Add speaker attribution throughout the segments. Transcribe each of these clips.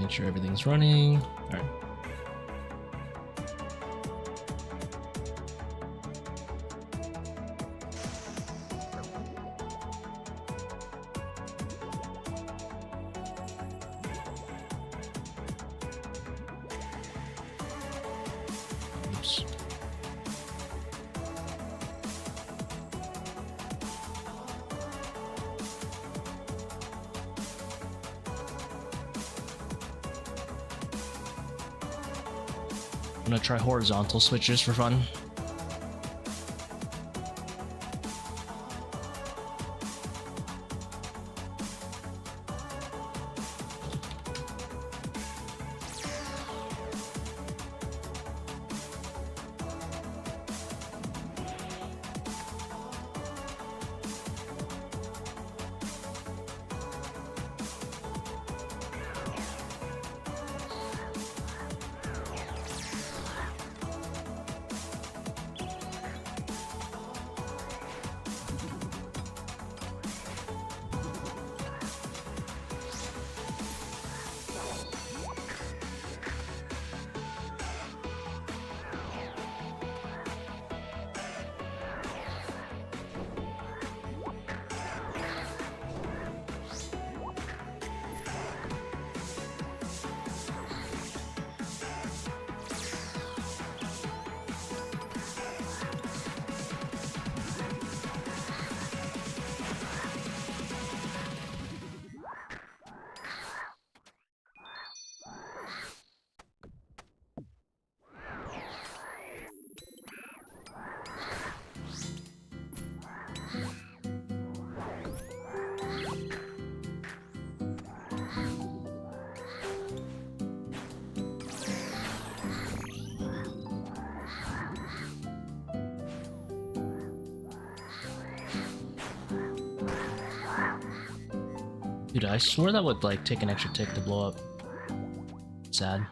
Speaker 1: Make sure everything's running. Alright. Oops. I'm gonna try horizontal switches for fun. Dude, I swear that would like take an extra tick to blow up. Sad.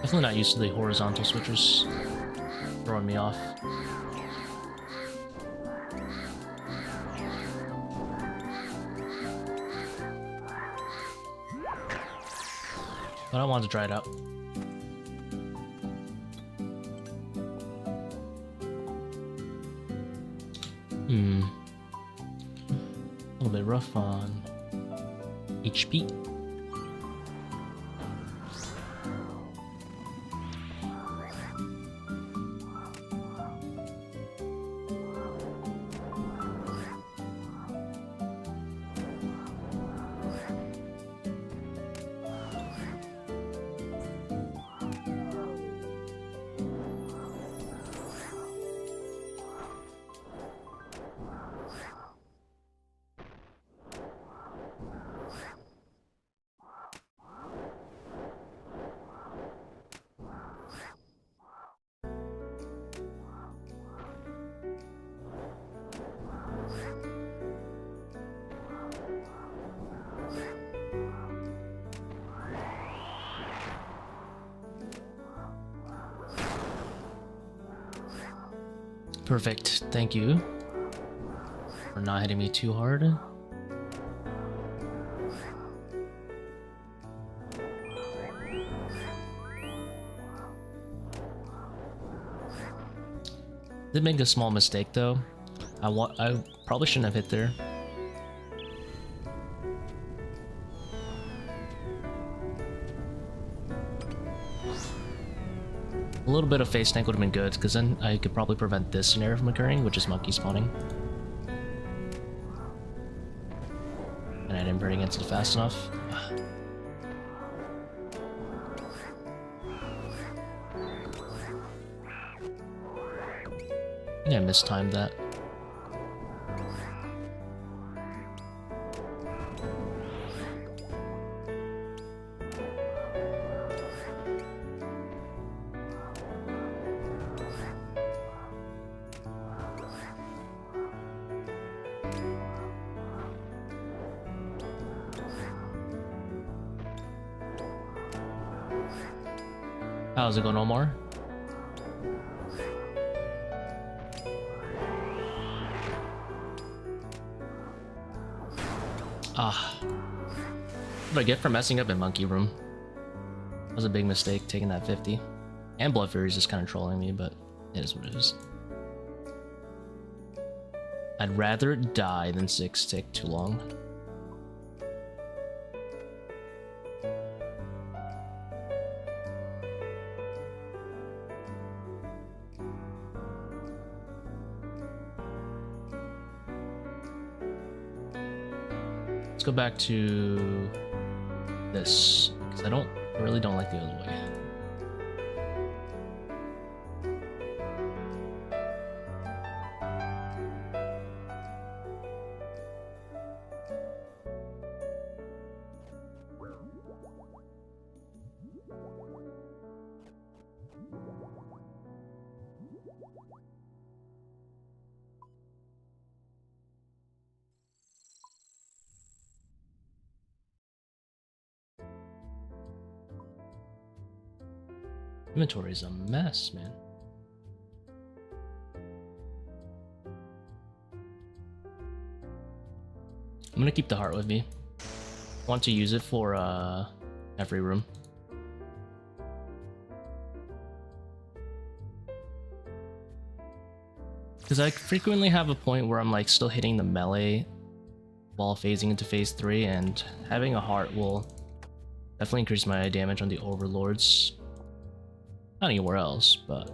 Speaker 1: Definitely not used to the horizontal switches. Throwing me off. But I wanted to try it out. A little bit rough on HP. Perfect, thank you for not hitting me too hard. Did make a small mistake though. I probably shouldn't have hit there. A little bit of face tank would have been good, because then I could probably prevent this scenario from occurring, which is monkey spawning. answered fast enough. I think I mistimed that. How's it going, Omar? What did I get for messing up in Monkey Room? That was a big mistake, taking that 50. And Blood Fury's just kind of trolling me, but it is what it is. I'd rather die than 6 take too long. Let's go back to this, because I really don't like the other way. Inventory's a mess, man. I'm gonna keep the heart with me. Want to use it for every room. Because I frequently have a point where I'm like still hitting the melee while phasing into phase 3, and having a heart will definitely increase my damage on the overlords. Not anywhere else, but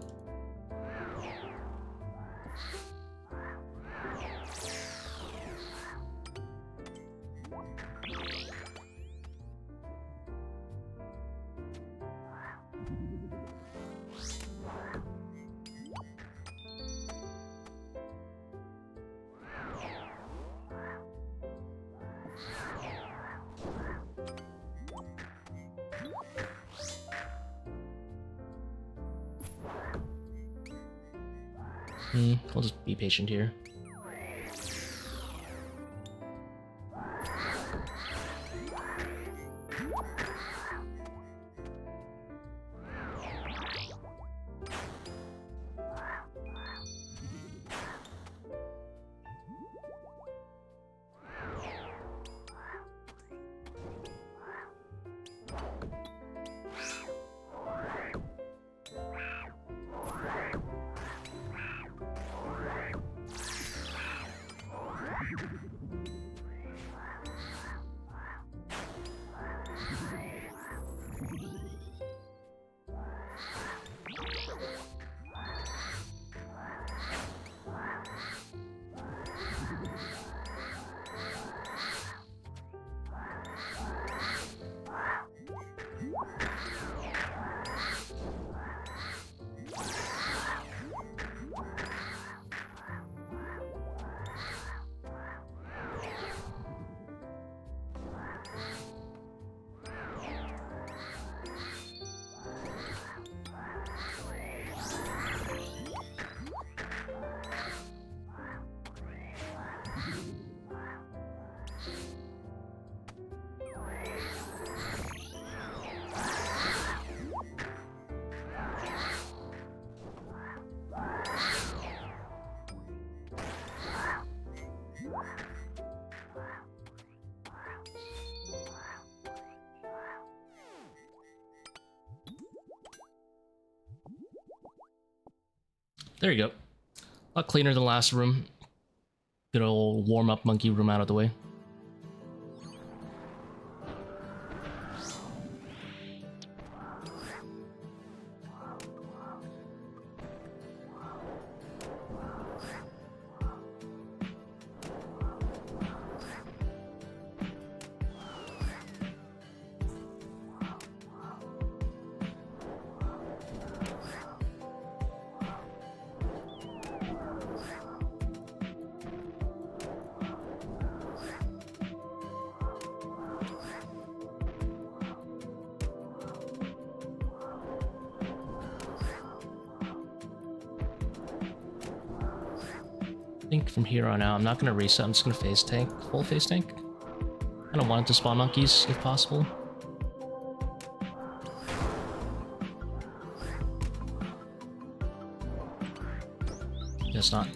Speaker 1: we'll just be patient here. There you go. A lot cleaner than last room. Good old warm up monkey room out of the way. think from here on out, I'm not gonna reset, I'm just gonna phase tank, full phase tank. I don't want it to spawn monkeys if possible. Guess not.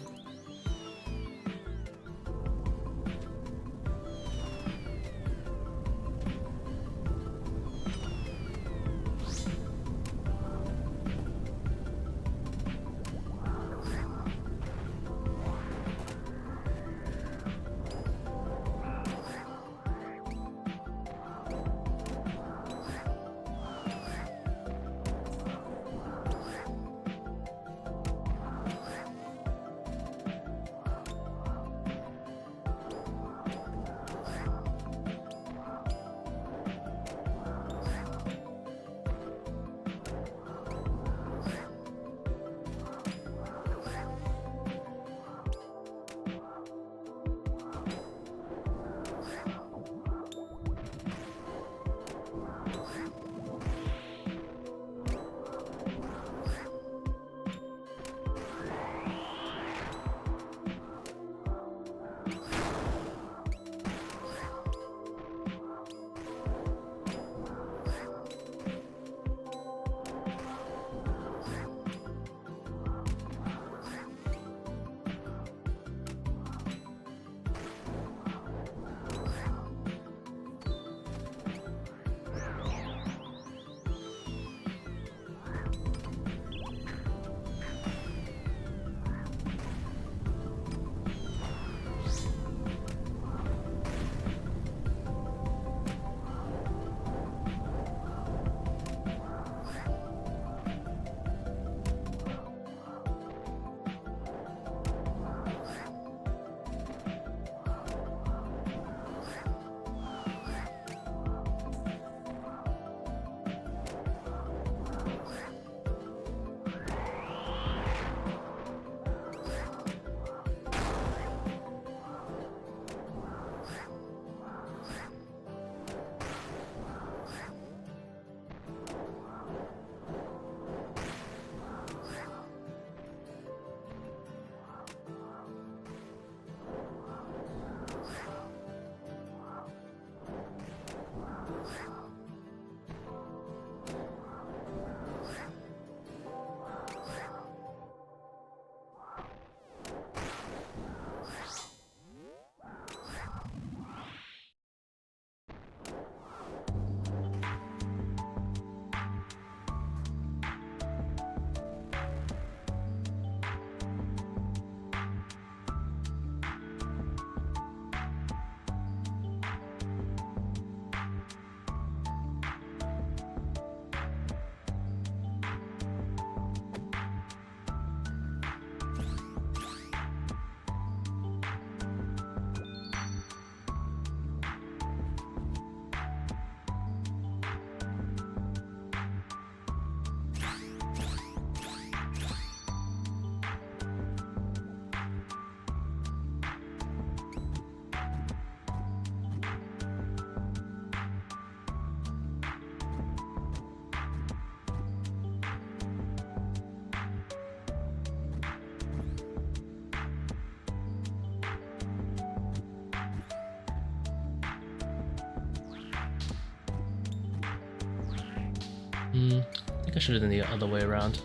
Speaker 1: I think I should have done the other way around.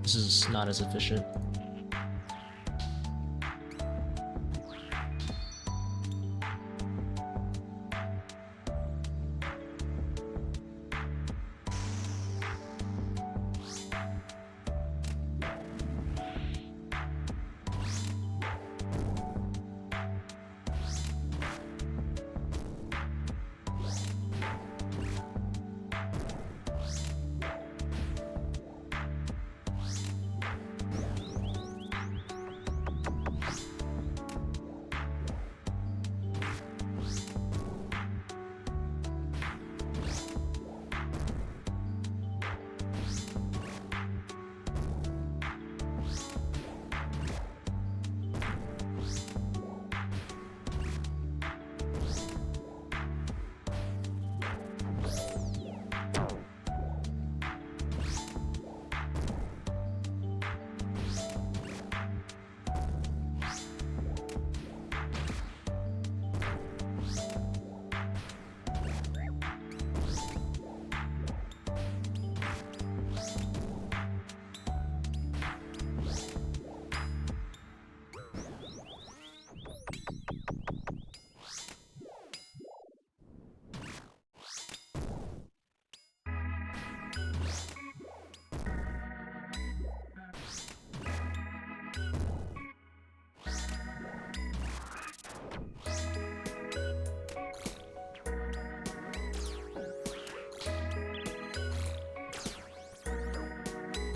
Speaker 1: This is not as efficient.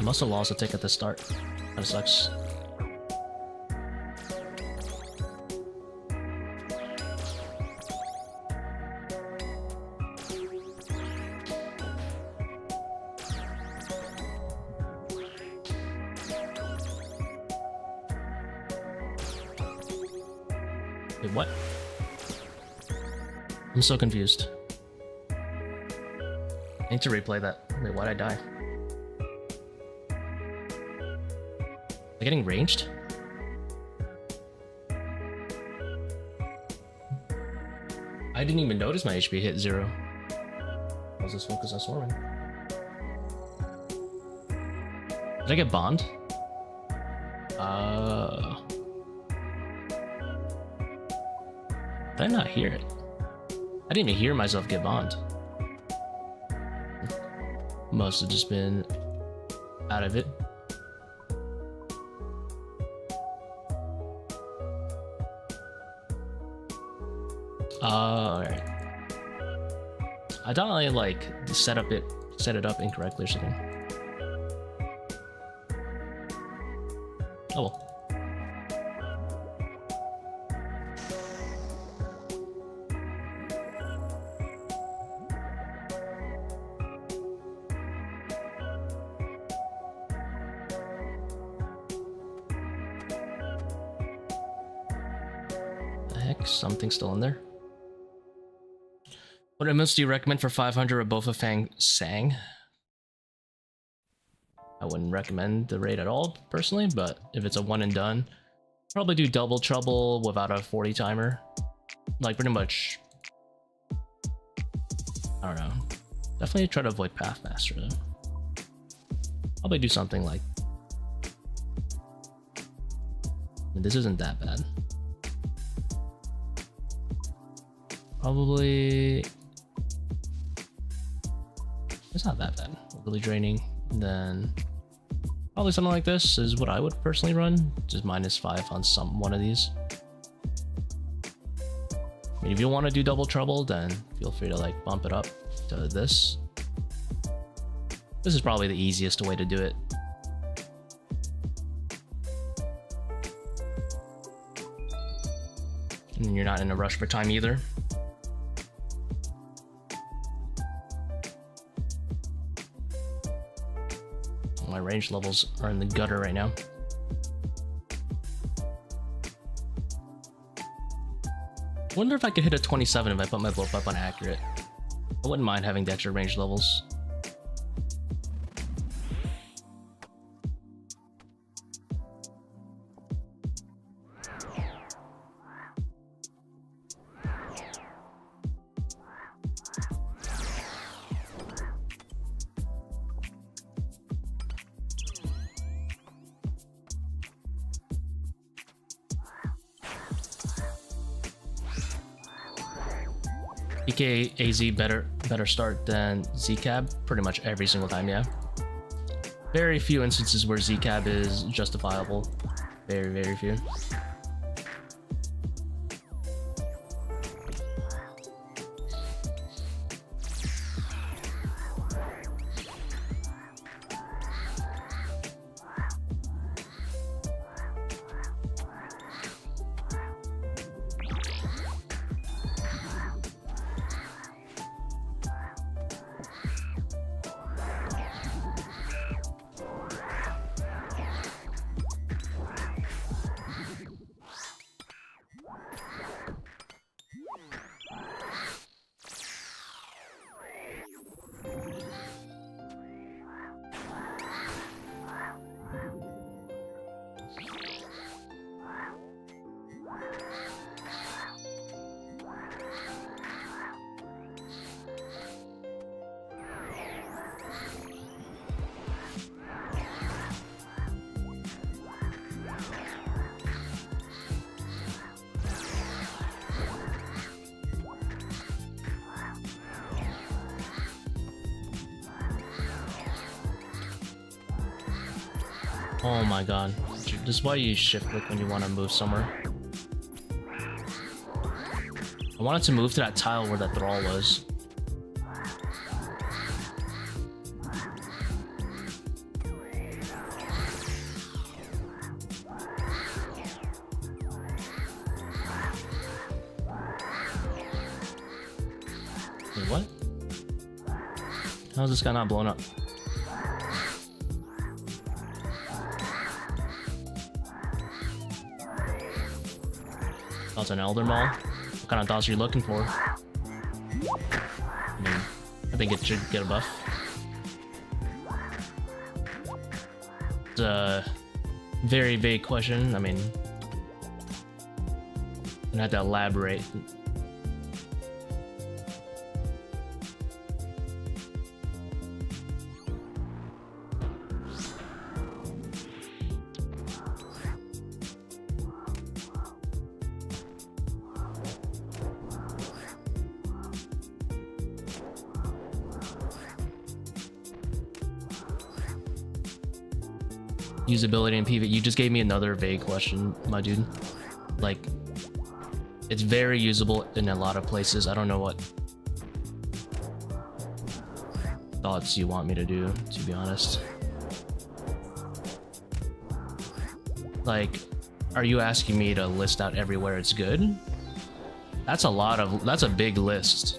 Speaker 1: I must have lost a tick at the start. That sucks. Wait, what? I'm so confused. I need to replay that. Wait, why'd I die? Am I getting ranged? I didn't even notice my HP hit 0. I was just focused on swarming. Did I get bond? Did I not hear it? I didn't even hear myself get bond. Must have just been out of it. Alright. I thought I like set it up incorrectly or something. Oh well. The heck? Something's still in there. What emotes do you recommend for 500 Rabofa Fang Sang? I wouldn't recommend the raid at all, personally, but if it's a one and done, probably do double trouble without a 40 timer. Like, pretty much, I don't know. Definitely try to avoid Pathmaster, though. Probably do something like... I mean, this isn't that bad. Probably... It's not that bad. Really draining. And then probably something like this is what I would personally run. Just -5 on one of these. I mean, if you want to do double trouble, then feel free to like bump it up to this. This is probably the easiest way to do it. And you're not in a rush for time either. My range levels are in the gutter right now. Wonder if I could hit a 27 if I put my blow up on accurate. I wouldn't mind having the extra range levels. PK AZ better start than Zcab pretty much every single time, yeah. Very few instances where Zcab is justifiable. Very few. Oh my god. This is why you shift click when you want to move somewhere. I wanted to move to that tile where that thrall was. Wait, what? How is this guy not blown up? That's an Elder Maul. What kind of thoughts are you looking for? I mean, I think it should get a buff. It's a very vague question. I mean, I'm gonna have to elaborate. Usability and PvP. You just gave me another vague question, my dude. Like, it's very usable in a lot of places. I don't know what thoughts you want me to do, to be honest. Like, are you asking me to list out everywhere it's good? That's a big list.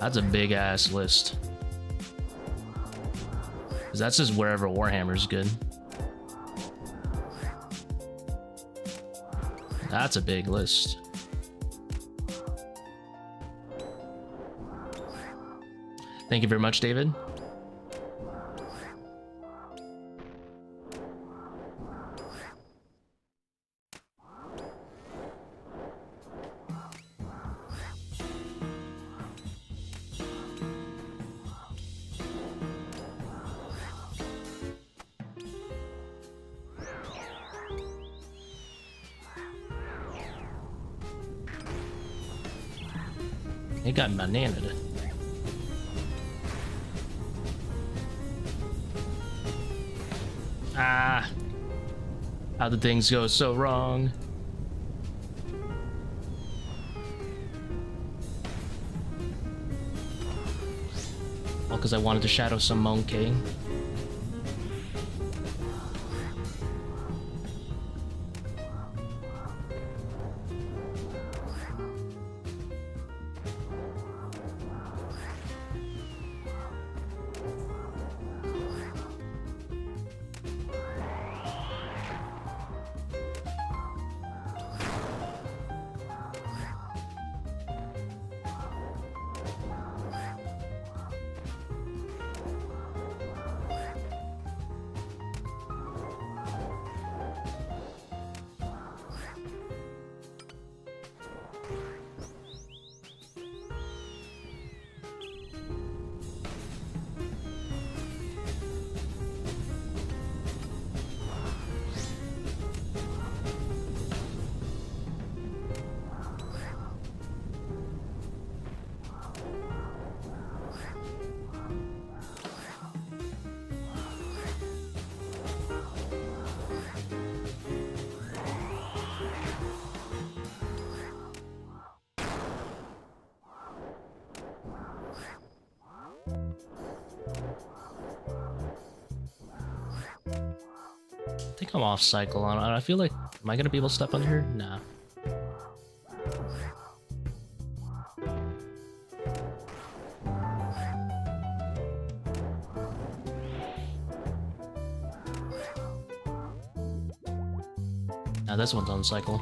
Speaker 1: That's a big ass list. 'Cause that's just wherever Warhammer's good. That's a big list. Thank you very much, David. It got bananaed. Ah, how did things go so wrong? All because I wanted to shadow some monkey. I think I'm off cycle on it. I feel like, am I gonna be able to step under here? Nah. Nah, this one's on cycle.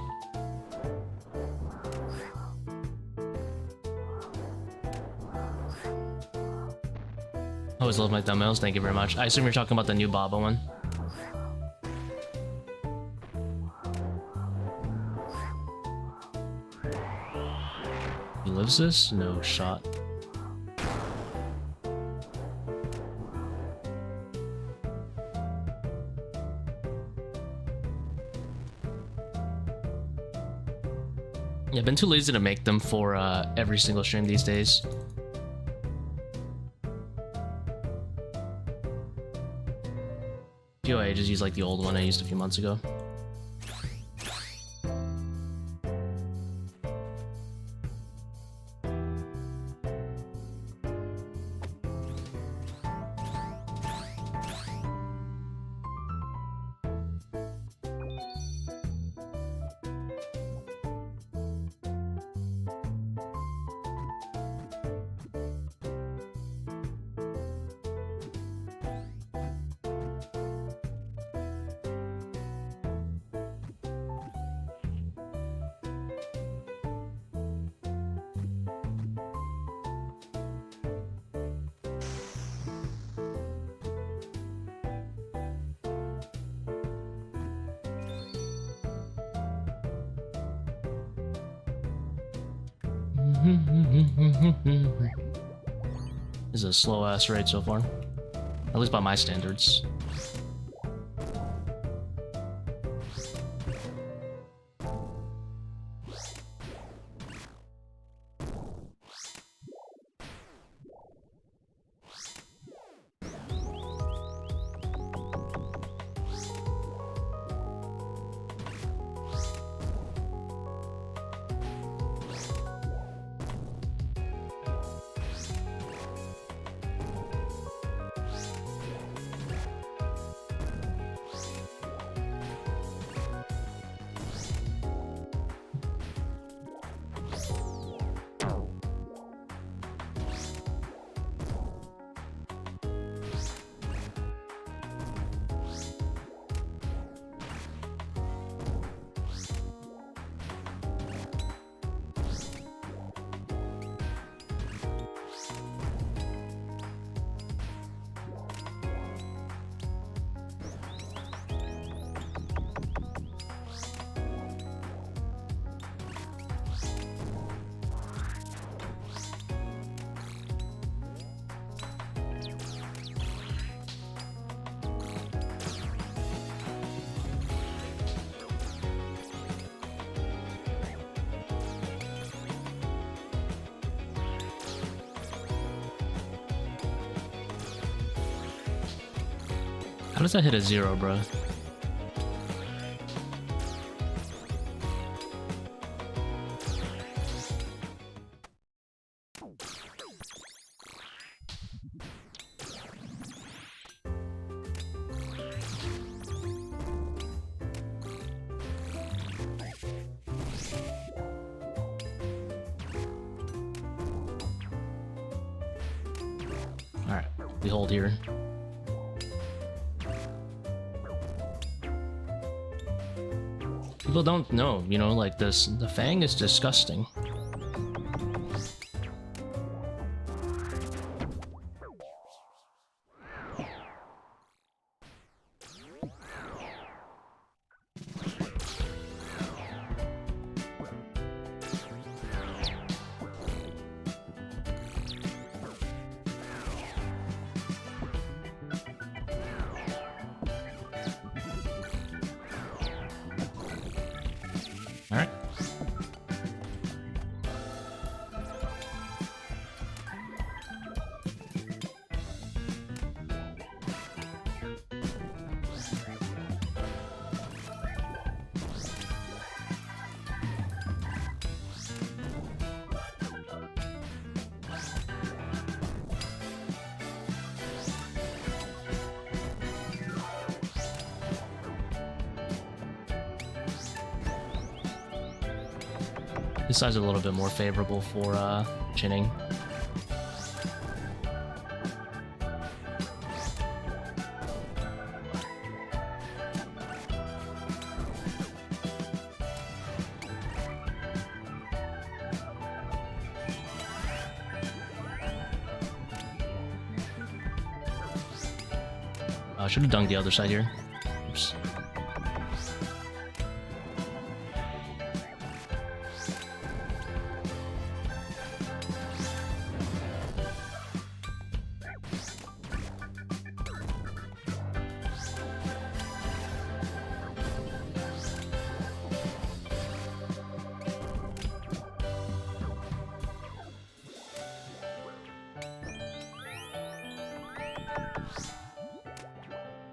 Speaker 1: Always love my thumbnails, thank you very much. I assume you're talking about the new Baba one. He lives this? No shot. Yeah, I've been too lazy to make them for every single stream these days. ToA, I just use like the old one I used a few months ago. This is a slow ass raid so far. At least by my standards. How does that hit a 0, bro? Alright, we hold here. People don't know, you know, like this. The Fang is disgusting. Alright. This side's a little bit more favorable for chinning. I should have dunked the other side here. Oops.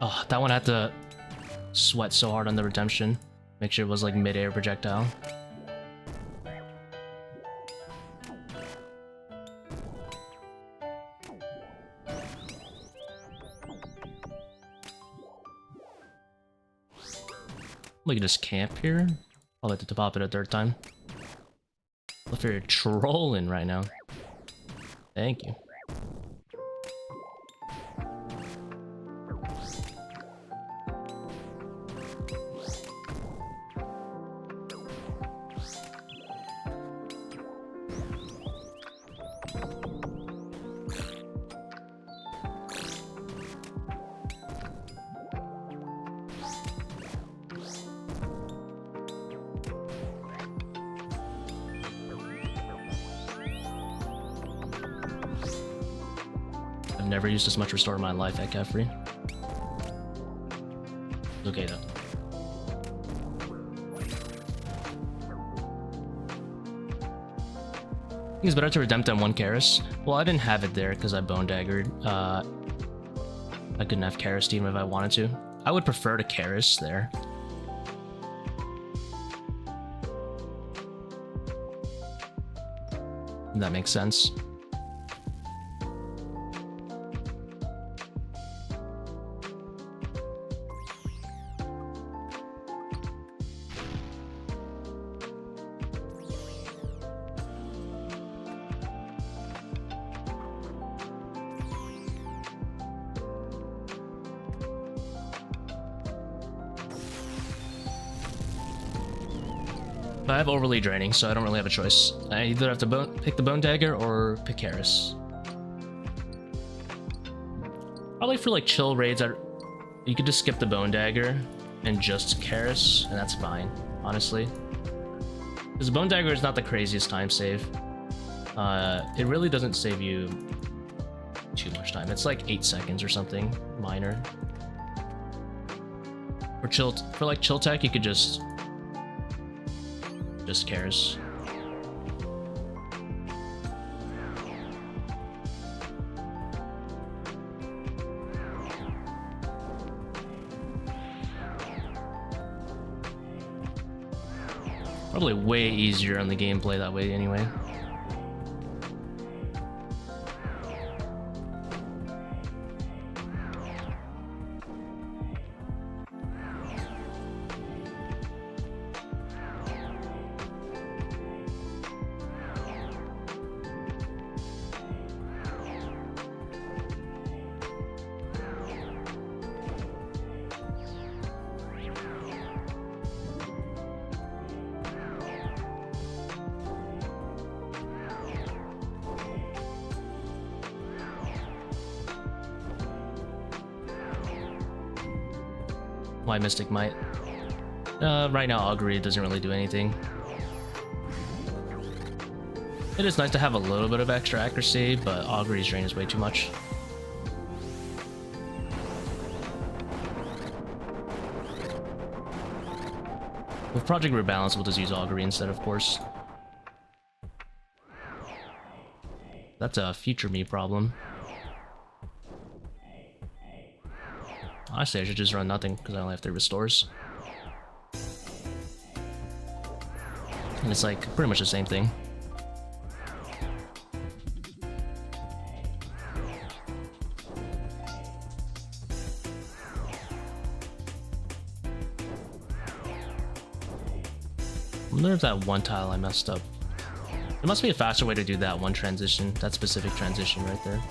Speaker 1: Oh, that one had to sweat so hard on the redemption. Make sure it was like mid-air projectile. Look at this camp here. I'll let it pop it a third time. Look, you're trolling right now. Thank you. I've never used as much restore in my life at Kephri. Okay though. I think it's better to redempt than one Karis. Well, I didn't have it there because I Bone Daggered. I couldn't have Karis even if I wanted to. I would prefer to Karis there. If that makes sense. I have overly draining, so I don't really have a choice. I either have to pick the Bone Dagger or pick Karis. Probably for like chill raids, you could just skip the Bone Dagger and just Karis, and that's fine, honestly. Because the Bone Dagger is not the craziest time save. It really doesn't save you too much time. It's like 8 seconds or something, minor. For like chill tech, you could just Karis. Probably way easier on the gameplay that way anyway. Why Mystic Might? Right now Augury doesn't really do anything. It is nice to have a little bit of extra accuracy, but Augury's drain is way too much. With Project Rebalance, we'll just use Augury instead, of course. That's a future me problem. Honestly, I should just run nothing because I only have 3 restores. And it's like pretty much the same thing. I wonder if that one tile I messed up. There must be a faster way to do that one transition, that specific transition right there.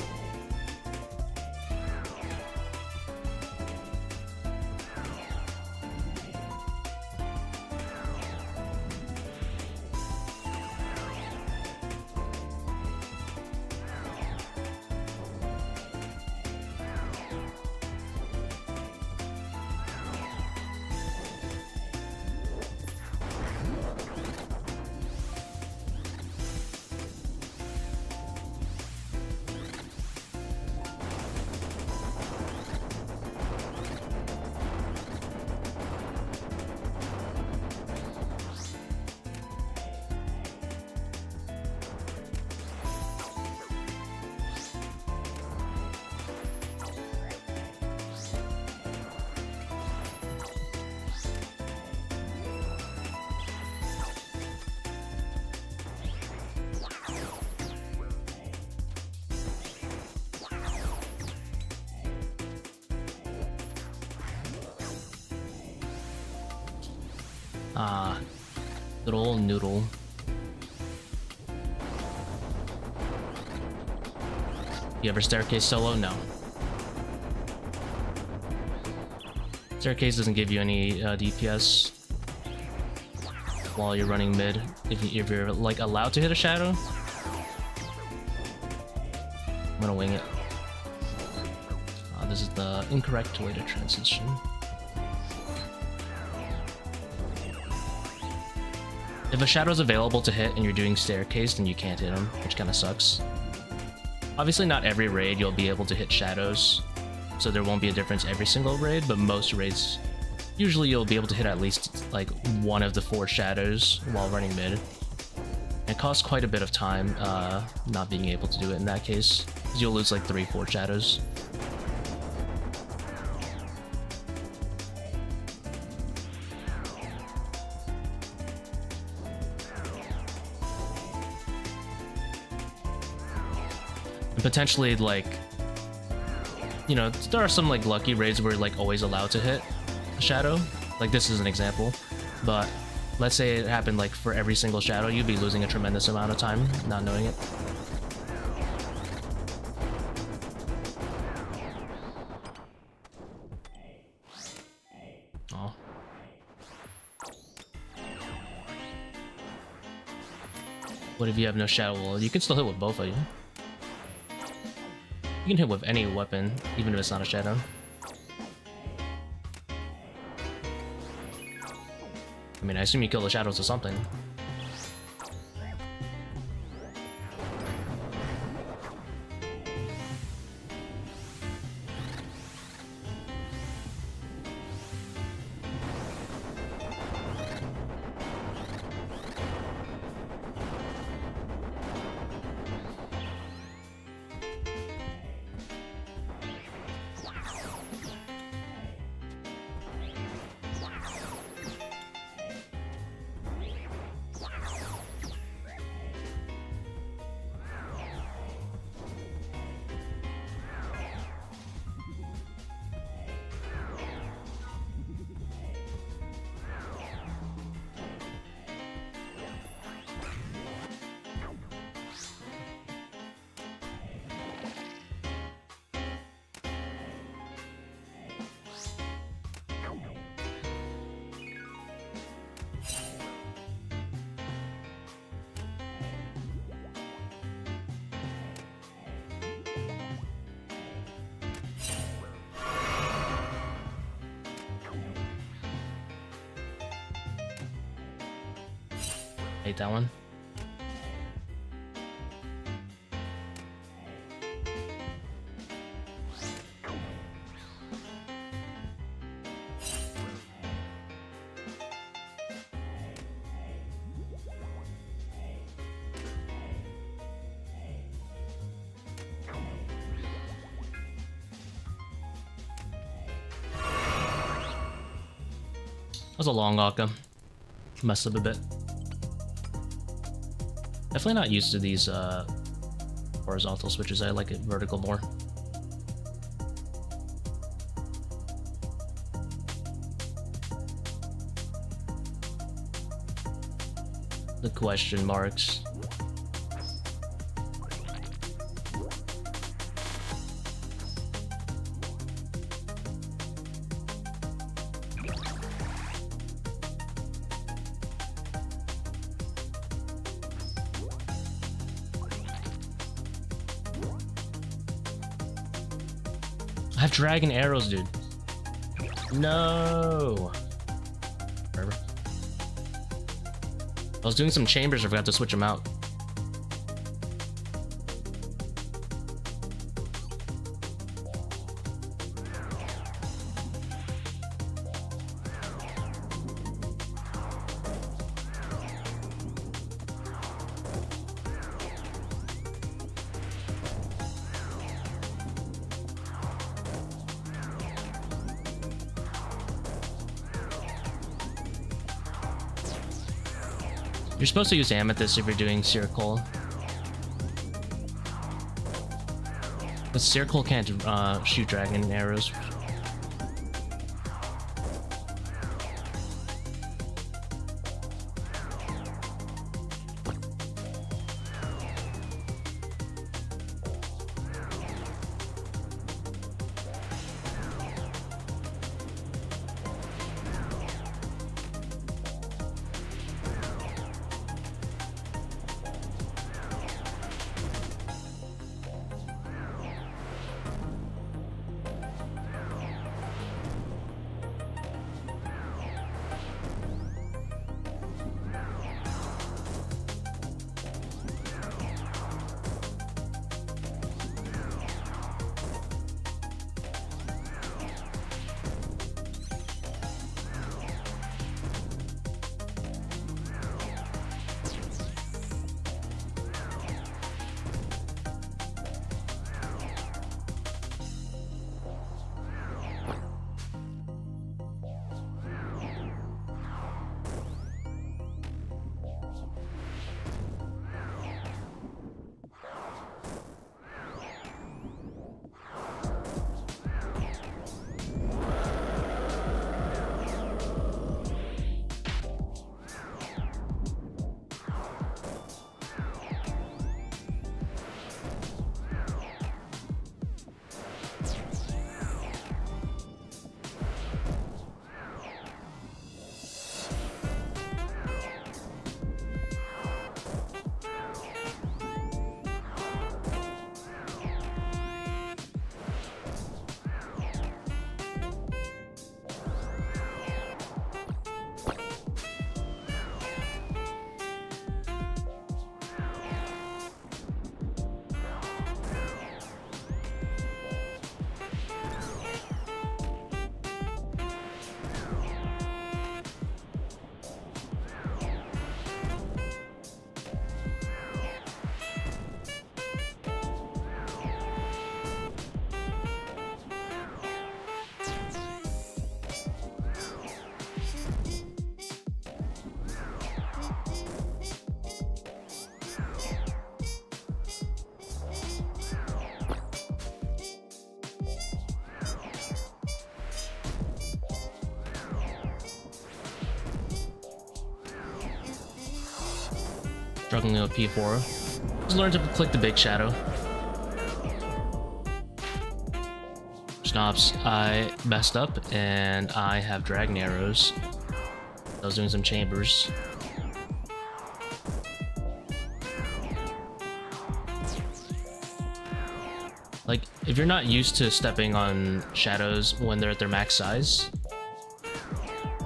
Speaker 1: Ah, good old noodle. You ever staircase solo? No. Staircase doesn't give you any DPS while you're running mid. If you're like allowed to hit a shadow, I'm gonna wing it. This is the incorrect way to transition. If a shadow's available to hit and you're doing staircase, then you can't hit him, which kind of sucks. Obviously not every raid you'll be able to hit shadows, so there won't be a difference every single raid, but most raids, usually you'll be able to hit at least like one of the 4 shadows while running mid. It costs quite a bit of time not being able to do it in that case, because you'll lose like 3-4 shadows. Potentially, like, you know, there are some like lucky raids where you're like always allowed to hit a shadow. Like this is an example, but let's say it happened like for every single shadow, you'd be losing a tremendous amount of time not knowing it. Oh. What if you have no shadow? Well, you can still hit with both of you. You can hit with any weapon, even if it's not a shadow. I mean, I assume you kill the shadows or something. Hate that one. That was a long Akkha. Messed up a bit. Definitely not used to these horizontal switches. I like it vertical more. The question marks. I have dragon arrows, dude. No. Forever. I was doing some chambers, I forgot to switch them out. You're supposed to use Amethyst if you're doing Seercull. But Seercull can't shoot dragon arrows. struggling with P4. Just learn to click the big shadow. Schnapps, I messed up and I have dragon arrows. I was doing some chambers. Like, if you're not used to stepping on shadows when they're at their max size,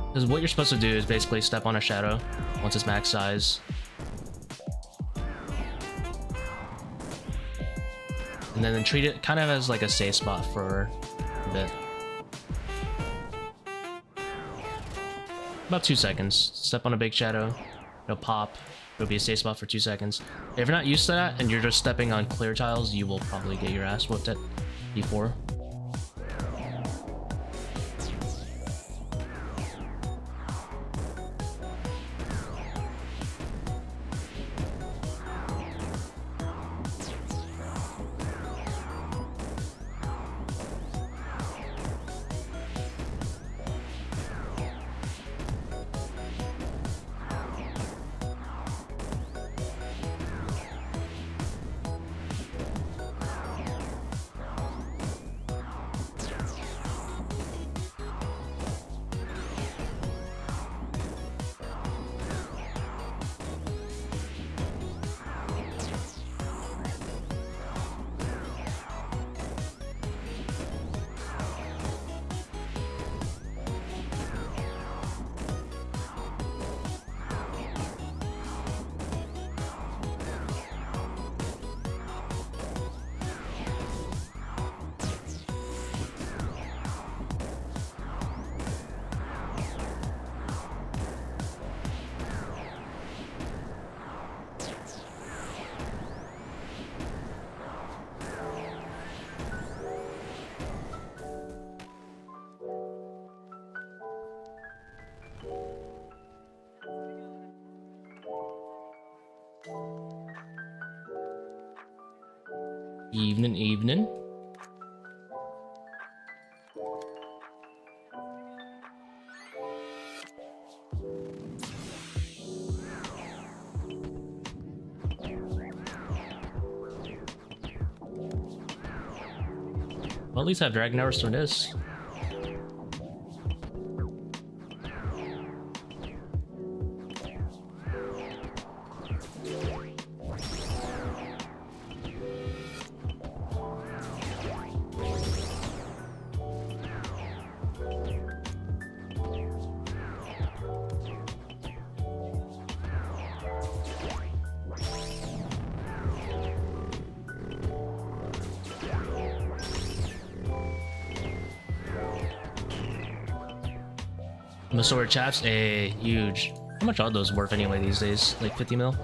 Speaker 1: because what you're supposed to do is basically step on a shadow once it's max size, and then treat it kind of as like a safe spot for a bit. About 2 seconds. Step on a big shadow, it'll pop, it'll be a safe spot for 2 seconds. If you're not used to that and you're just stepping on clear tiles, you will probably get your ass whooped at P4. Evening. Well, at least I have dragon arrows for this. The sword chaps, a huge. How much are those worth anyway these days? Like 50 mil?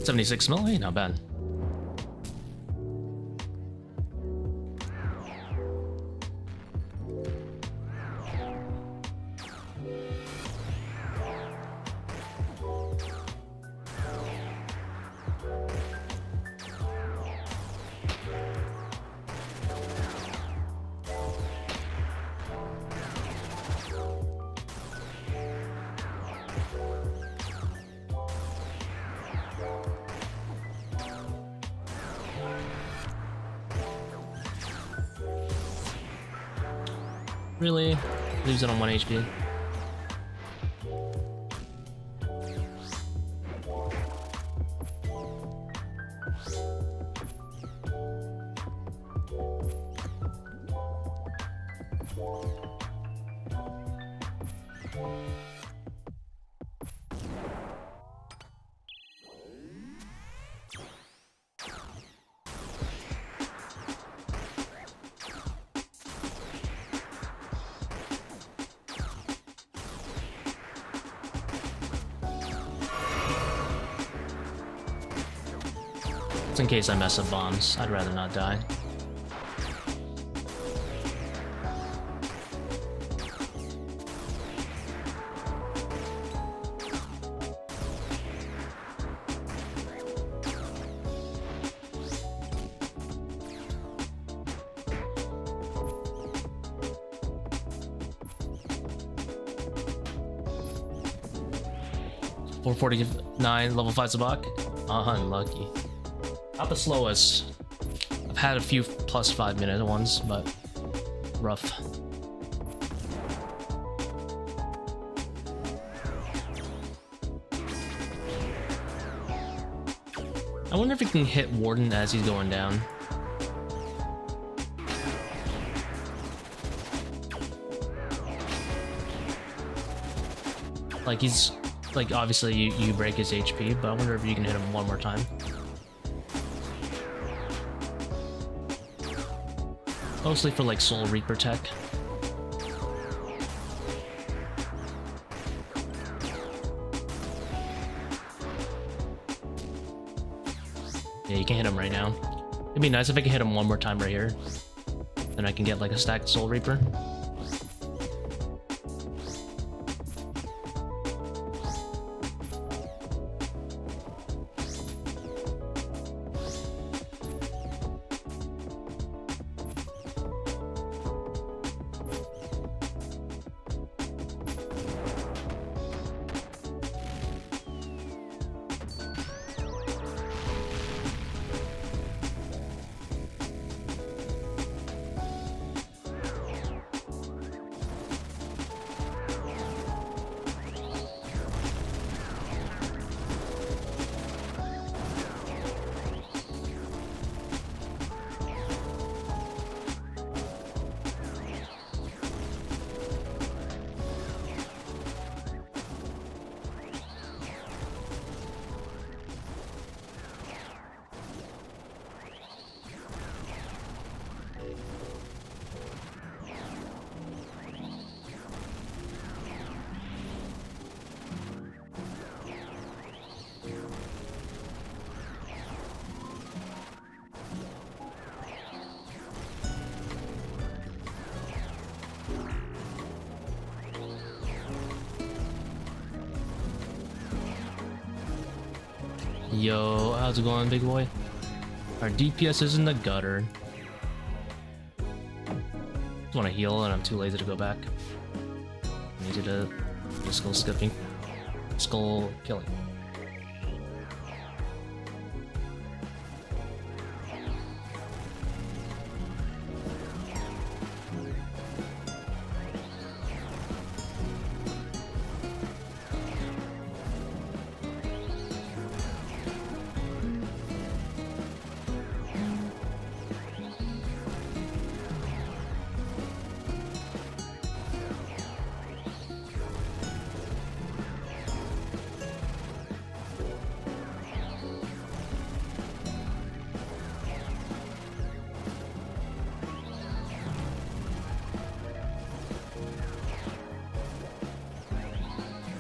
Speaker 1: $76 mil? Hey, not bad. Really? Leaves it on 1 HP. Just in case I mess up bombs, I'd rather not die. .449 level 5 Zebak. Unlucky. Not the slowest. I've had a few plus 5 minute ones, but rough. I wonder if he can hit Warden as he's going down. Like he's like obviously you break his HP, but I wonder if you can hit him one more time. Mostly for like Soulreaper tech. Yeah, you can hit him right now. It'd be nice if I could hit him one more time right here. Then I can get like a stacked Soulreaper. Yo, how's it going, big boy? Our DPS is in the gutter. Just want to heal, and I'm too lazy to go back. I need to do skull skipping, skull killing.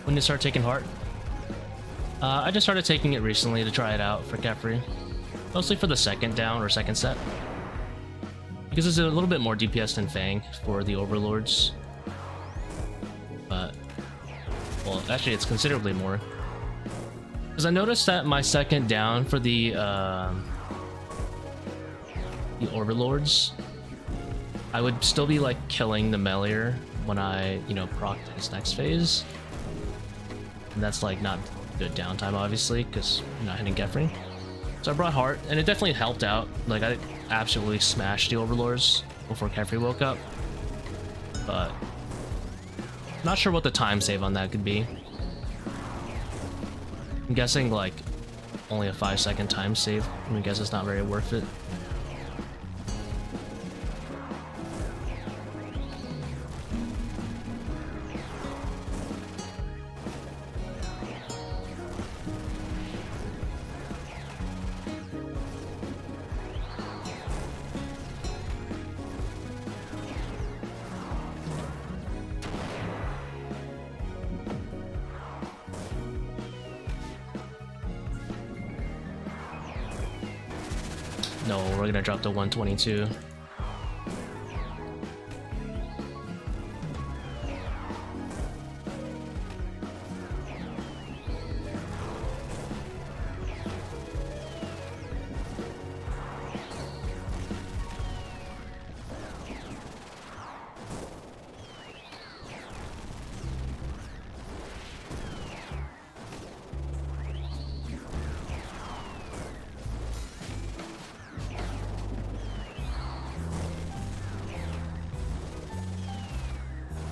Speaker 1: When you start taking heart? I just started taking it recently to try it out for Kephri. Mostly for the second down or second set. Because it's a little bit more DPS than Fang for the Overlords. But, well, actually it's considerably more. Because I noticed that my second down for the Overlords, I would still be like killing the meleeer when I, you know, proc his next phase. And that's like not good downtime, obviously, because I'm not hitting Kephri. So I brought Heart, and it definitely helped out. Like, I absolutely smashed the Overlords before Kephri woke up. But not sure what the time save on that could be. I'm guessing like only a 5-second time save. I guess it's not very worth it. No, we're gonna drop to 122.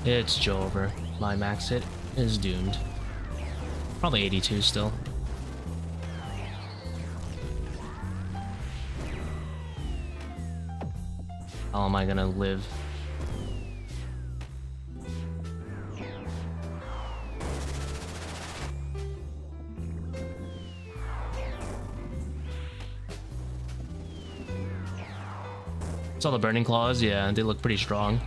Speaker 1: It's over. My max hit is doomed. Probably 82 still. How am I gonna live? Saw the burning claws, yeah, they look pretty strong.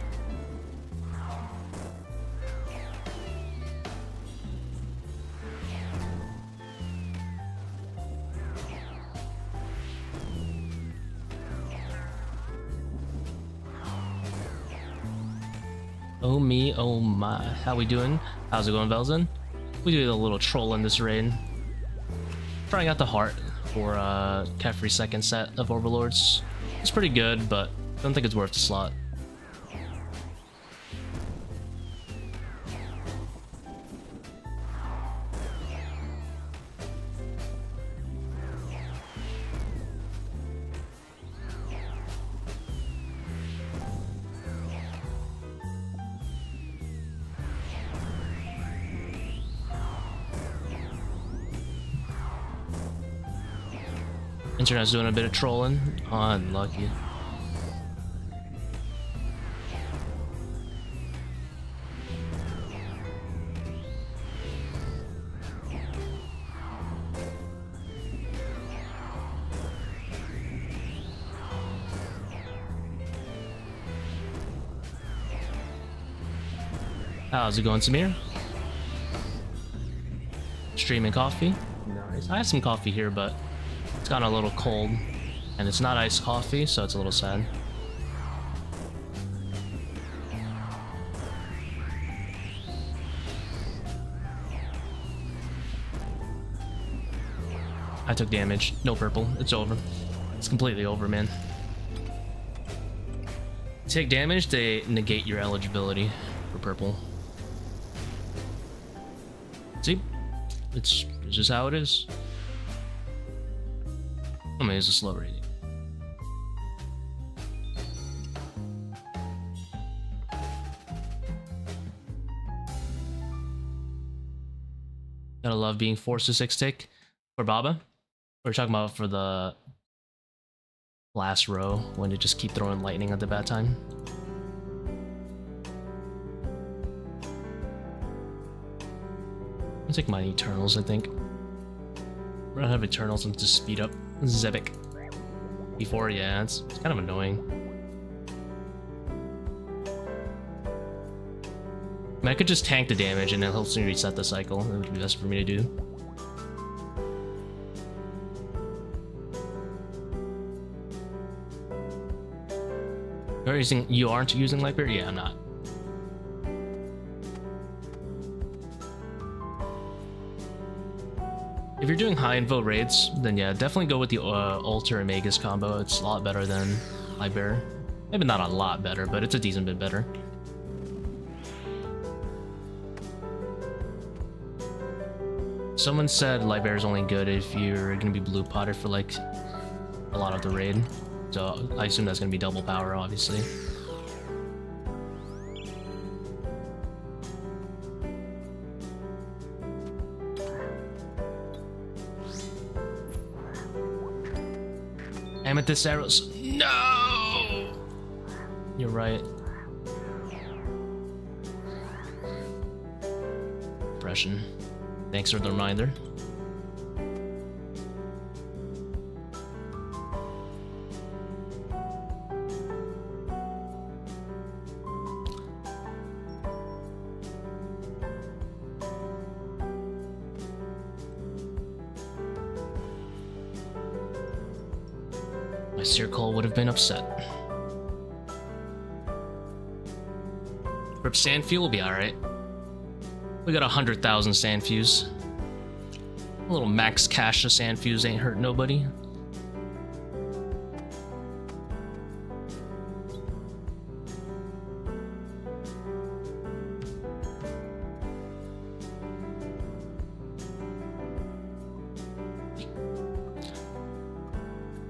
Speaker 1: Oh me, oh my. How we doing? How's it going, Velzen? We do a little troll in this raid. Trying out the heart for Kephri's second set of Overlords. It's pretty good, but I don't think it's worth the slot. Internet's doing a bit of trolling. Unlucky. How's it going, Samir? Streaming coffee? Nice. I have some coffee here, but it's gotten a little cold, and it's not iced coffee, so it's a little sad. I took damage. No purple. It's over. It's completely over, man. Take damage, they negate your eligibility for purple. See? It's just how it is. I mean, it's a slow rating. Gotta love being forced to 6-tick for Baba. We're talking about for the last row when you just keep throwing lightning at the bad time. I'll take my Eternals, I think. We're gonna have Eternals and just speed up Zebak. Before, yeah, it's kind of annoying. I mean, I could just tank the damage and it helps me reset the cycle. It would be best for me to do. You aren't using Lightbearer? Yeah, I'm not. If you're doing high invo raids, then yeah, definitely go with the Ultor and Magus combo. It's a lot better than Lightbearer. Maybe not a lot better, but it's a decent bit better. Someone said Lightbearer is only good if you're gonna be blue potted for like a lot of the raid. So I assume that's gonna be double power, obviously. Amethyst arrows. No! You're right. Depression. Thanks for the reminder. My Seercull would have been upset. Rip Sandfew will be alright. We got 100,000 Sandfews. A little max cash of Sandfews ain't hurt nobody.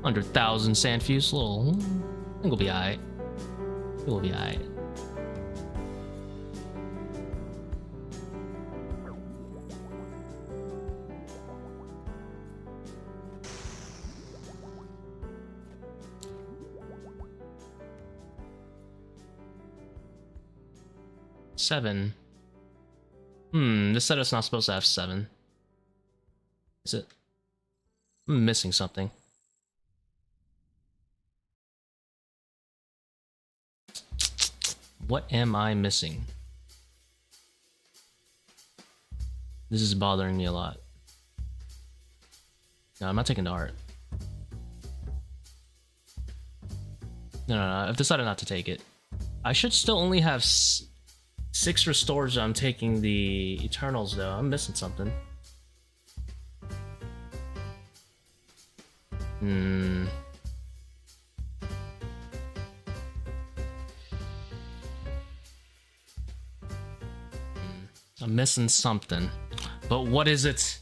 Speaker 1: $100,000 Sandfews, little. I think we'll be alright. We'll be alright. Seven. This setup's not supposed to have 7. Is it? I'm missing something. What am I missing? This is bothering me a lot. No, I'm not taking the art. No, I've decided not to take it. I should still only have 6 restores. I'm taking the Eternals though. I'm missing something. I'm missing something. But what is it?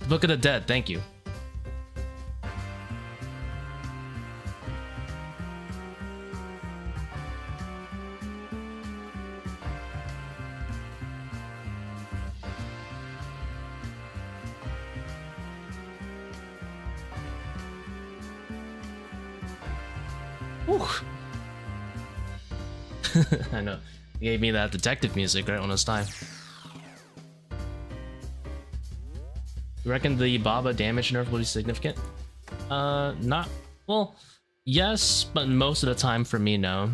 Speaker 1: The Book of the Dead, thank you. I know. He gave me that detective music right when it's time. You reckon the Baba damage nerf will be significant? Not... Well, yes, but most of the time for me, no.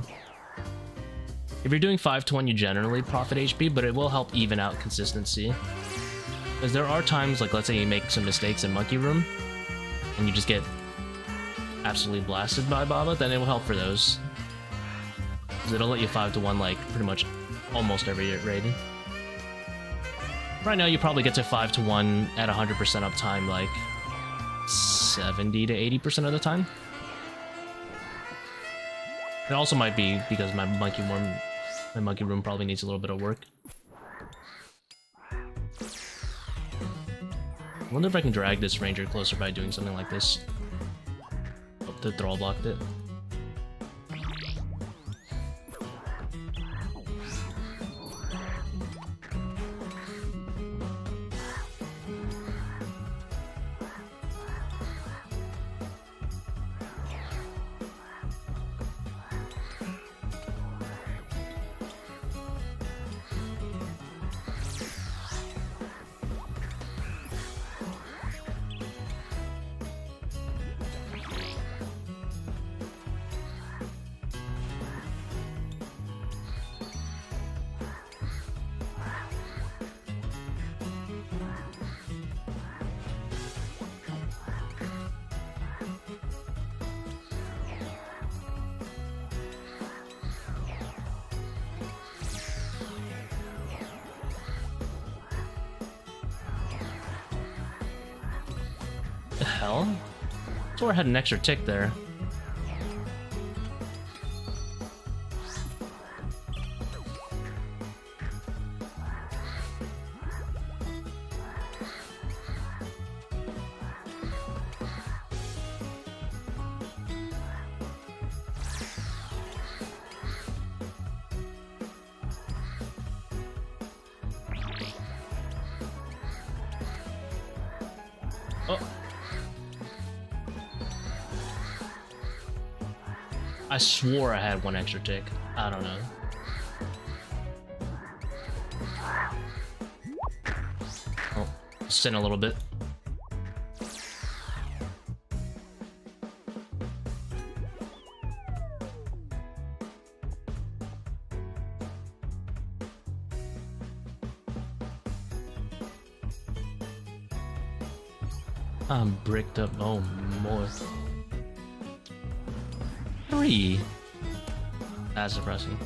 Speaker 1: If you're doing 5-1, you generally profit HP, but it will help even out consistency. Because there are times, like let's say you make some mistakes in Monkey Room, and you just get absolutely blasted by Baba, then it will help for those. Because it'll let you 5-1 like pretty much almost every raid. Right now you probably get to 5-1 at 100% uptime like 70 to 80% of the time. It also might be because my monkey room probably needs a little bit of work. I wonder if I can drag this ranger closer by doing something like this. Oh, the thrall blocked it. The hell? I swore I had an extra tick there. I swore I had one extra tick. I don't know. Oh, sin a little bit. I'm bricked up. Oh, more. 3. That's depressing.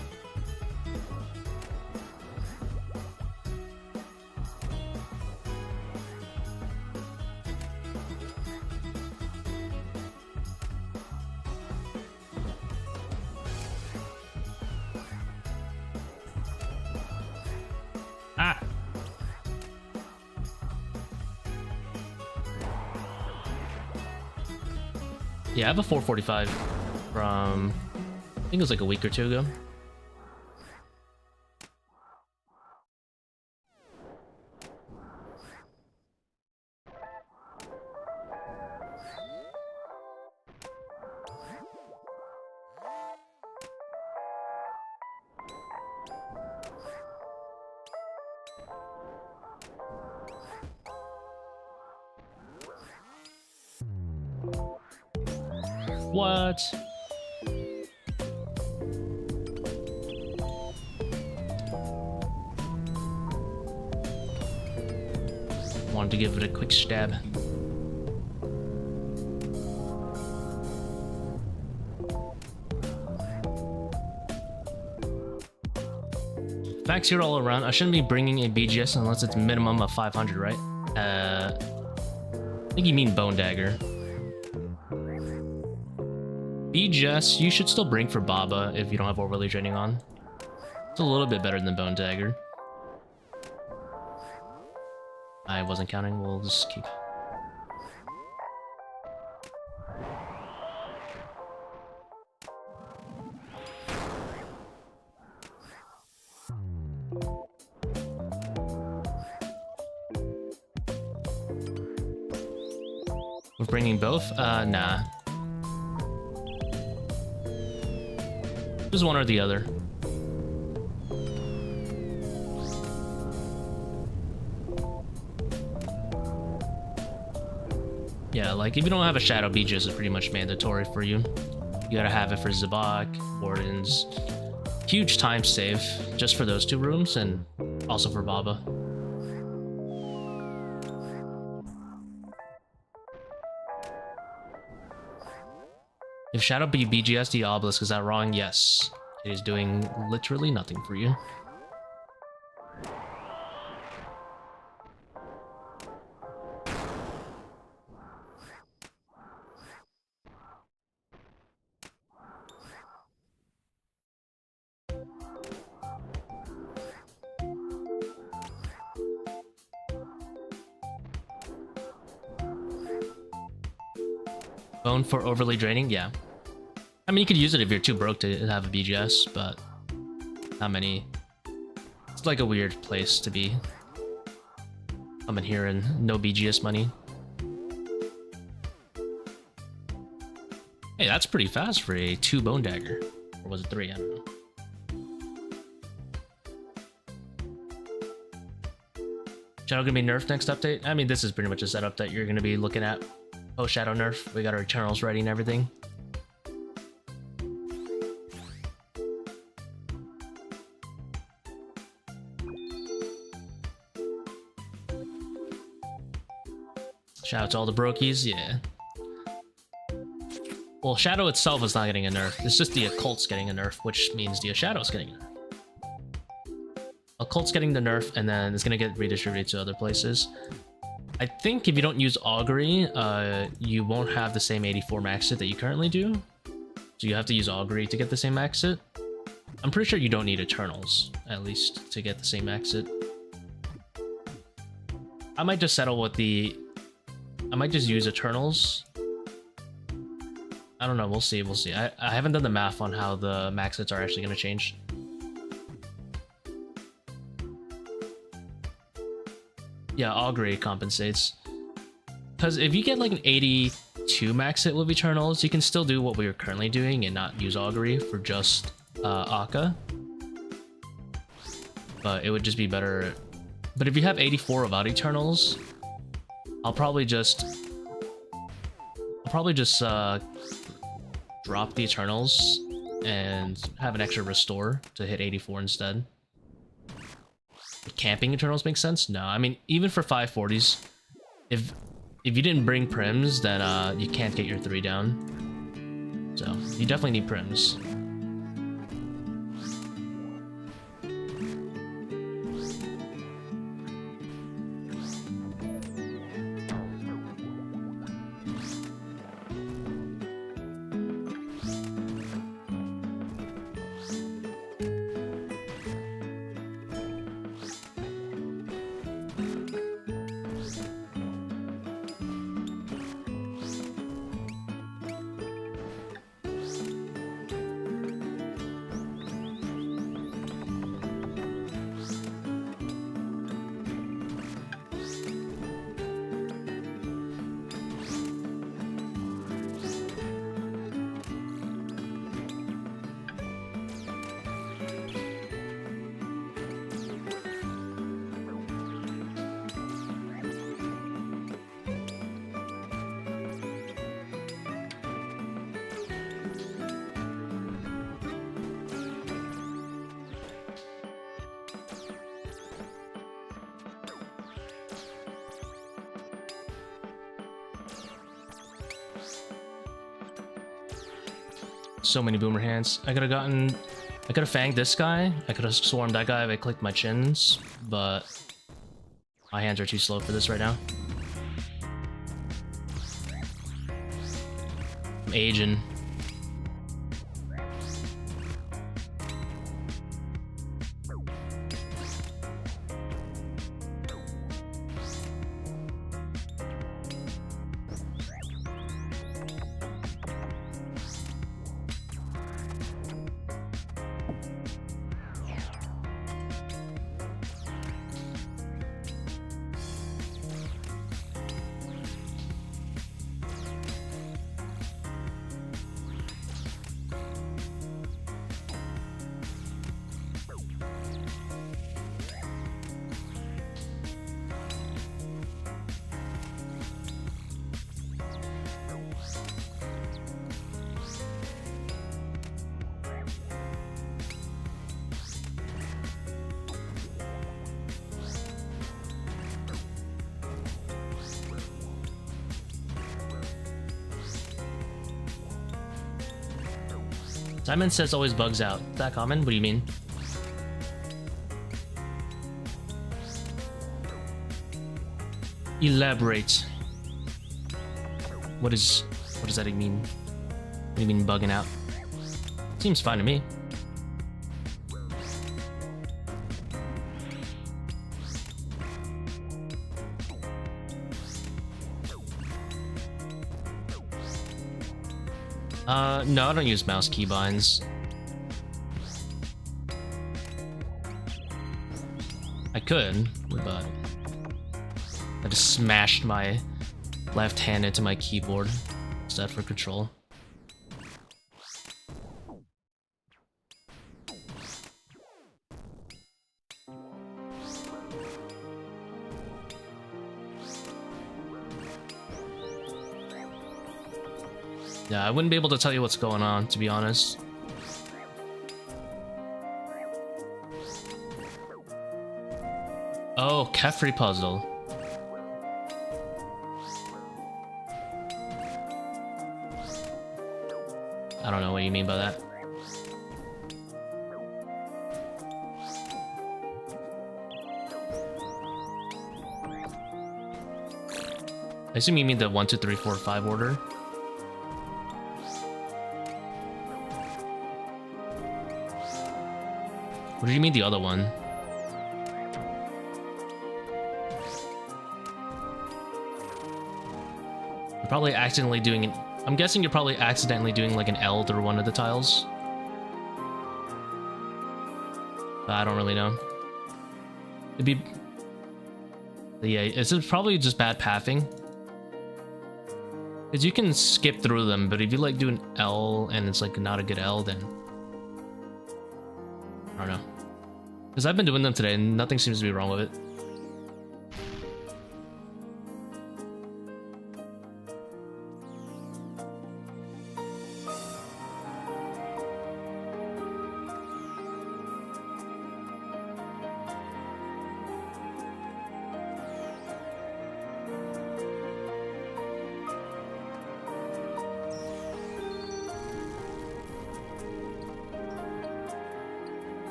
Speaker 1: Ah! Yeah, I have a 445 from, I think it was like a week or two ago. What? Wanted to give it a quick stab. Facts here all around. I shouldn't be bringing a BGS unless it's minimum of 500, right? I think you mean Bone Dagger. BGS, you should still bring for Baba if you don't have overly draining on. It's a little bit better than Bone Dagger. I wasn't counting, we'll just keep. We're bringing both? Nah. Just one or the other. Yeah, like if you don't have a Shadow, BGS is pretty much mandatory for you. You gotta have it for Zebak, Wardens. Huge time save just for those 2 rooms and also for Baba. If Shadow be BGS, the Obelisk, is that wrong? Yes. It is doing literally nothing for you. Bone for overly draining? Yeah. I mean, you could use it if you're too broke to have a BGS, but not many. It's like a weird place to be. Coming here and no BGS money. Hey, that's pretty fast for a 2 Bone Dagger. Or was it 3? I don't know. Shadow gonna be nerfed next update? I mean, this is pretty much a setup that you're gonna be looking at. Oh, Shadow nerf. We got our Eternals ready and everything. Shout out to all the brokies, yeah. Well, Shadow itself is not getting a nerf. It's just the Occult's getting a nerf, which means the Shadow's getting a nerf. Occult's getting the nerf, and then it's gonna get redistributed to other places. I think if you don't use Augury, you won't have the same 84 max hit that you currently do. So you have to use Augury to get the same max hit. I'm pretty sure you don't need Eternals, at least, to get the same max hit. I might just settle with the... I might just use Eternals. I don't know, we'll see, we'll see. I haven't done the math on how the max hits are actually going to change. Yeah, Augury compensates. Because if you get like an 82 max hit with Eternals, you can still do what we are currently doing and not use Augury for just Akkha. But it would just be better. But if you have 84 without Eternals, I'll probably just drop the Eternals and have an extra restore to hit 84 instead. Camping Eternals makes sense? No, I mean, even for 540s, if you didn't bring Prims, then you can't get your 3 down. So you definitely need prims. So many boomer hands. I could have fanged this guy. I could have swarmed that guy if I clicked my chins, but my hands are too slow for this right now. I'm aging. Simon says always bugs out. Is that common? What do you mean? Elaborate. What does that even mean? What do you mean bugging out? Seems fine to me. No, I don't use mouse keybinds. I could, but I just smashed my left hand into my keyboard instead for control. Yeah, I wouldn't be able to tell you what's going on, to be honest. Oh, Kephri puzzle. I don't know what you mean by that. I assume you mean the 1, 2, 3, 4, 5 order. What do you mean the other one? You're probably accidentally doing it. I'm guessing you're probably accidentally doing like an eld or one of the tiles. But I don't really know. It'd be... Yeah, it's probably just bad pathing. Because you can skip through them, but if you like do an L and it's like not a good L, then... I don't know. Because I've been doing them today and nothing seems to be wrong with it.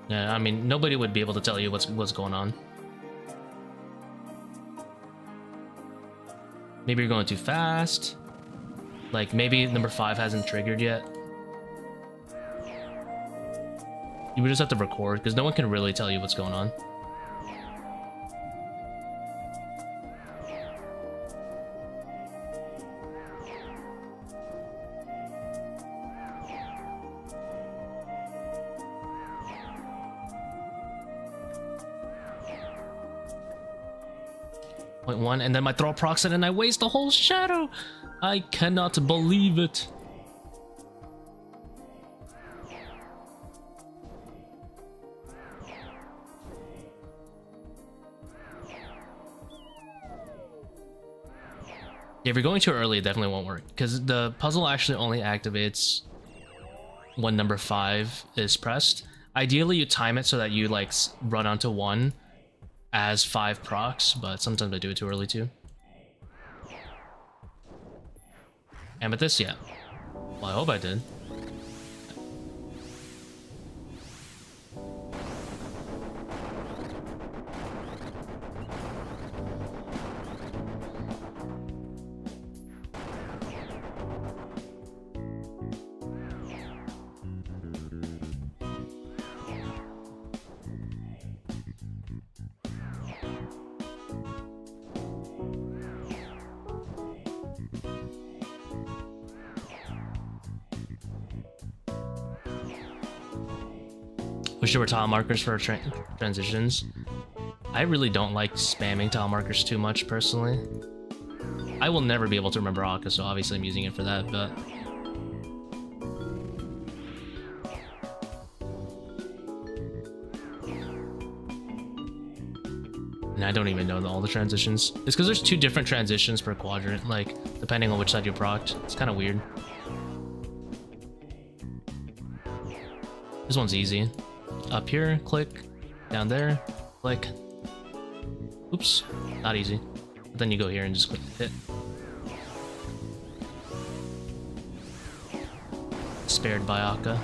Speaker 1: Yeah, I mean, nobody would be able to tell you what's going on. Maybe you're going too fast. Like, maybe number 5 hasn't triggered yet. You would just have to record, because no one can really tell you what's going on. Point 1, and then my throw procs it, and I waste the whole shadow! I cannot believe it. If you're going too early, it definitely won't work, because the puzzle actually only activates when number 5 is pressed. Ideally, you time it so that you like run onto 1 as 5 procs, but sometimes I do it too early too. Amethyst, yeah. Well, I hope I did. Wish there were tile markers for transitions. I really don't like spamming tile markers too much, personally. I will never be able to remember Akkha, so obviously I'm using it for that, but... And I don't even know all the transitions. It's because there's 2 different transitions per quadrant, like, depending on which side you procced. It's kind of weird. This one's easy. Up here, click. Down there, click. Oops, not easy. But then you go here and just click hit. Spared by Akkha.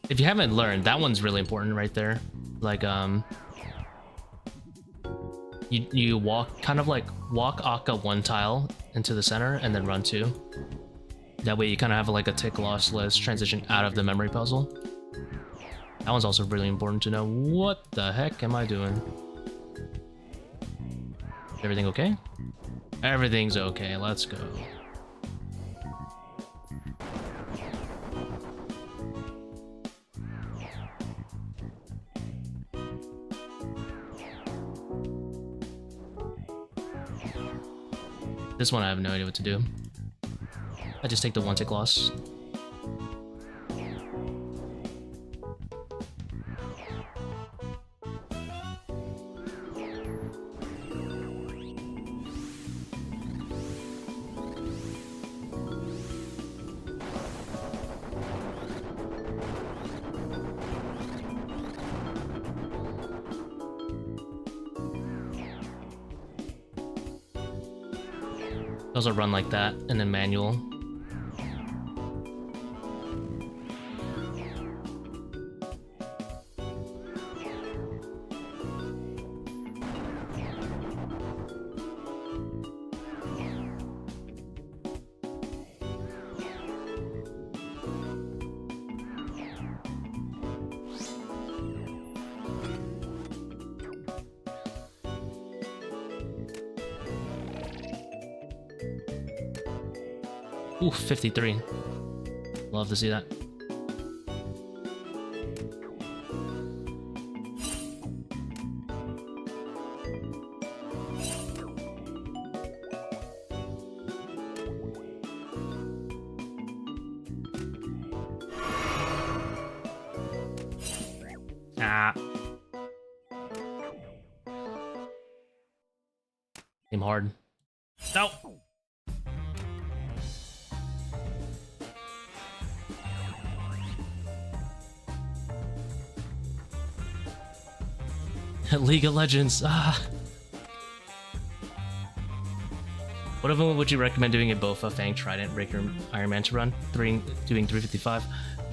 Speaker 1: If you haven't learned, that one's really important right there. Like, you walk, kind of like walk Akkha 1 tile into the center and then run 2. That way you kind of have like a tick lossless transition out of the memory puzzle. That one's also really important to know. What the heck am I doing? Everything okay? Everything's okay, let's go. This one I have no idea what to do. I just take the 1 tick loss. Those will run like that, and then manual. Ooh, 53. Love to see that. Ah. Aim hard. No. League of Legends. Ah. What of them would you recommend doing a Bofa, Fang, Trident, Breaker, Iron Man to run? Doing 355?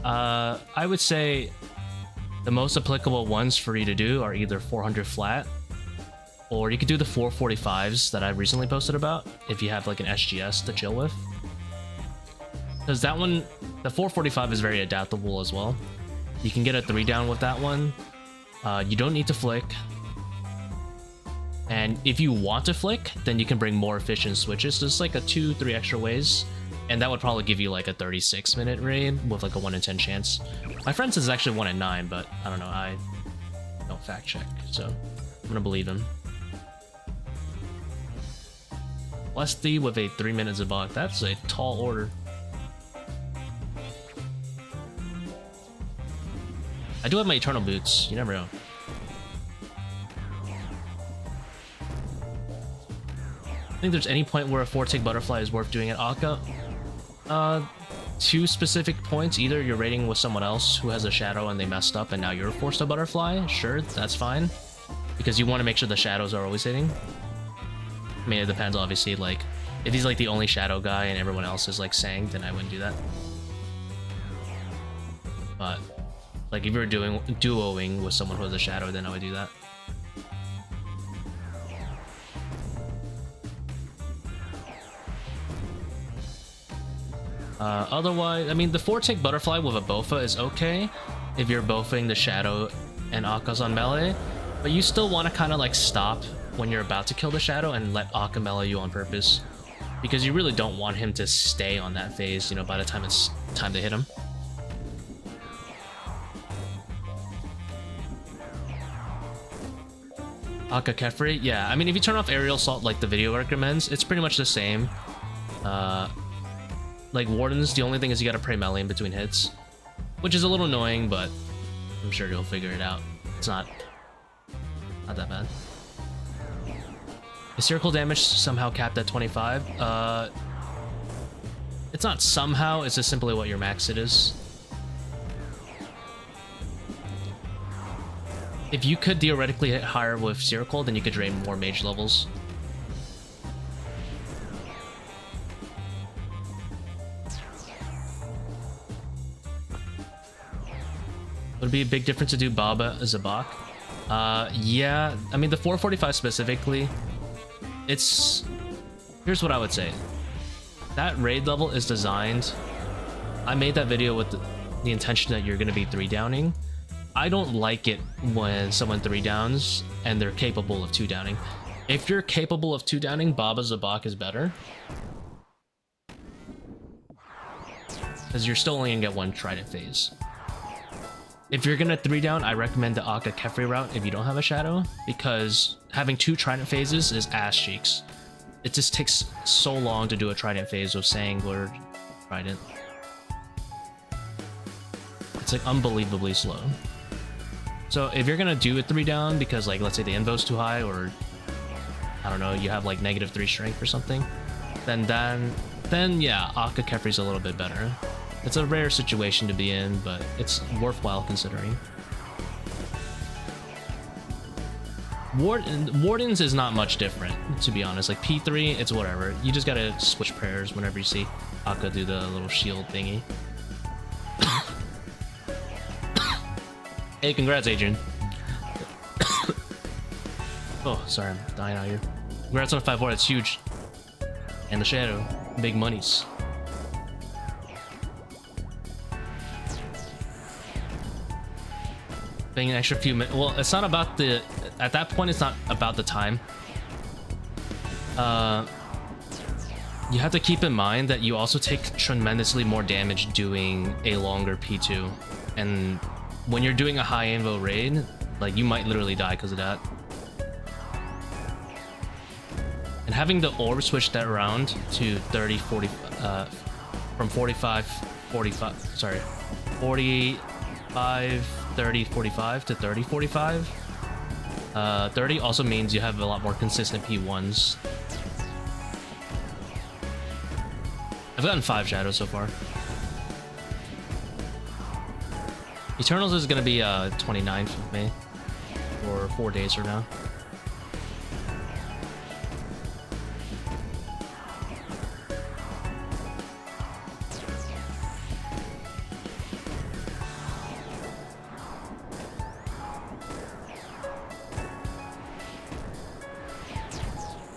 Speaker 1: I would say the most applicable ones for you to do are either 400 flat, or you could do the 445s that I recently posted about if you have like an SGS to chill with. Because that one, the 445 is very adaptable as well. You can get a 3 down with that one. You don't need to flick. And if you want to flick, then you can bring more efficient switches. So it's like a 2-3 extra ways. And that would probably give you like a 36-minute raid with like a 1 in 10 chance. My friend says it's actually 1 in 9, but I don't know. I don't fact check, so I'm gonna believe him. Lesty with a 3-minute Zebak. That's a tall order. I do have my Eternal Boots. You never know. I think there's any point where a 4-tick butterfly is worth doing at Akkha. 2 specific points. Either you're raiding with someone else who has a shadow and they messed up and now you're forced to butterfly. Sure, that's fine. Because you want to make sure the shadows are always hitting. I mean, it depends, obviously. Like, if he's like the only shadow guy and everyone else is like Sang, then I wouldn't do that. But like, if you're doing duoing with someone who has a shadow, then I would do that. Otherwise, I mean, the 4-tick butterfly with a Bofa is okay if you're Bofing the shadow and Akkha's on melee, but you still want to kind of like stop when you're about to kill the shadow and let Akkha melee you on purpose, because you really don't want him to stay on that phase, you know, by the time it's time to hit him. Akkha Kephri, yeah, I mean, if you turn off aerial assault like the video recommends, it's pretty much the same. Like Wardens, the only thing is you gotta pray melee in between hits, which is a little annoying, but I'm sure you'll figure it out. It's not that bad. Is Seercull damage somehow capped at 25? It's not somehow, it's just simply what your max it is. If you could theoretically hit higher with Seercull, then you could drain more mage levels. Would it be a big difference to do Baba Zebak? Yeah, I mean, the 445 specifically, it's... Here's what I would say. That raid level is designed... I made that video with the intention that you're going to be 3-downing. I don't like it when someone 3-downs and they're capable of 2-downing. If you're capable of 2-downing, Baba Zebak is better. Because you're still only going to get 1 Trident phase. If you're gonna 3-down, I recommend the Akkha Kephri route if you don't have a shadow, because having 2 Trident phases is ass cheeks. It just takes so long to do a Trident phase with Sang or Trident. It's like unbelievably slow. So if you're gonna do a 3-down because, like, let's say the invo's too high, or I don't know, you have like -3 strength or something, then yeah, Akkha Kephri's a little bit better. It's a rare situation to be in, but it's worthwhile considering. Wardens is not much different, to be honest. Like P3, it's whatever. You just gotta switch prayers whenever you see Akkha do the little shield thingy. Hey, congrats, Adrian. Oh, sorry, I'm dying out here. Congrats on 5-4, that's huge. And the shadow, big monies. Being an extra few minutes. Well, it's not about the... At that point, it's not about the time. You have to keep in mind that you also take tremendously more damage doing a longer P2. And when you're doing a high invo raid, like, you might literally die because of that. And having the orb switch that around to 30, 40... from 45... 45... Sorry. 45... 30, 45 to 30, 45. 30 also means you have a lot more consistent P1s. I've gotten 5 shadows so far. Eternals is gonna be 29th of May, or 4 days from now.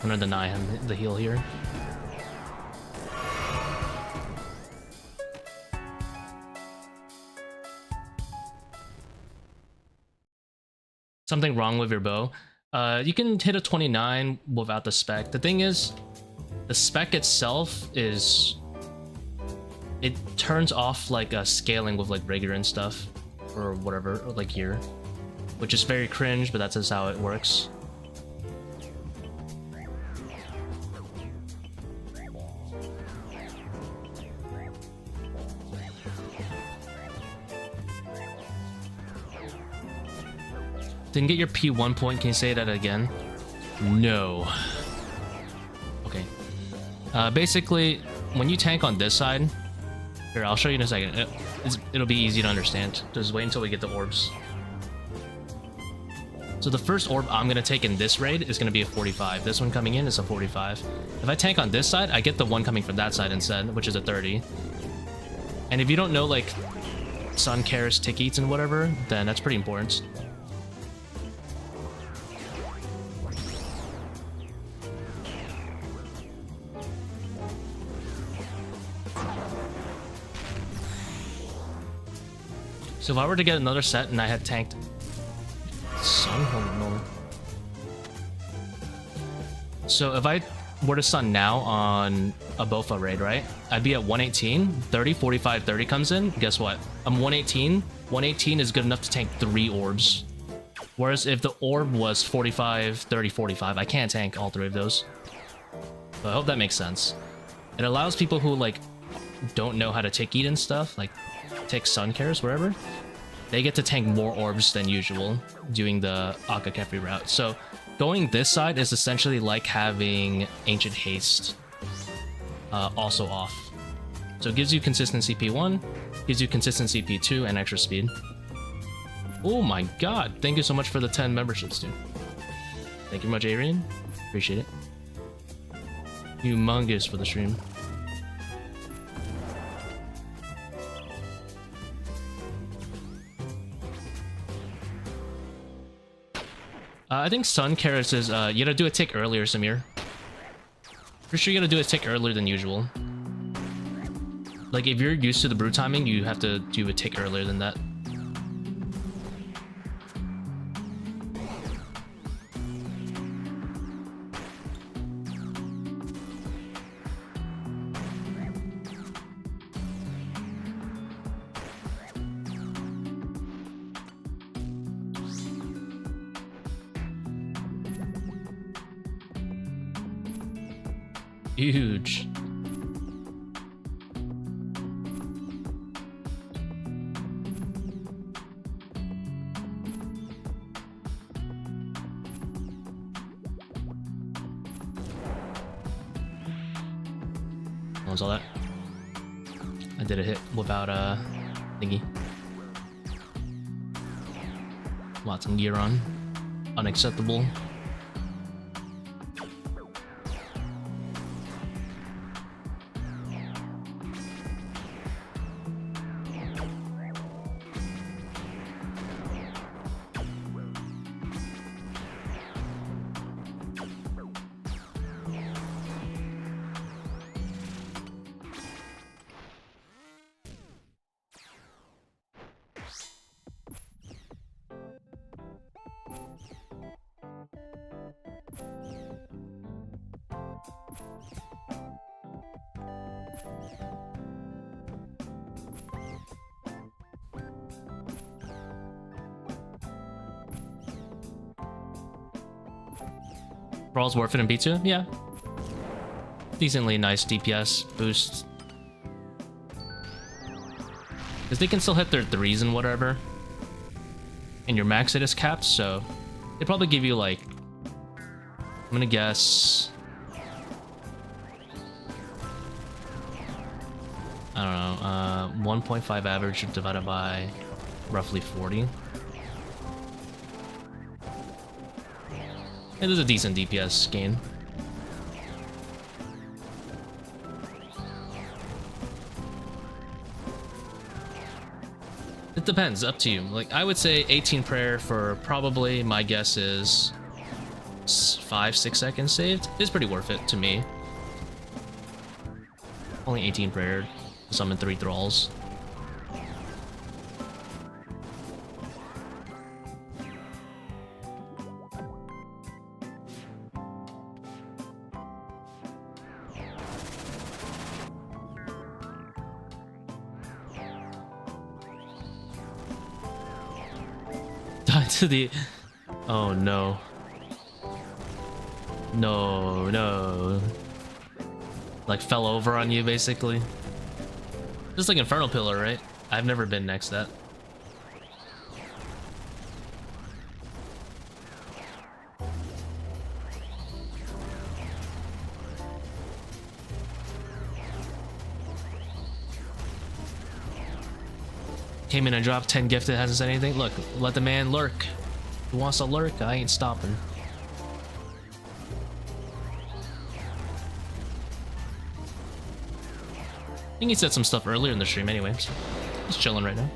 Speaker 1: I'm gonna deny him the heal here. Something wrong with your bow. You can hit a 29 without the spec. The thing is, the spec itself is... it turns off like scaling with like rigor and stuff, or whatever, like here. Which is very cringe, but that's just how it works. Didn't get your P1 point, can you say that again? No. Okay. Basically, when you tank on this side... here, I'll show you in a second. It'll be easy to understand. Just wait until we get the orbs. So the first orb I'm going to take in this raid is going to be a 45. This one coming in is a 45. If I tank on this side, I get the one coming from that side instead, which is a 30. And if you don't know, like, Sun Karis tick eats and whatever, then that's pretty important. So if I were to get another set and I had tanked Sun, no. So if I were to Sun now on a Bofa raid, right? I'd be at 118, 30, 45, 30 comes in. Guess what? I'm 118. 118 is good enough to tank 3 orbs. Whereas if the orb was 45, 30, 45, I can't tank all 3 of those. So I hope that makes sense. It allows people who like don't know how to tick eat and stuff, like take Sun Karis, wherever, they get to tank more orbs than usual doing the Akkha Kephri route. So going this side is essentially like having Ancient Haste also off. So it gives you consistency P1, gives you consistency P2, and extra speed. Oh my god, thank you so much for the 10 memberships, dude. Thank you much, Arian. Appreciate it. Humongous for the stream. I think Sun Karis is, you gotta do a tick earlier, Samir. Pretty sure you gotta do a tick earlier than usual. Like, if you're used to the brew timing, you have to do a tick earlier than that. Huge. What was all that? I did a hit without a thingy. Lots of gear on. Unacceptable. Brawl's worth it in B2? Yeah. Decently nice DPS boost. Because they can still hit their 3s and whatever. And your max hit is capped, so they probably give you like, I'm gonna guess, I don't know, 1.5 average divided by roughly 40. It is a decent DPS gain. It depends, up to you. Like, I would say 18 prayer for probably, my guess is 5 5-6 seconds saved is pretty worth it to me. Only 18 prayer to summon 3 thralls. To the... Oh no. No. Like fell over on you basically. Just like Infernal Pillar, right? I've never been next to that. Came in and dropped 10 gifted, hasn't said anything. Look, let the man lurk. Who wants to lurk? I ain't stopping. I think he said some stuff earlier in the stream anyway, so he's chilling right now.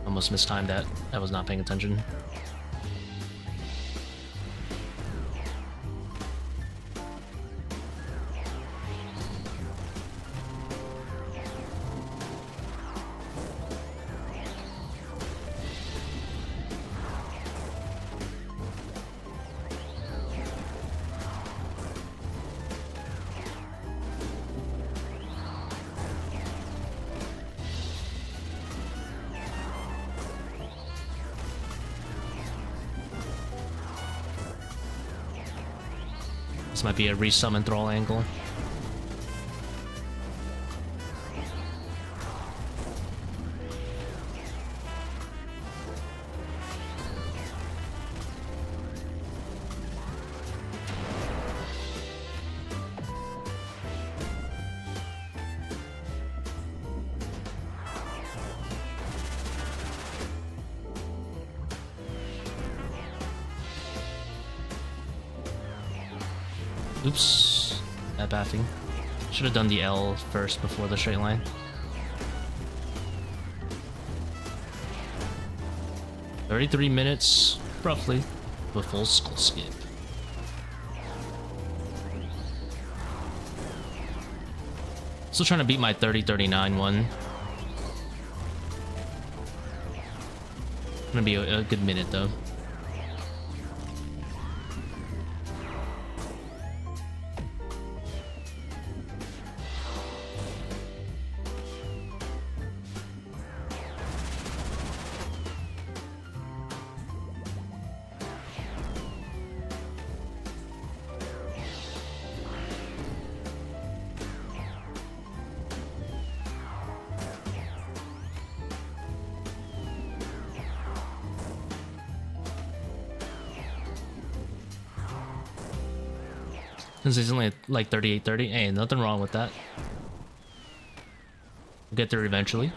Speaker 1: Almost mistimed that. I was not paying attention. This might be a resummon thrall angle. Oops, that baffing. Should have done the L first before the straight line. 33 minutes, roughly, to a full skull skip. Still trying to beat my 30-39 one. Gonna be a good minute though. Since it's only like 38-30, hey, nothing wrong with that. We'll get there eventually.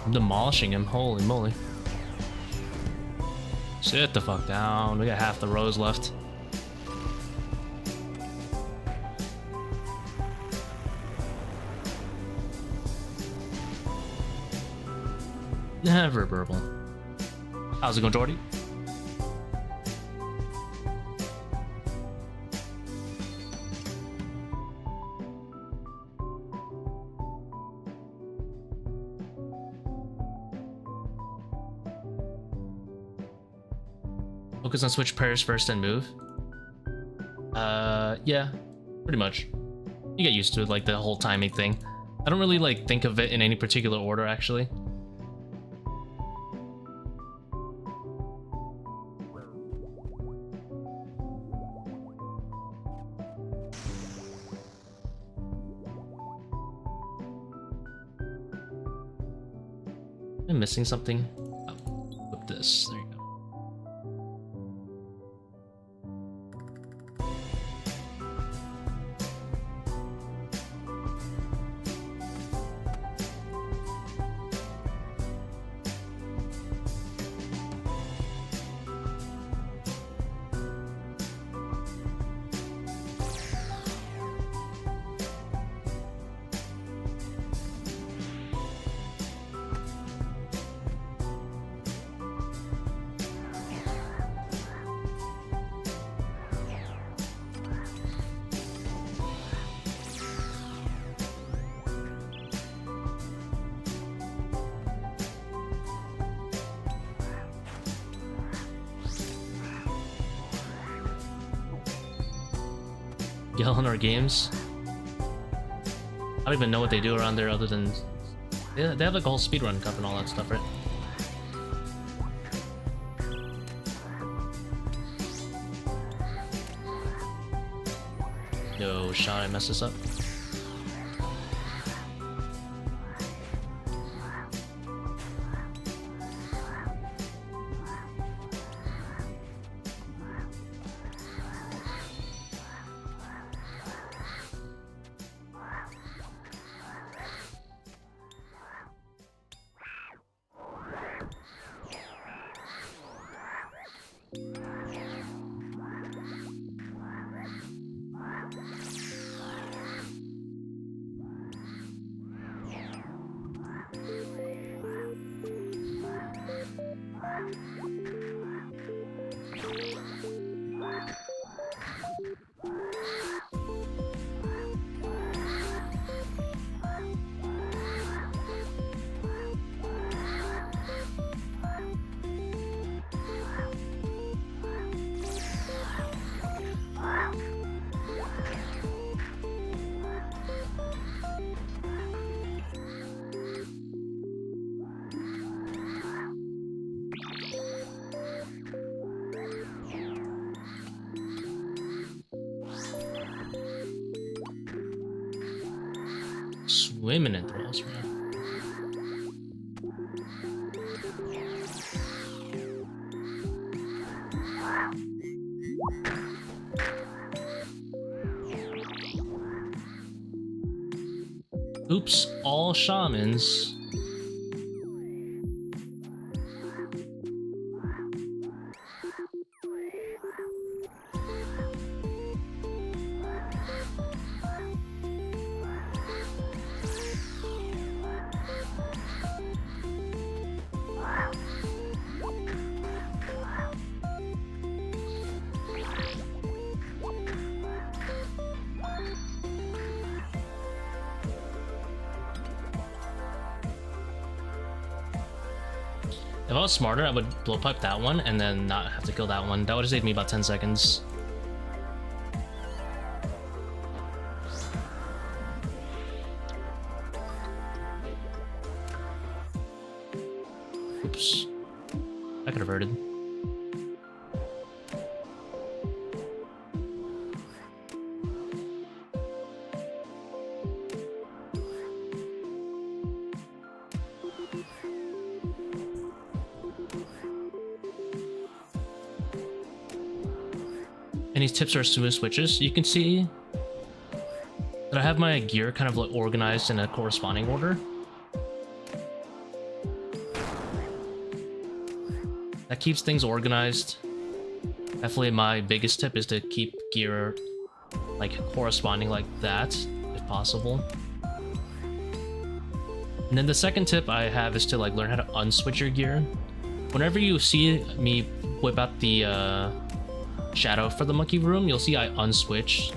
Speaker 1: I'm demolishing him, holy moly. Sit the fuck down, we got half the rows left. Never burble. How's it going, Jordy? Focus on switch pairs first and move. Yeah, pretty much. You get used to it, like the whole timing thing. I don't really like think of it in any particular order, actually. Am I missing something? Oh, flip this. There you go. Yell in our games. I don't even know what they do around there other than they have like a whole speedrun cup and all that stuff, right? No shot, I messed this up. Swimming in thralls, man. Oops, all shamans. If I was smarter, I would blowpipe that one and then not have to kill that one. That would have saved me about 10 seconds. Oops. I could have averted. And these tips are smooth switches. You can see that I have my gear kind of like organized in a corresponding order. That keeps things organized. Definitely my biggest tip is to keep gear like corresponding like that, if possible. And then the second tip I have is to like learn how to unswitch your gear. Whenever you see me whip out the shadow for the monkey room, you'll see I unswitch.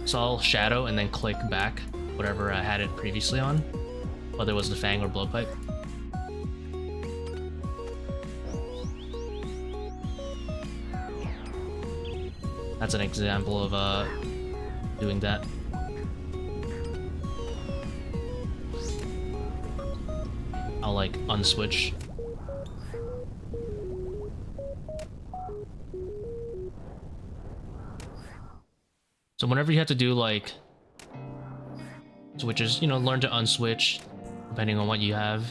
Speaker 1: So I'll shadow and then click back whatever I had it previously on, whether it was the fang or blowpipe. That's an example of doing that. I'll like unswitch. So whenever you have to do like switches, you know, learn to unswitch depending on what you have.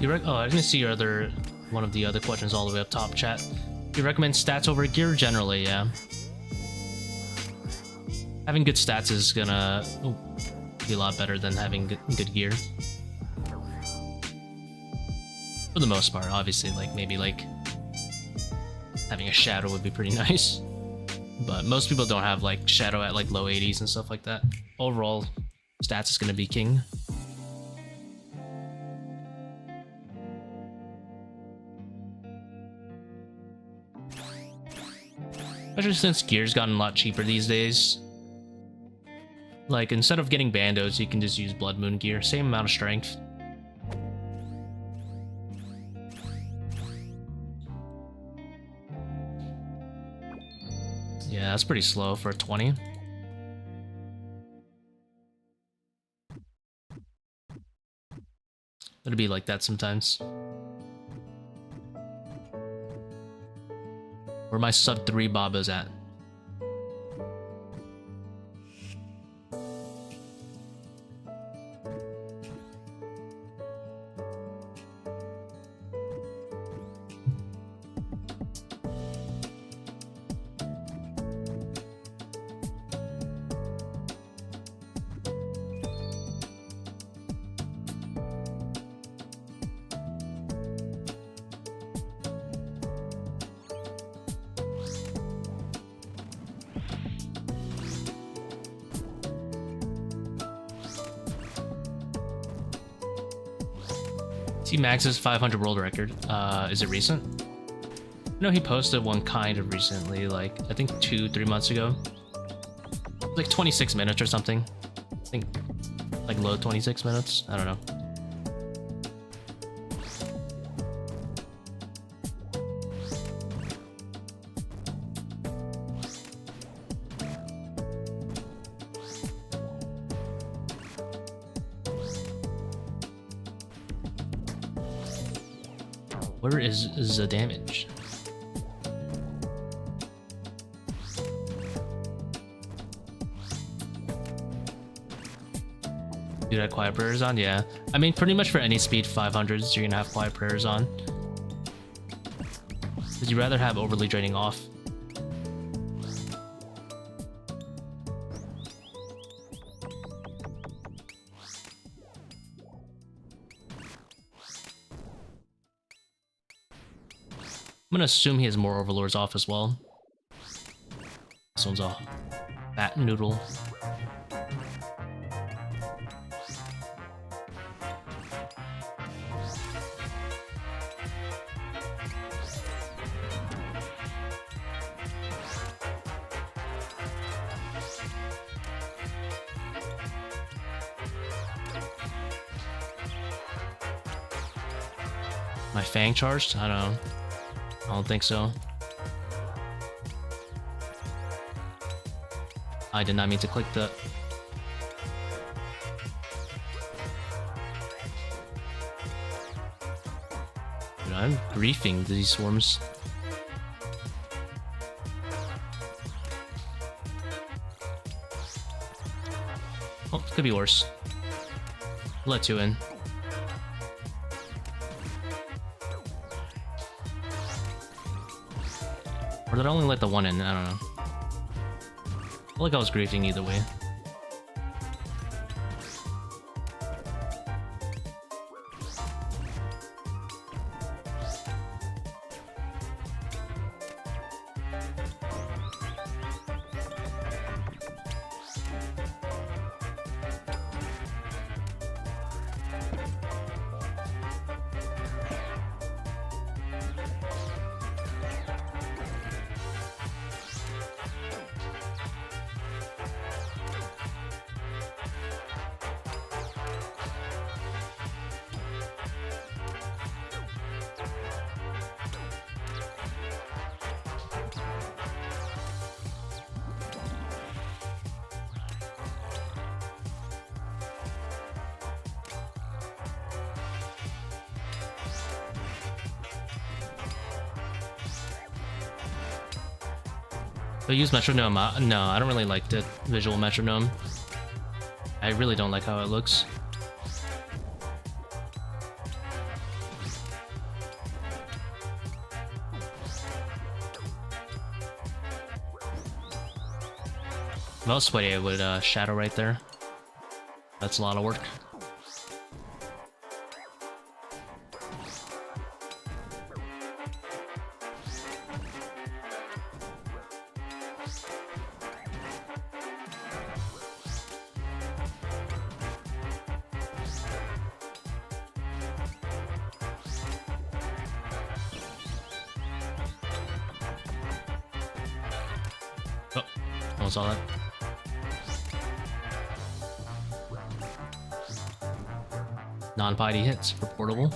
Speaker 1: Oh, I didn't see your other one of the other questions all the way up top, chat. You recommend stats over gear? Generally, yeah. Having good stats is gonna be a lot better than having good gear. For the most part, obviously, like maybe like having a shadow would be pretty nice. But most people don't have like shadow at like low 80s and stuff like that. Overall, stats is gonna be king. Especially since gear's gotten a lot cheaper these days. Like, instead of getting bandos, you can just use Blood Moon gear. Same amount of strength. Yeah, that's pretty slow for a 20. It'll be like that sometimes. Where my sub 3 Babas at? See Max's 500 world record. Is it recent? No, he posted one kind of recently, like I think 2-3 months ago. Like 26 minutes or something. I think like low 26 minutes. I don't know. Where is the damage? Do that quiet prayers on? Yeah. I mean, pretty much for any speed 500s, you're gonna have quiet prayers on. Would you rather have overly draining off? I'm gonna assume he has more overlords off as well. This one's a fat noodle. My Fang charged? I don't know. I don't think so. I did not mean to click the... Dude, I'm griefing these swarms. Oh, it could be worse. Let 2 in. Or did I only let the 1 in? I don't know. I feel like I was griefing either way. Do I use metronome? No, I don't really like the visual metronome. I really don't like how it looks. I was sweaty, I would shadow right there. That's a lot of work. Oh, almost saw that. Non-piety hits for portable.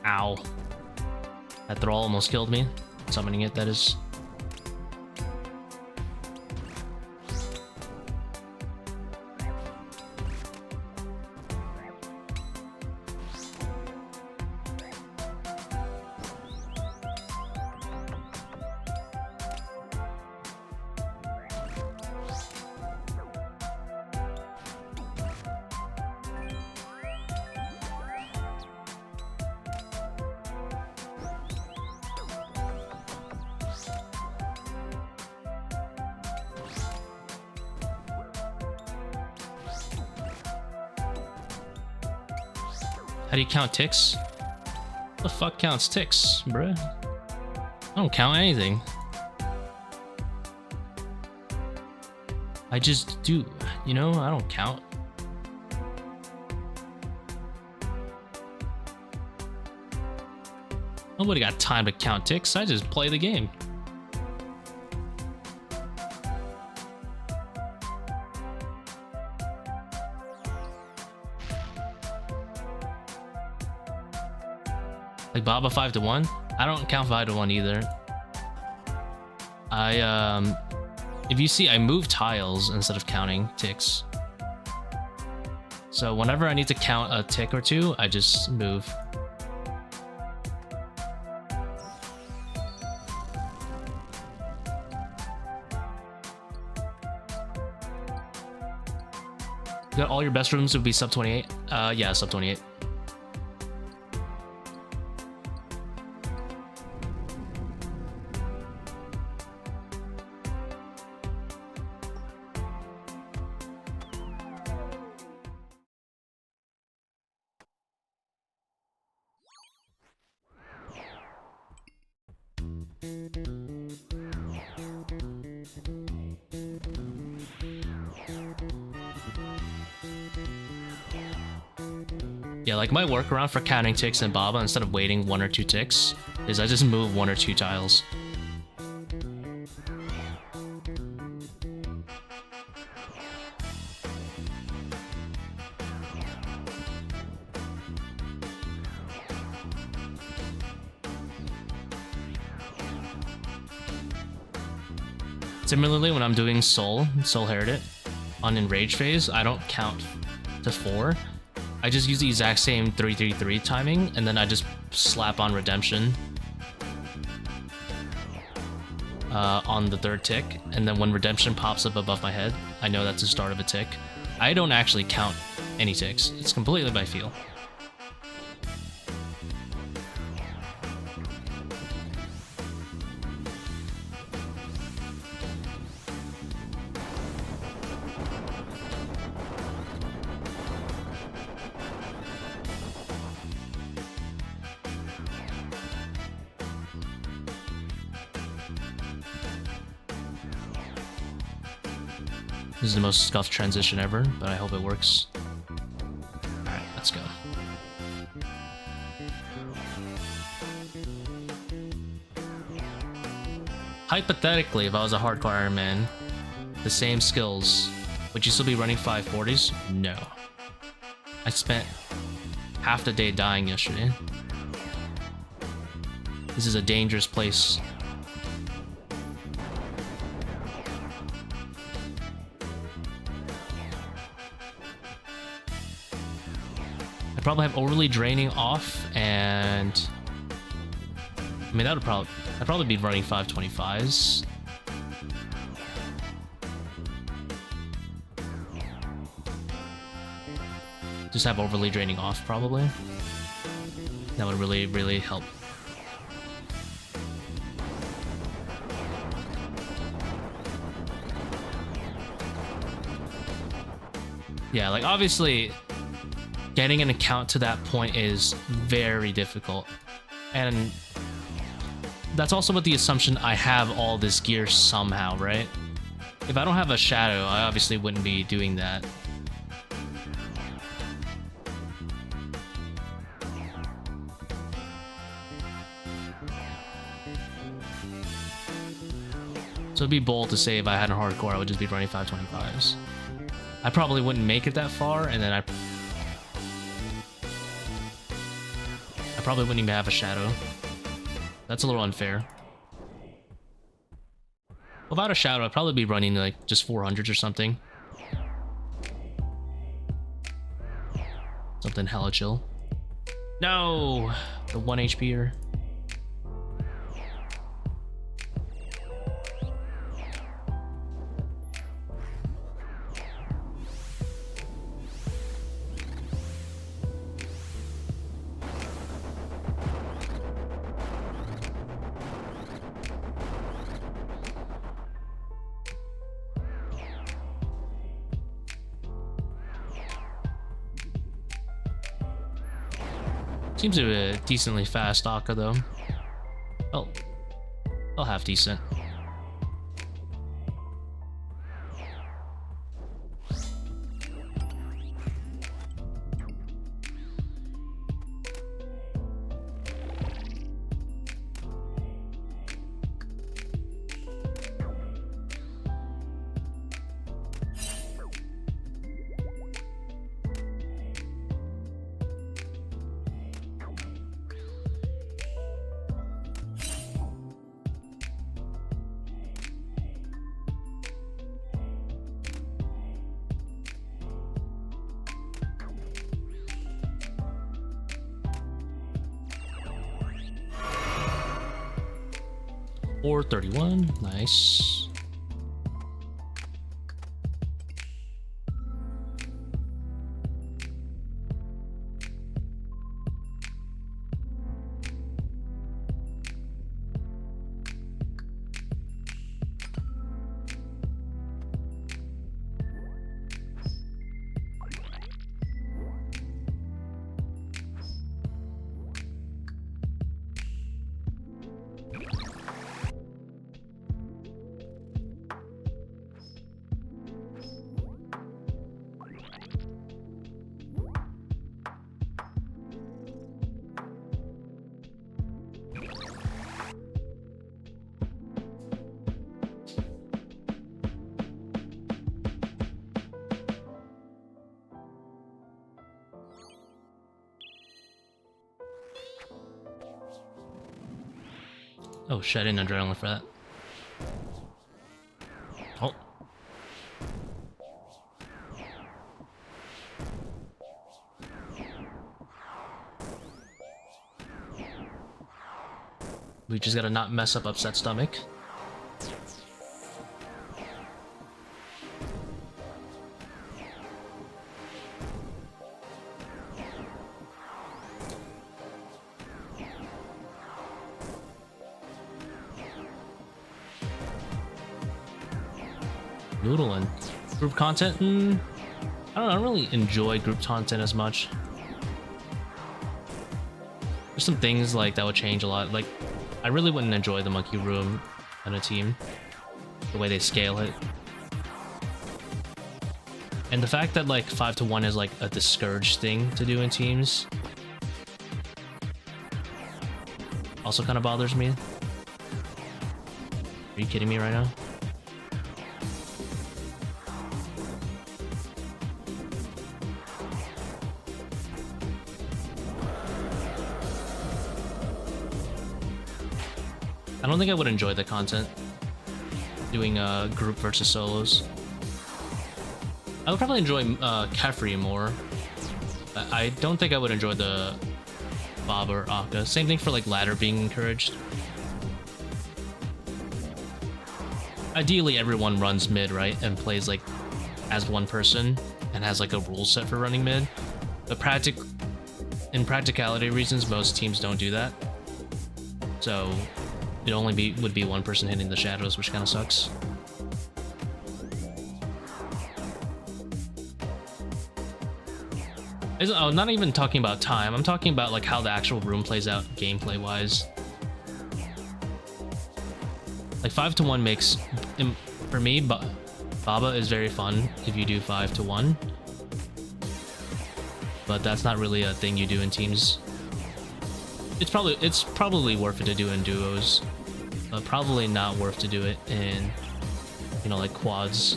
Speaker 1: Ow. That throw almost killed me. Summoning it, that is. How do you count ticks? What the fuck counts ticks, bruh? I don't count anything. I just do, you know? I don't count. Nobody got time to count ticks. I just play the game. Like Baba 5 to 1? I don't count 5 to 1 either. If you see, I move tiles instead of counting ticks. So whenever I need to count a tick or two, I just move. You got all your best rooms would be sub 28? Yeah, sub 28. Yeah, like my workaround for counting ticks in Baba instead of waiting 1 or 2 ticks is I just move 1 or 2 tiles. Similarly, when I'm doing Soul Heredit on Enrage phase, I don't count to 4. I just use the exact same 3-3-3 timing, and then I just slap on Redemption on the 3rd tick, and then when Redemption pops up above my head, I know that's the start of a tick. I don't actually count any ticks. It's completely by feel. This is the most scuffed transition ever, but I hope it works. Alright, let's go. Hypothetically, if I was a hardcore Iron Man, the same skills, would you still be running 540s? No. I spent half the day dying yesterday. This is a dangerous place. Probably have overly draining off and I mean, I'd probably be running 525s. Just have overly draining off, probably. That would really, really help. Yeah, like obviously getting an account to that point is very difficult. And that's also with the assumption I have all this gear somehow, right? If I don't have a shadow, I obviously wouldn't be doing that. So it'd be bold to say if I had a hardcore, I would just be running 525s. I probably wouldn't make it that far, and then I probably wouldn't even have a shadow. That's a little unfair. Without a shadow, I'd probably be running like just 400s or something. Something hella chill. No! The 1 HP'er. Seems to be a decently fast Akkha though. Oh, well, half decent. Or 31, nice. Oh shit, I didn't adrenaline for that. Oh. We just gotta not mess up upset stomach. Noodling. Group content? I don't know, I don't really enjoy group content as much. There's some things like that would change a lot. Like, I really wouldn't enjoy the monkey room on a team. The way they scale it. And the fact that like 5 to 1 is like a discouraged thing to do in teams also kind of bothers me. Are you kidding me right now? I don't think I would enjoy the content doing group versus solos. I would probably enjoy Kephri more. I don't think I would enjoy the Bob or Akkha. Same thing for like ladder being encouraged. ideally everyone runs mid, right, and plays like as one person and has like a rule set for running mid. But in practicality reasons, most teams don't do that. So it only would be one person hitting the shadows, which kind of sucks. Oh, not even talking about time. I'm talking about like how the actual room plays out gameplay wise. Like 5-1 makes, for me, Baba is very fun if you do 5-1. But that's not really a thing you do in teams. It's probably worth it to do in duos, but probably not worth to do it in, you know, like quads.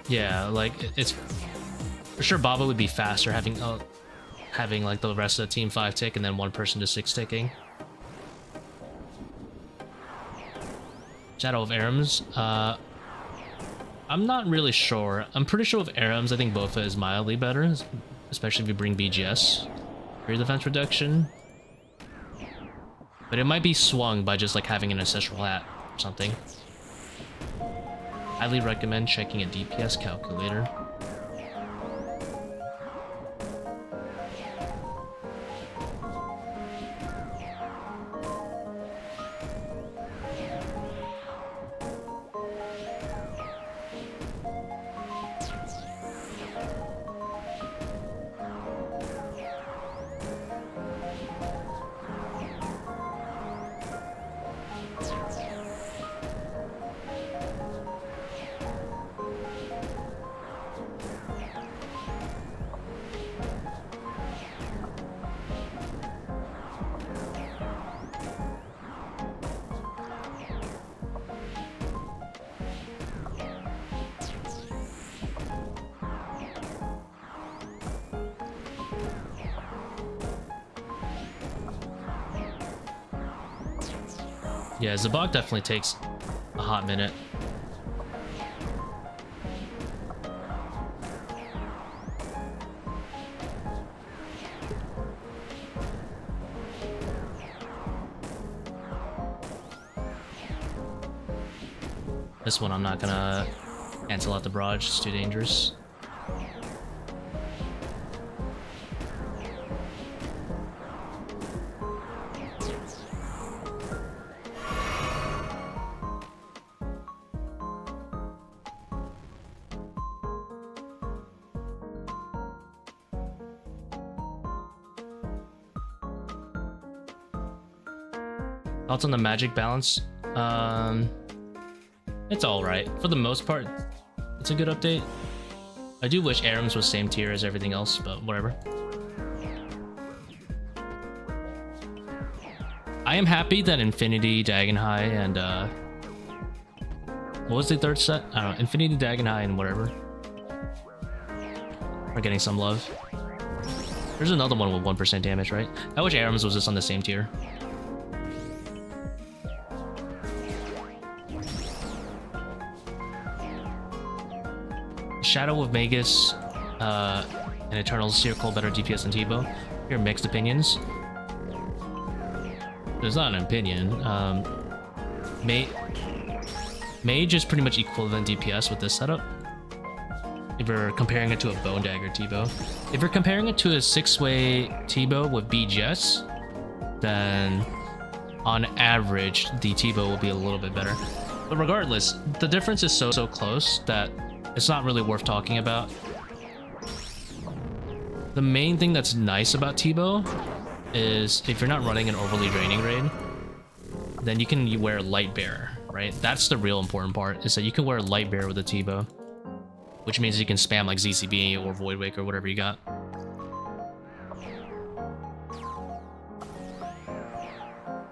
Speaker 1: Yeah, like it's for sure Baba would be faster having like the rest of the team 5 tick and then one person to 6 ticking. Shadow of Arams, I'm not really sure. I'm pretty sure with Arams, I think Bofa is mildly better, especially if you bring BGS for your defense reduction. But it might be swung by just like having an ancestral hat or something. Highly recommend checking a DPS calculator. Yeah, Zebak definitely takes a hot minute. This one I'm not gonna cancel out the barrage, it's too dangerous. Thoughts on the magic balance? It's alright. For the most part, it's a good update. I do wish Arams was same tier as everything else, but whatever. I am happy that Infinity, Dagon High, and what was the third set? I don't know, Infinity, Dagon High, and whatever are getting some love. There's another one with 1% damage, right? I wish Arams was just on the same tier. Shadow of Magus and Eternal Seercull better DPS than Tbow. Here, mixed opinions. There's not an opinion. Mage is pretty much equivalent DPS with this setup. If we're comparing it to a Bone Dagger Tbow. If you're comparing it to a 6-way Tbow with BGS, then on average, the Tbow will be a little bit better. But regardless, the difference is so close that it's not really worth talking about. The main thing that's nice about Tbow is if you're not running an overly draining raid, then you can wear Light Bearer, right? That's the real important part, is that you can wear Light Bearer with a Tbow, which means you can spam like ZCB or Void Wake or whatever you got. .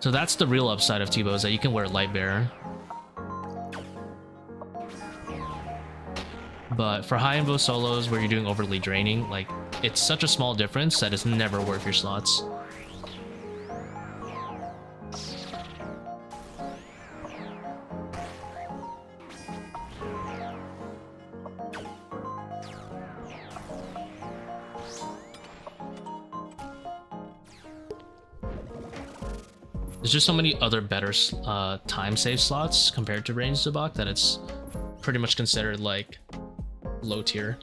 Speaker 1: So that's the real upside of Tbow, is that you can wear Lightbearer. But for high invo solos where you're doing overly draining, like, it's such a small difference that it's never worth your slots. There's just so many other better time save slots compared to ranged Zebak that it's pretty much considered like low tier.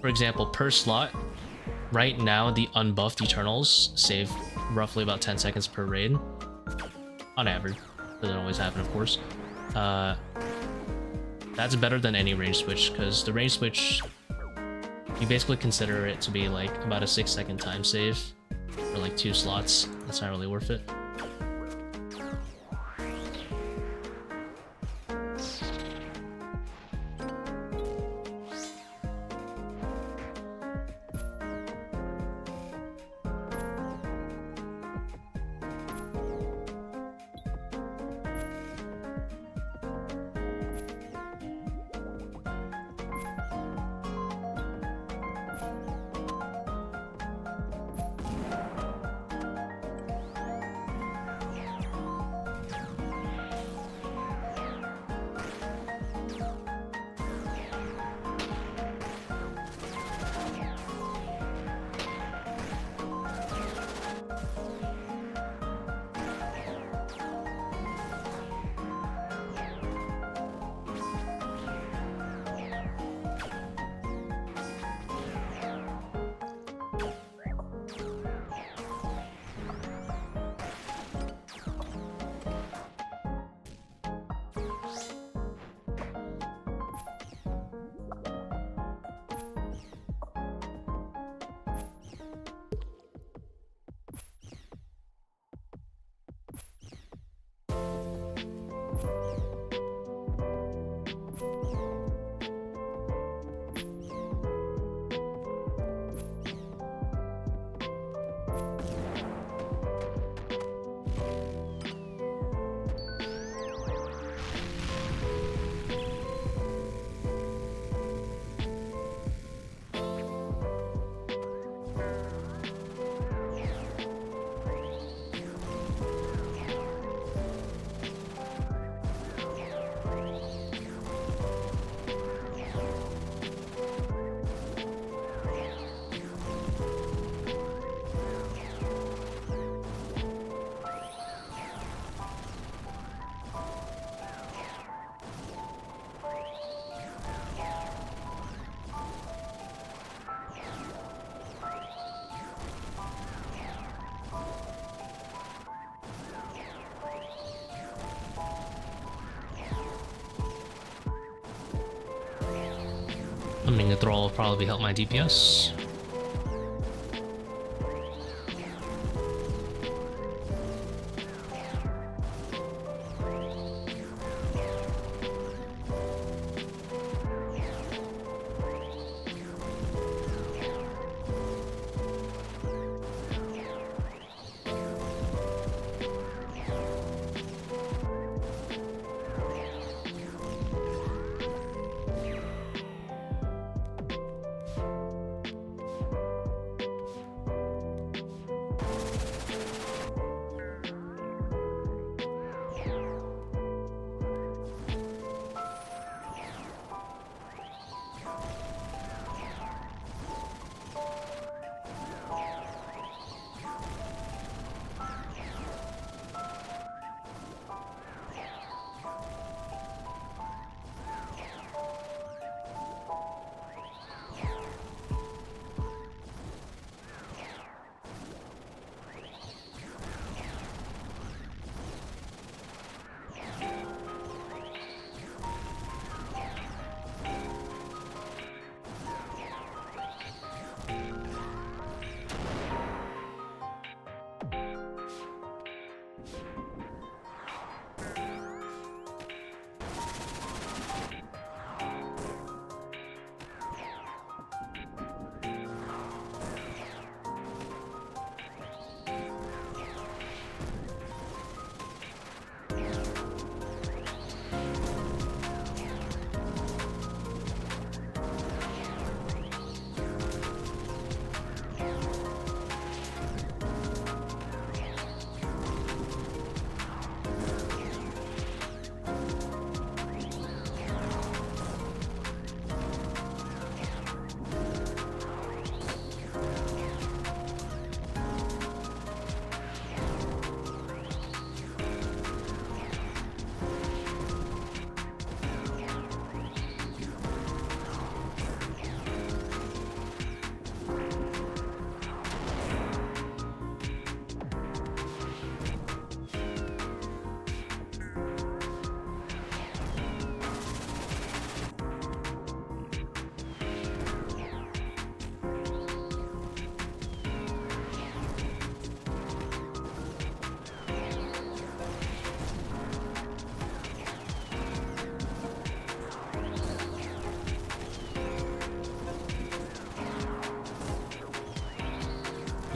Speaker 1: For example, per slot, right now the unbuffed Eternals save roughly about 10 seconds per raid. On average. Doesn't always happen, of course. That's better than any range switch, because the range switch, you basically consider it to be like about a 6-second time save for like 2 slots. That's not really worth it. I mean, the Thrall will probably help my DPS.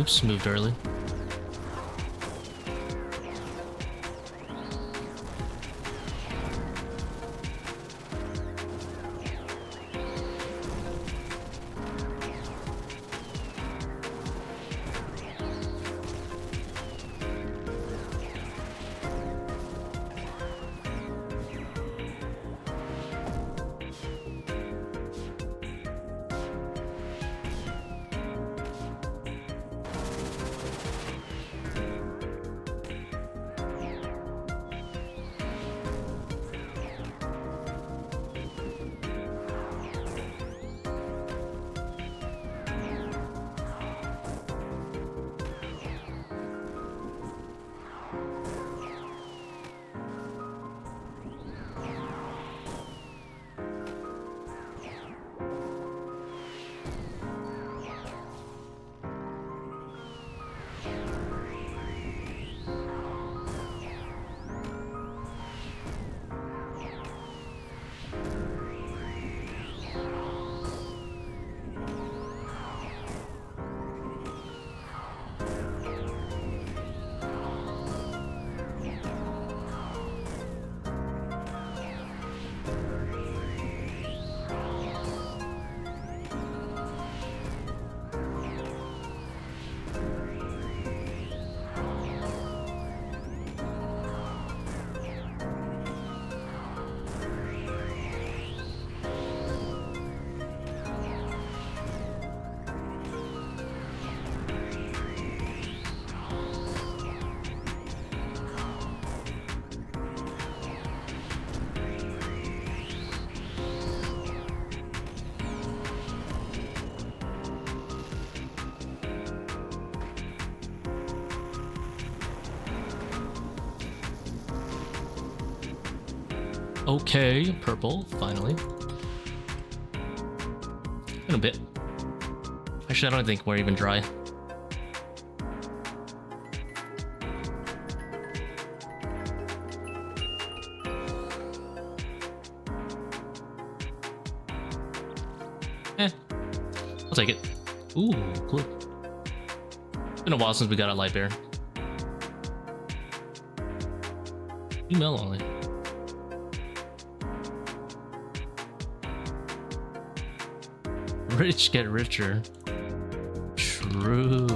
Speaker 1: Oops, moved early. Okay, purple, finally. In a bit. Actually, I don't think we're even dry. I'll take it. Ooh, cool. It's been a while since we got a light bear. Email only. Rich get richer. True.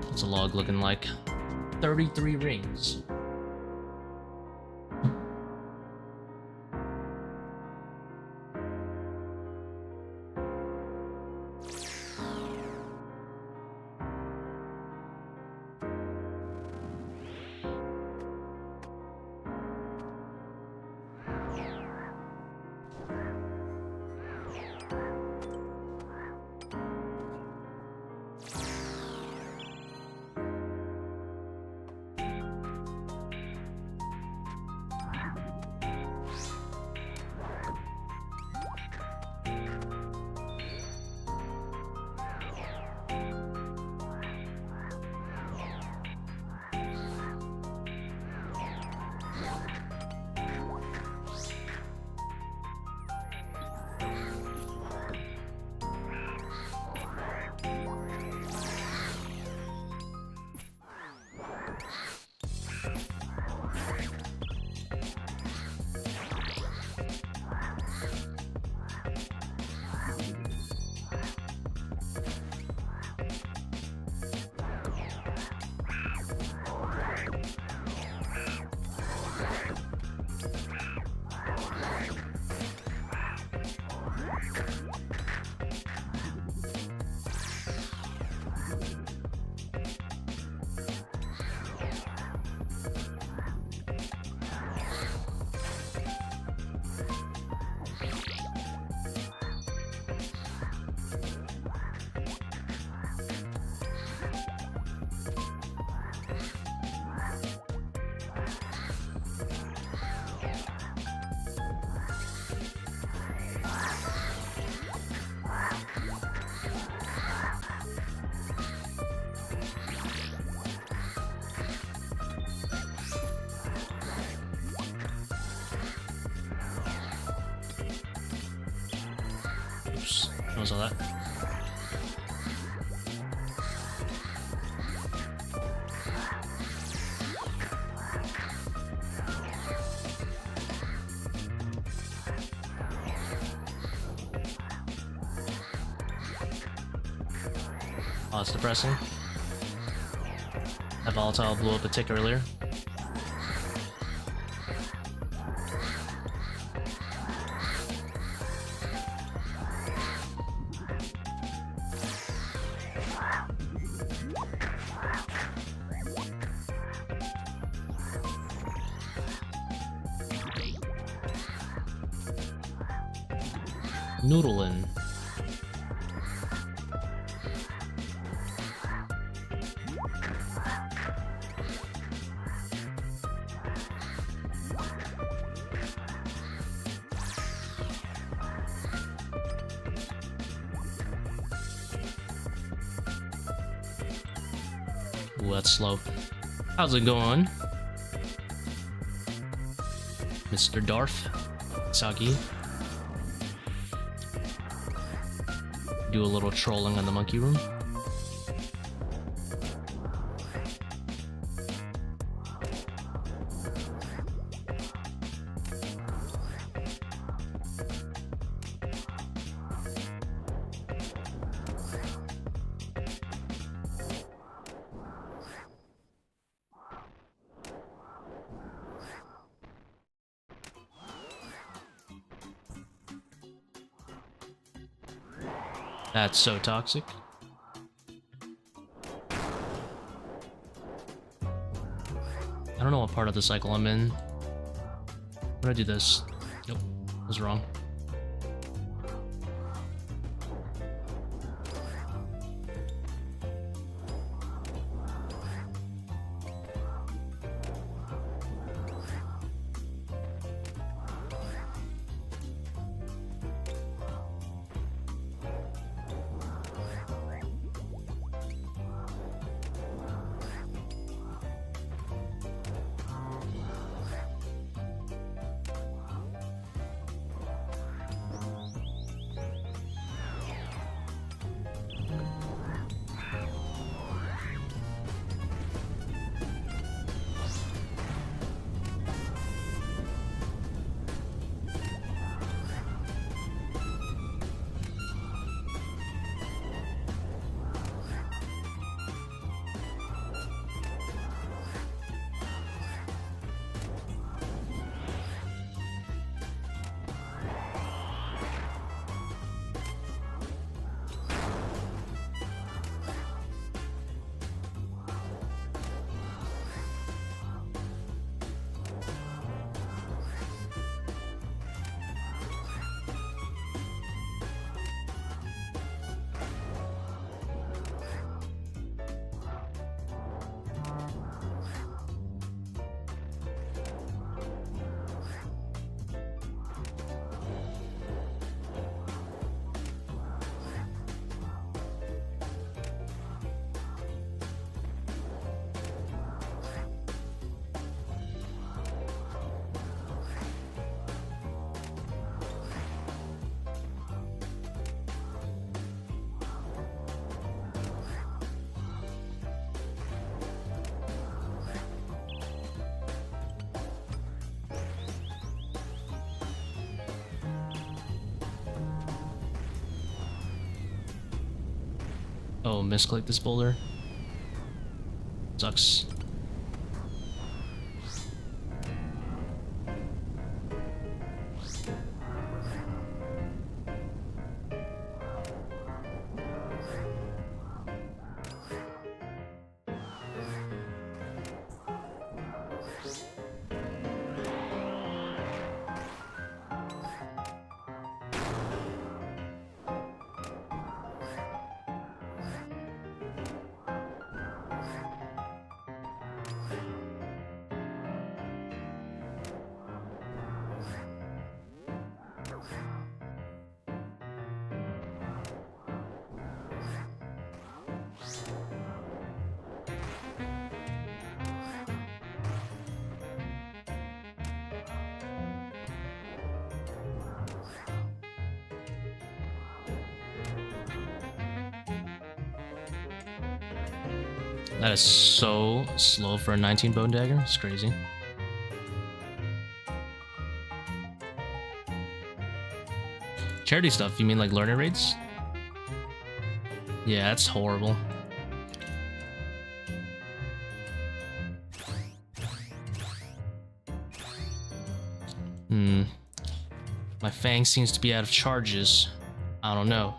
Speaker 1: What's a log looking like? 33 rings. I saw that. Oh, that's depressing. That volatile blew up a tick earlier. Noodlin'. Ooh, that's slow. How's it going? Mr. Darth? Saki? Do a little trolling on the monkey room. That's so toxic. I don't know what part of the cycle I'm in. I'm gonna do this. Nope, was wrong. Oh, misclicked this boulder. Sucks. That is so slow for a 19 Bone Dagger. It's crazy. Charity stuff, you mean like learner raids? Yeah, that's horrible. My Fang seems to be out of charges. I don't know.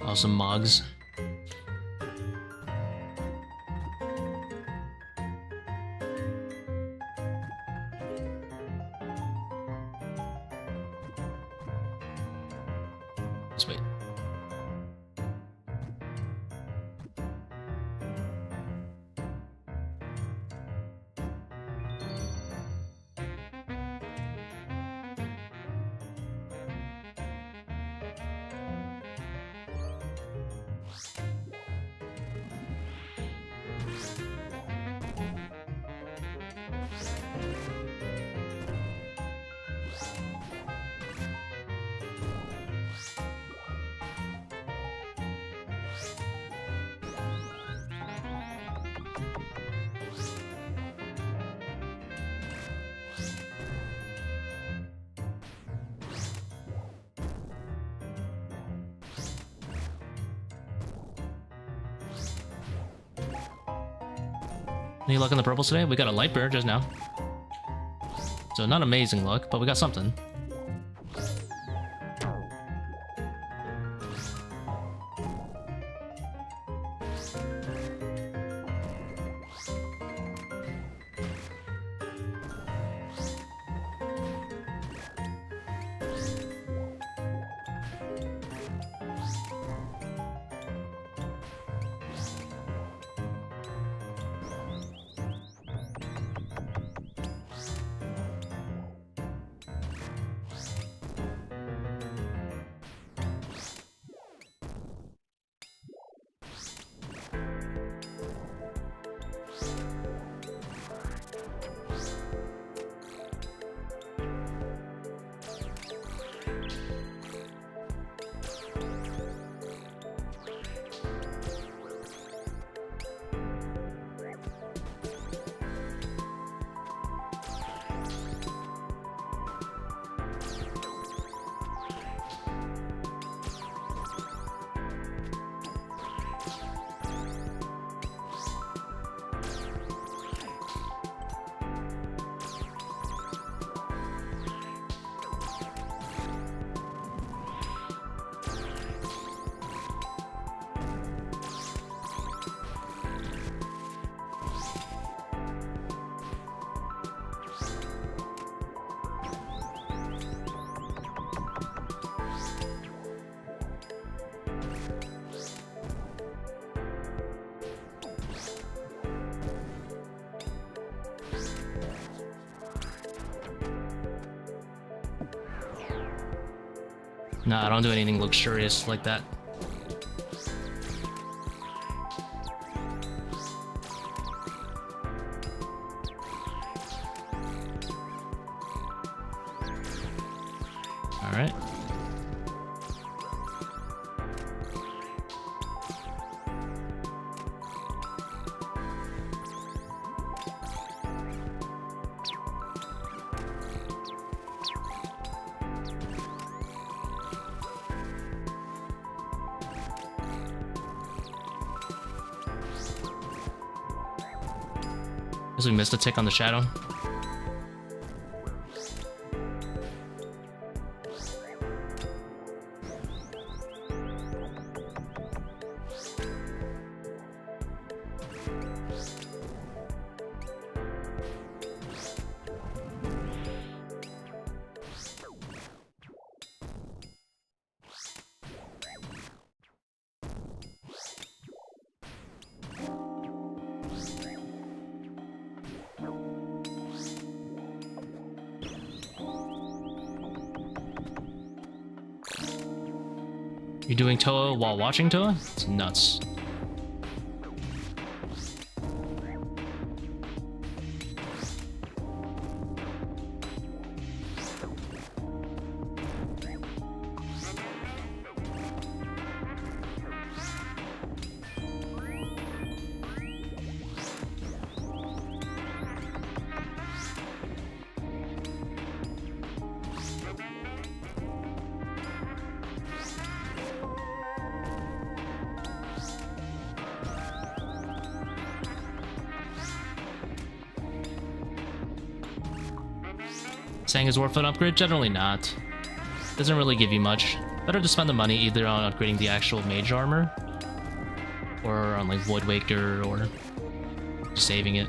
Speaker 1: Oh, some Mags. Let's wait. Any luck on the purples today? We got a light bear just now. So not amazing luck, but we got something. No, I don't do anything luxurious like that. All right. Guess we missed a tick on the shadow. You're doing ToA while watching ToA? It's nuts. Saying is worth an upgrade? Generally not. Doesn't really give you much. Better to spend the money either on upgrading the actual mage armor, or on like Void Waker, or just saving it.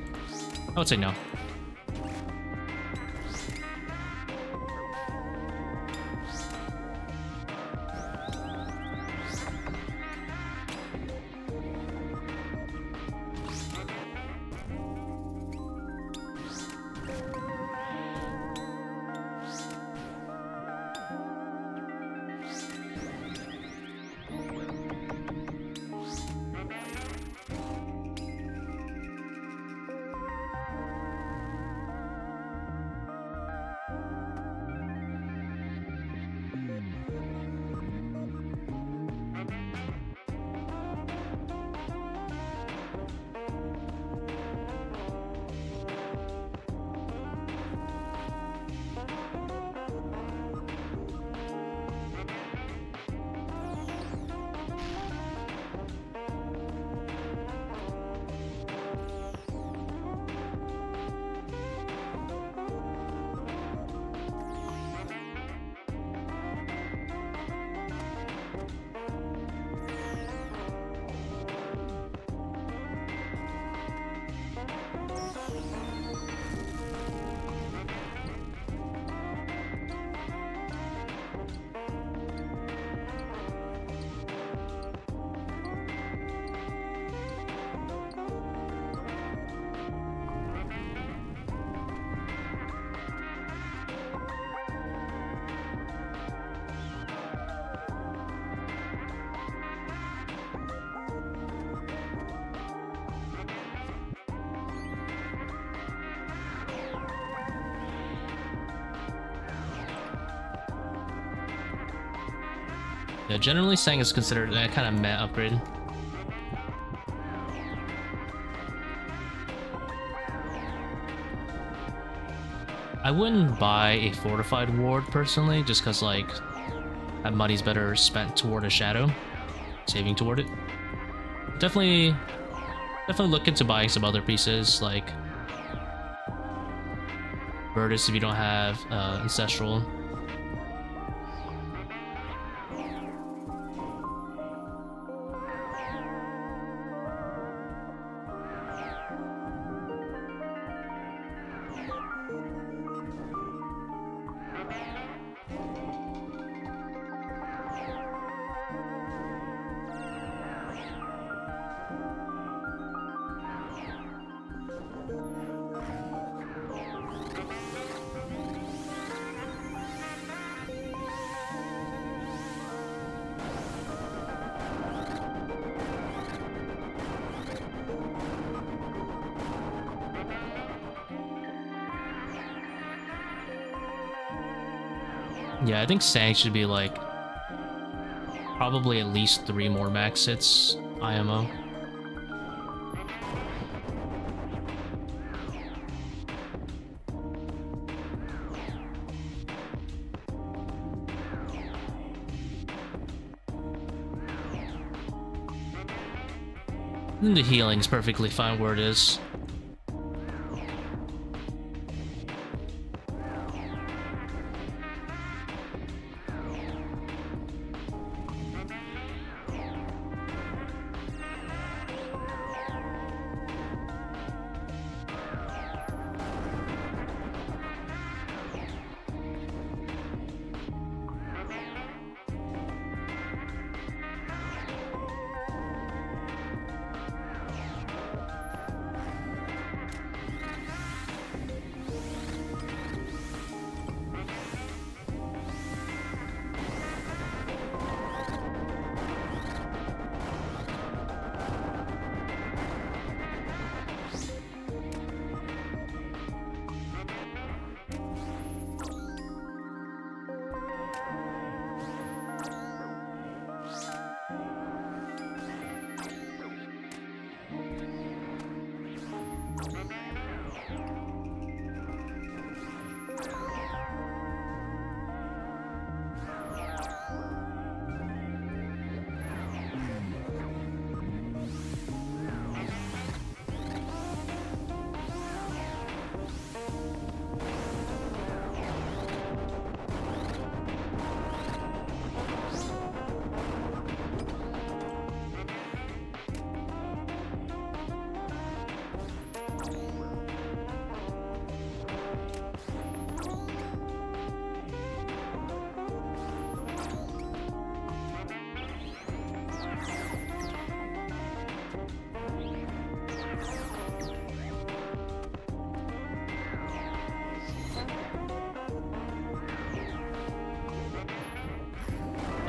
Speaker 1: I would say no. Yeah, generally Sang is considered a kind of meh upgrade. I wouldn't buy a fortified ward personally, just because like that money's better spent toward a shadow, saving toward it. Definitely look into buying some other pieces like Virtus if you don't have Ancestral. Yeah, I think Sang should be like probably at least 3 more max hits IMO. And the healing's perfectly fine where it is.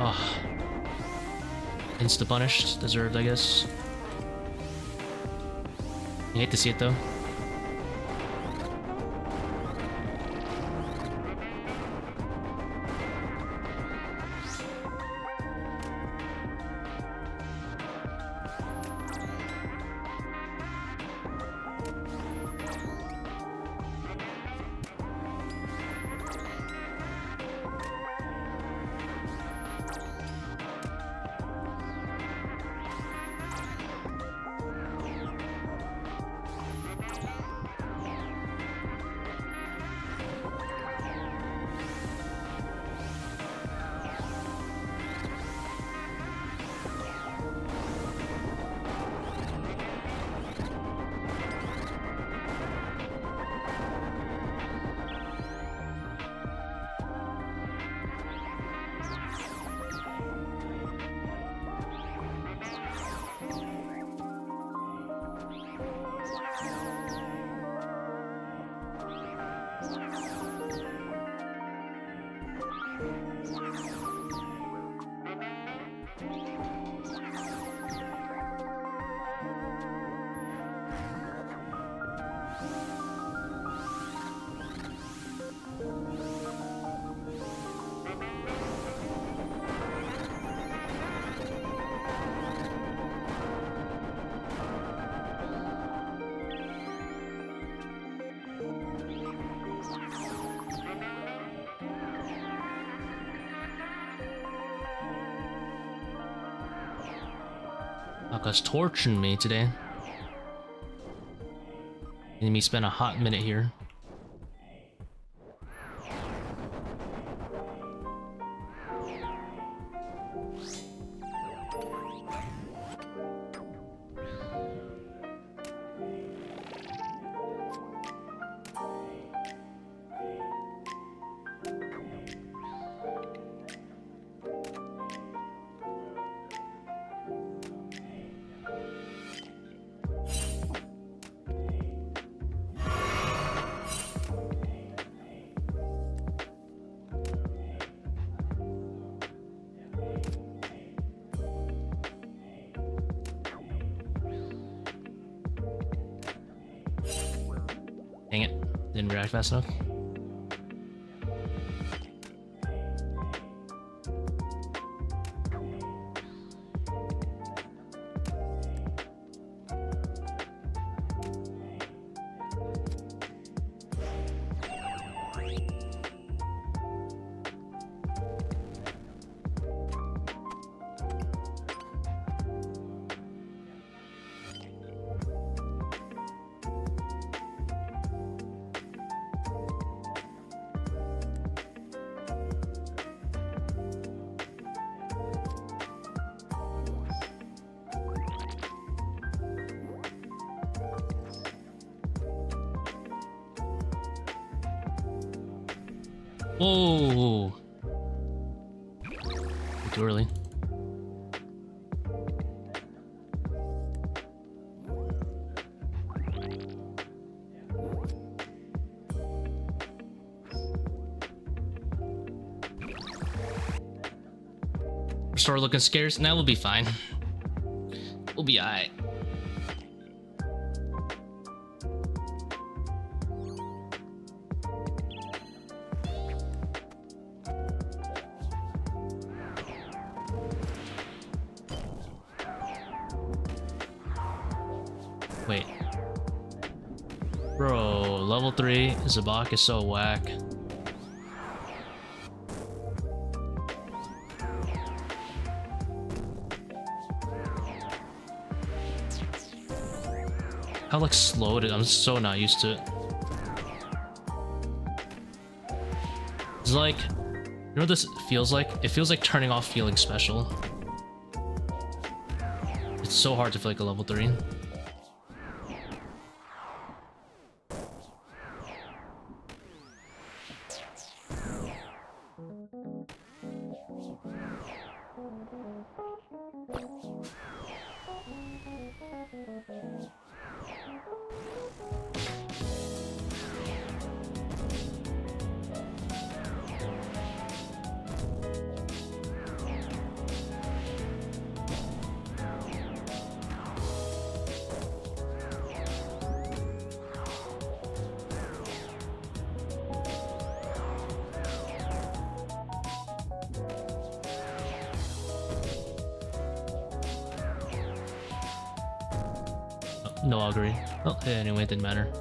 Speaker 1: Oh. Insta-punished. Deserved, I guess. You hate to see it, though. Akkha's torching me today. Made me spend a hot minute here. Dang it, didn't react fast enough. Whoa! Too early. Restore looking scarce. Now we'll be fine. We'll be alright. Wait. Bro, level 3 Zebak is so whack. How like slow it is. I'm so not used to it. It's like, you know what this feels like? It feels like turning off feeling special. It's so hard to feel like a level 3. No augury. Oh, yeah, anyway, it didn't matter.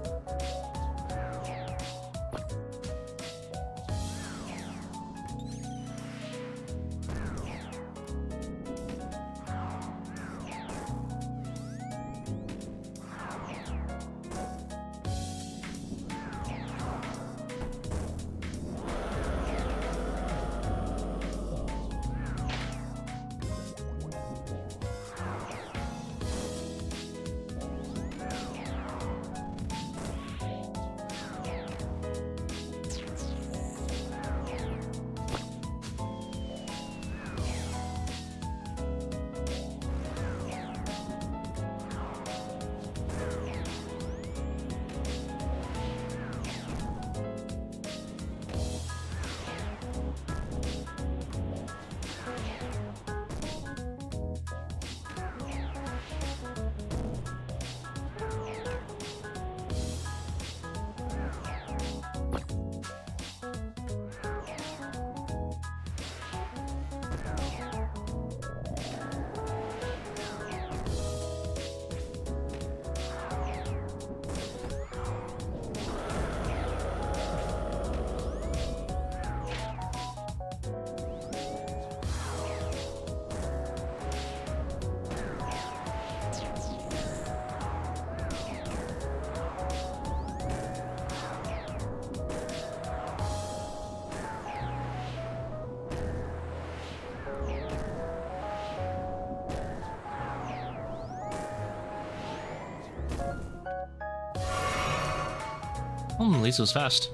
Speaker 1: At least it was fast.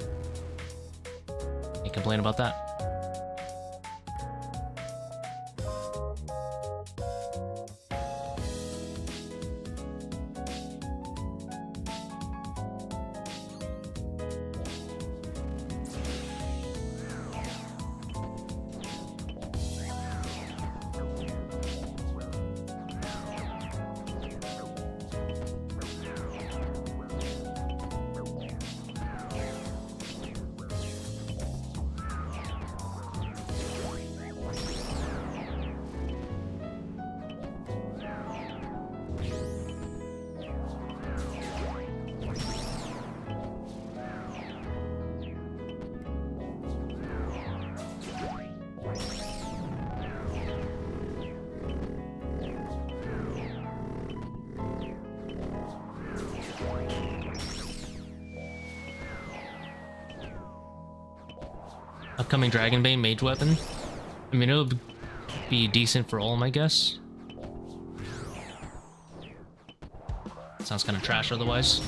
Speaker 1: Can't complain about that. Upcoming Dragonbane mage weapon. I mean, it'll be decent for Ulm, I guess. Sounds kind of trash otherwise.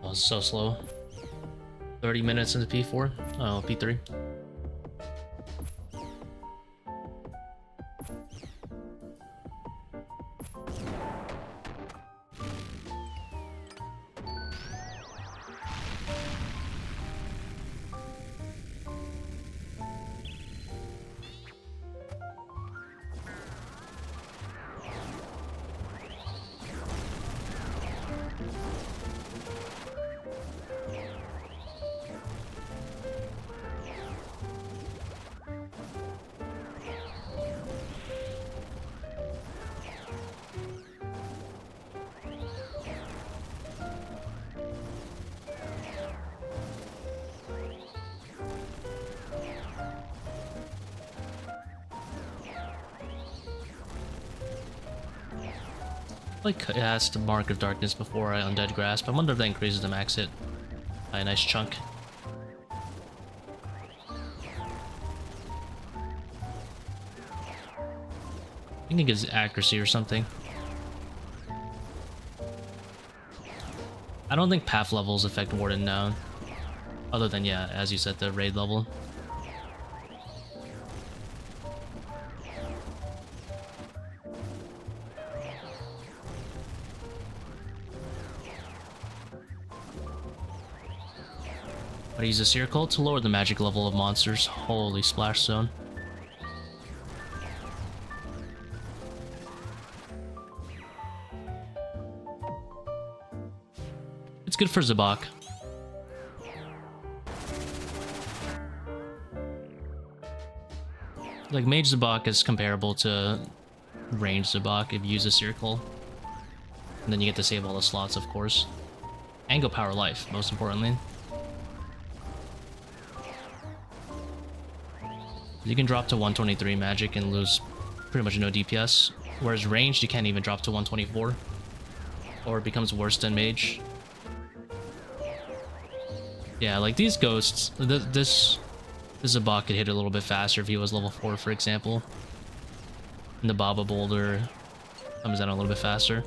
Speaker 1: Oh, it's so slow. 30 minutes into P4. Oh, P3. Like cast Mark of Darkness before I Undead Grasp. I wonder if that increases the max hit by a nice chunk. I think it gives accuracy or something. I don't think path levels affect Warden now. Other than, yeah, as you said, the raid level. But I use a Seercull to lower the magic level of monsters. Holy splash zone. It's good for Zebak. Like, Mage Zebak is comparable to range Zebak if you use a Seercull. And then you get to save all the slots, of course. And go power life, most importantly. You can drop to 123 magic and lose pretty much no DPS. Whereas ranged, you can't even drop to 124. Or it becomes worse than Mage. Yeah, like these ghosts, this Zebak could hit a little bit faster if he was level 4, for example. And the Baba Boulder comes down a little bit faster.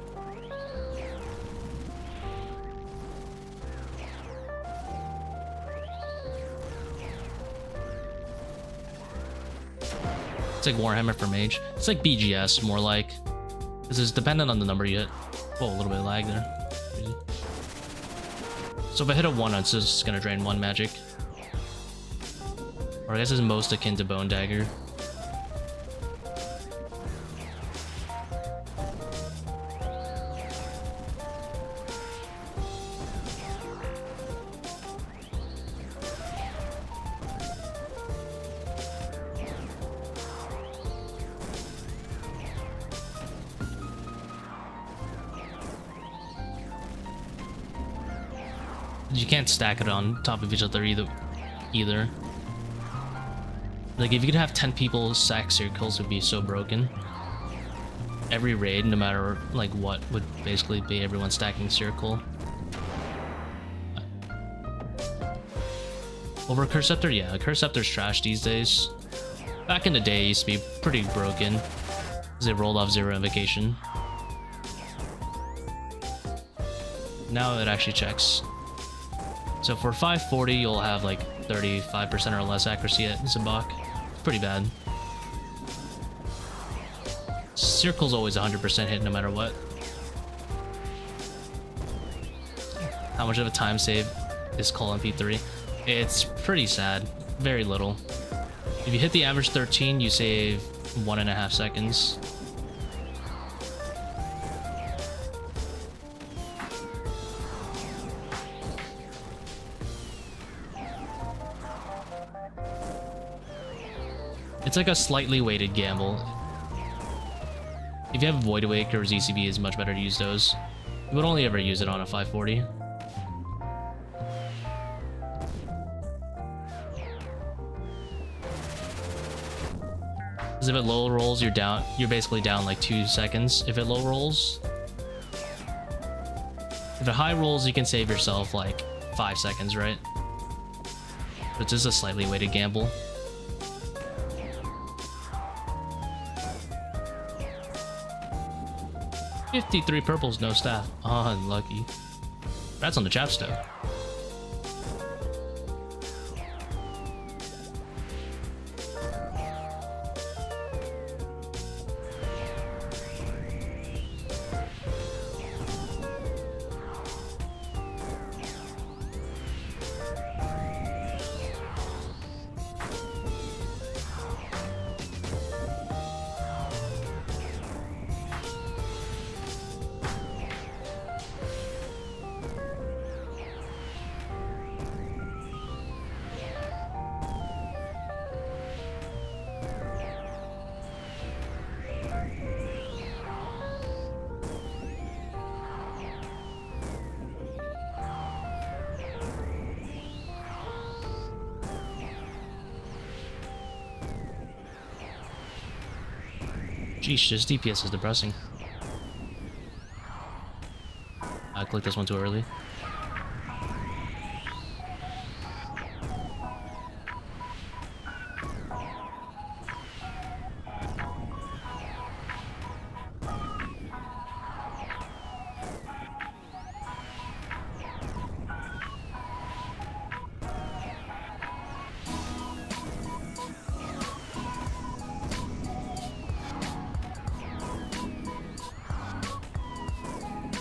Speaker 1: It's like Warhammer for Mage. It's like BGS, more like. This is dependent on the number you hit. Oh, a little bit of lag there. Crazy. So if I hit a 1, it's just gonna drain 1 magic. Or I guess it's most akin to Bone Dagger. You can't stack it on top of each other either. Like, if you could have 10 people stack Seerculls, it would be so broken. Every raid, no matter like what, would basically be everyone stacking Seercull. Over Curse Scepter, yeah, Curse Scepter's trash these days. Back in the day, it used to be pretty broken, because it rolled off 0 invocation. Now it actually checks. So for 540, you'll have like 35% or less accuracy at Zebak. Pretty bad. Seercull's always 100% hit no matter what. How much of a time save is Cull on P3? It's pretty sad. Very little. If you hit the average 13, you save 1.5 seconds. It's like a slightly weighted gamble. If you have Void Awake or ZCB, it's much better to use those. You would only ever use it on a 540. Because if it low rolls, you're basically down like 2 seconds. If it low rolls, if it high rolls, you can save yourself like 5 seconds, right? But it's just a slightly weighted gamble. 53 purples, no staff. Oh, unlucky. That's on the chapstick. Jeez, this DPS is depressing. I clicked this one too early.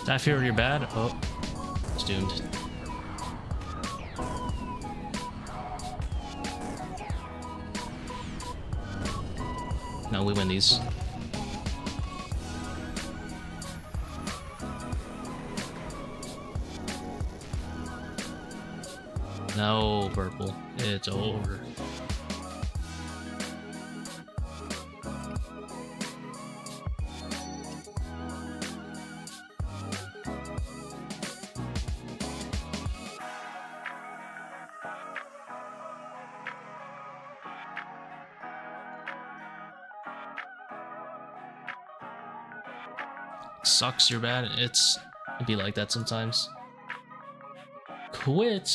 Speaker 1: I fear you're bad. Oh, it's doomed. No, we win these. No, purple. It's over. Sucks, you're bad. It'd be like that sometimes. Quit?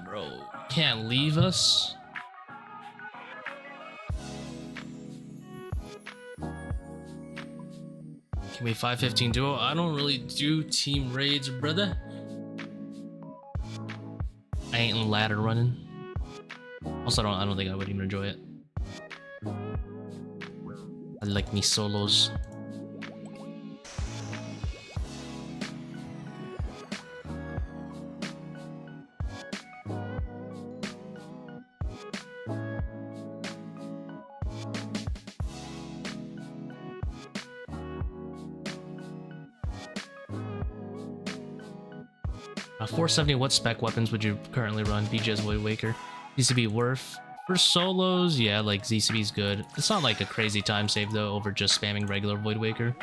Speaker 1: Bro, you can't leave us. Can we 515 duo? I don't really do team raids, brother. I ain't ladder running. Also, I don't think I would even enjoy it. I like me solos. $470, what spec weapons would you currently run? BGS Void Waker. ZCB worth. For solos, yeah, like ZCB's good. It's not like a crazy time save though over just spamming regular Void Waker.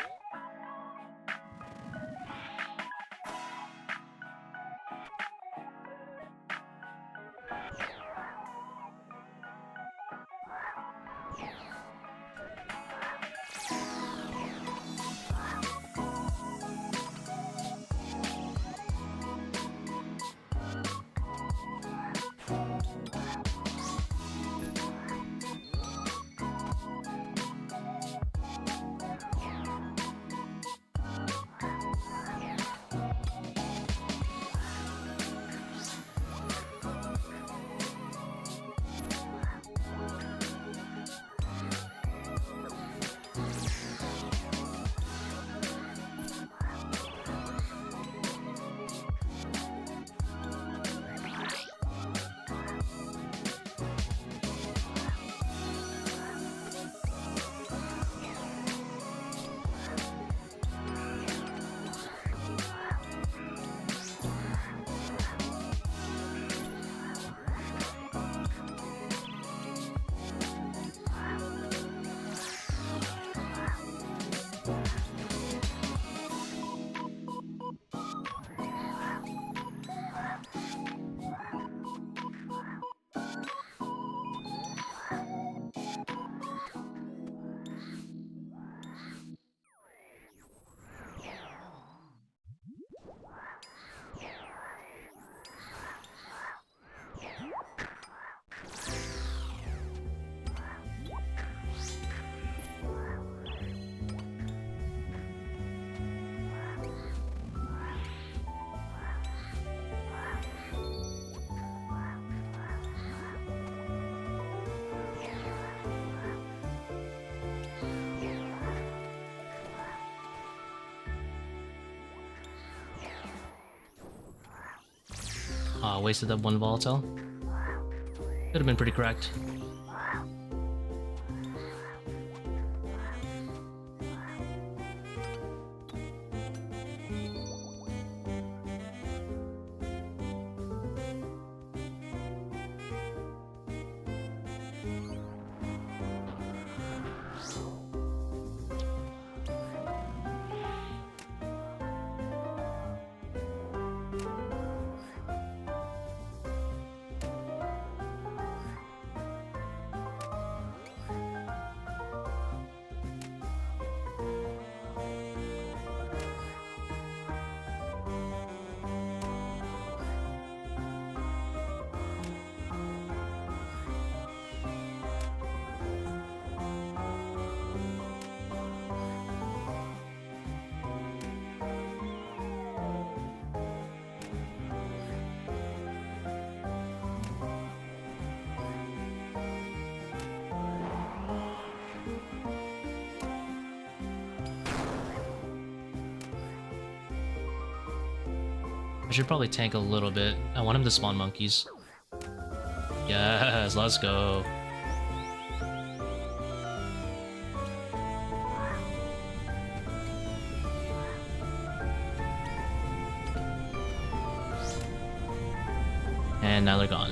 Speaker 1: not wasted that one volatile. Could have been pretty correct. I should probably tank a little bit. I want him to spawn monkeys. Yes, let's go. And now they're gone.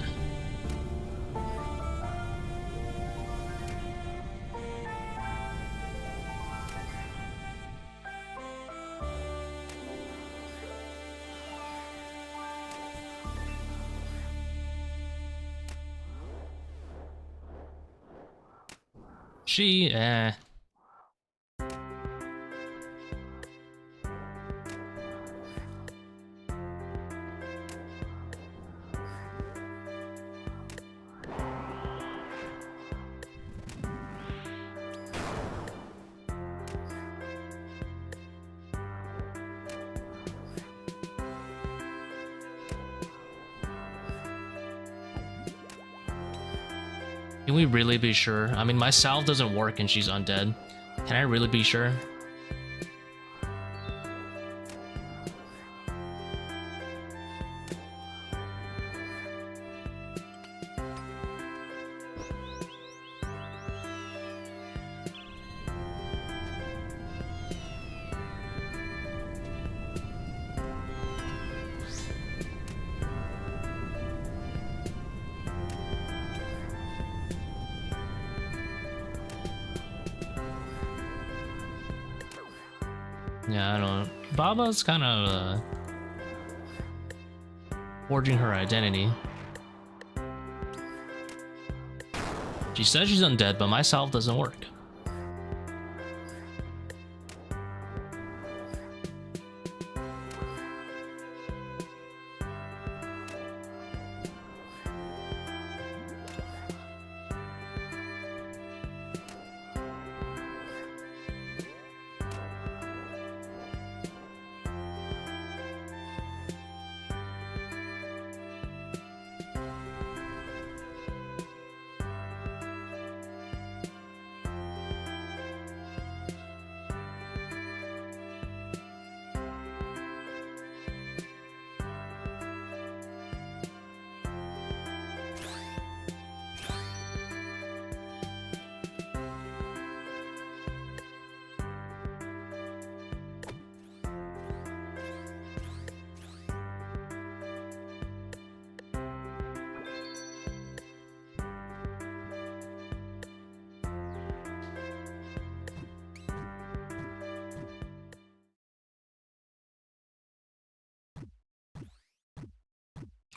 Speaker 1: Eh. Can we really be sure? I mean, my salve doesn't work and she's undead. Can I really be sure? Yeah, I don't know. Baba's kind of forging her identity. She says she's undead, but my salve doesn't work.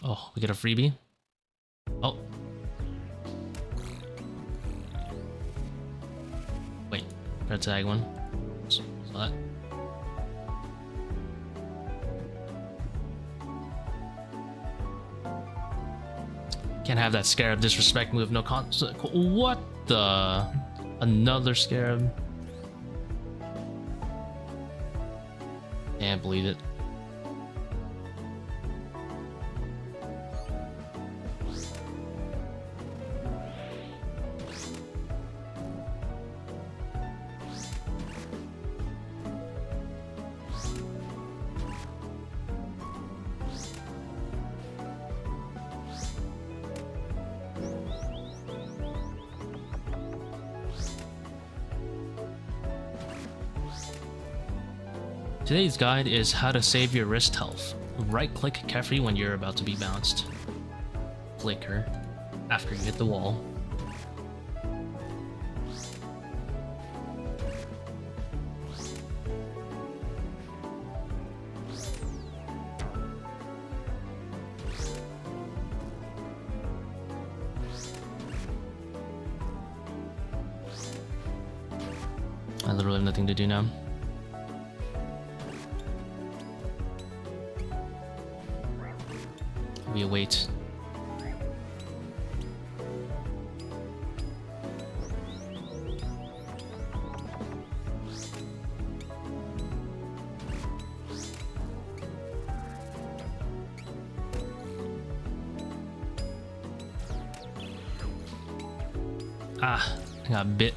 Speaker 1: Oh, we get a freebie? Oh. Wait, got a tag one. Saw that. Can't have that scarab disrespect move, no what the? Another scarab? Can't believe it. Today's guide is how to save your wrist health. Right-click Kephri when you're about to be bounced. Flicker after you hit the wall. I literally have nothing to do now. We await. Ah, I got bit.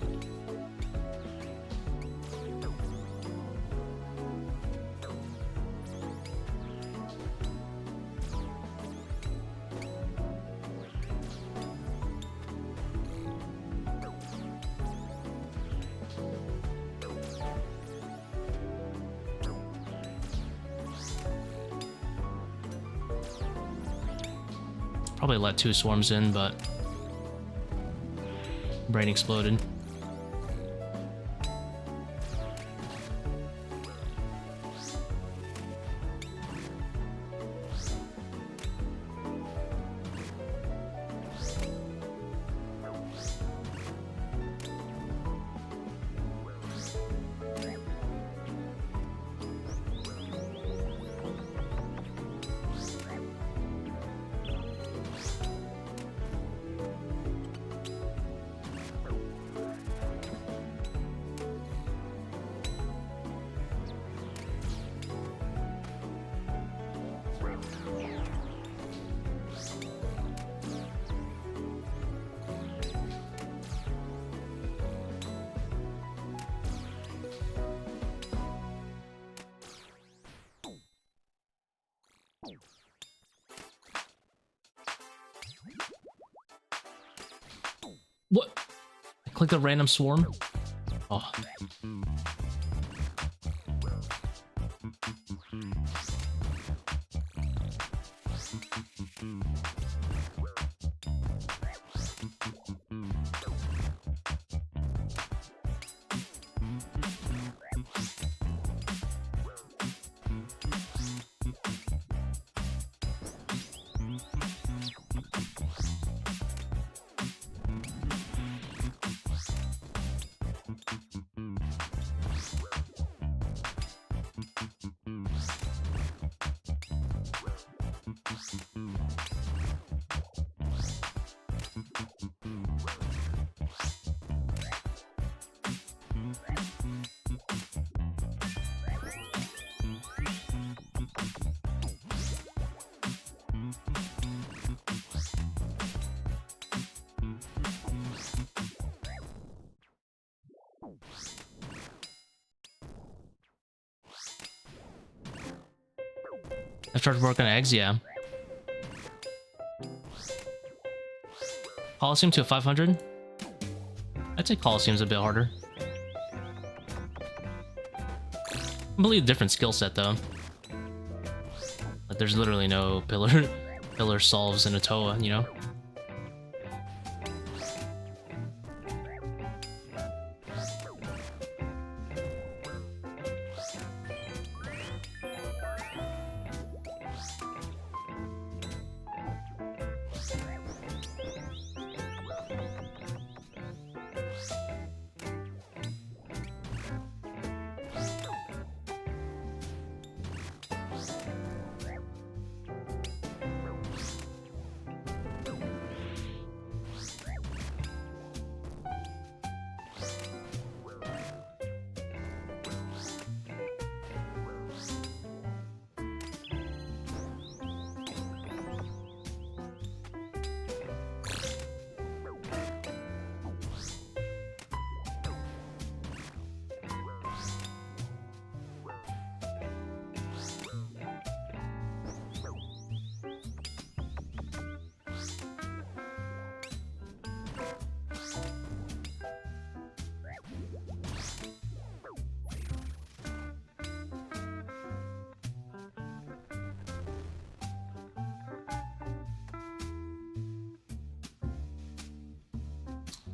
Speaker 1: Probably let 2 swarms in, but brain exploded. What? I clicked a random swarm? Oh. I started working on eggs, yeah. Coliseum to a 500? I'd say Coliseum's a bit harder. Completely different skill set though. Like there's literally no pillar solves in a ToA, you know?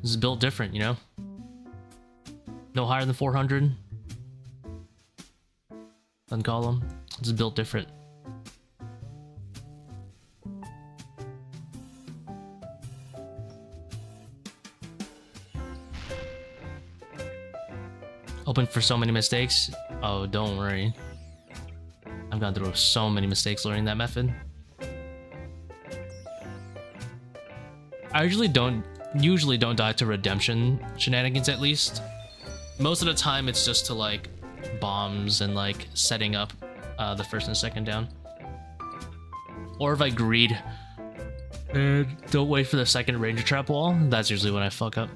Speaker 1: This is built different, you know? No higher than 400. Doesn't call them. This is built different. Open for so many mistakes. Oh, don't worry. I've gone through so many mistakes learning that method. I usually don't die to redemption shenanigans, at least. Most of the time it's just to like bombs and like setting up the first and second down. Or if I greed and don't wait for the second ranger trap wall, that's usually when I fuck up.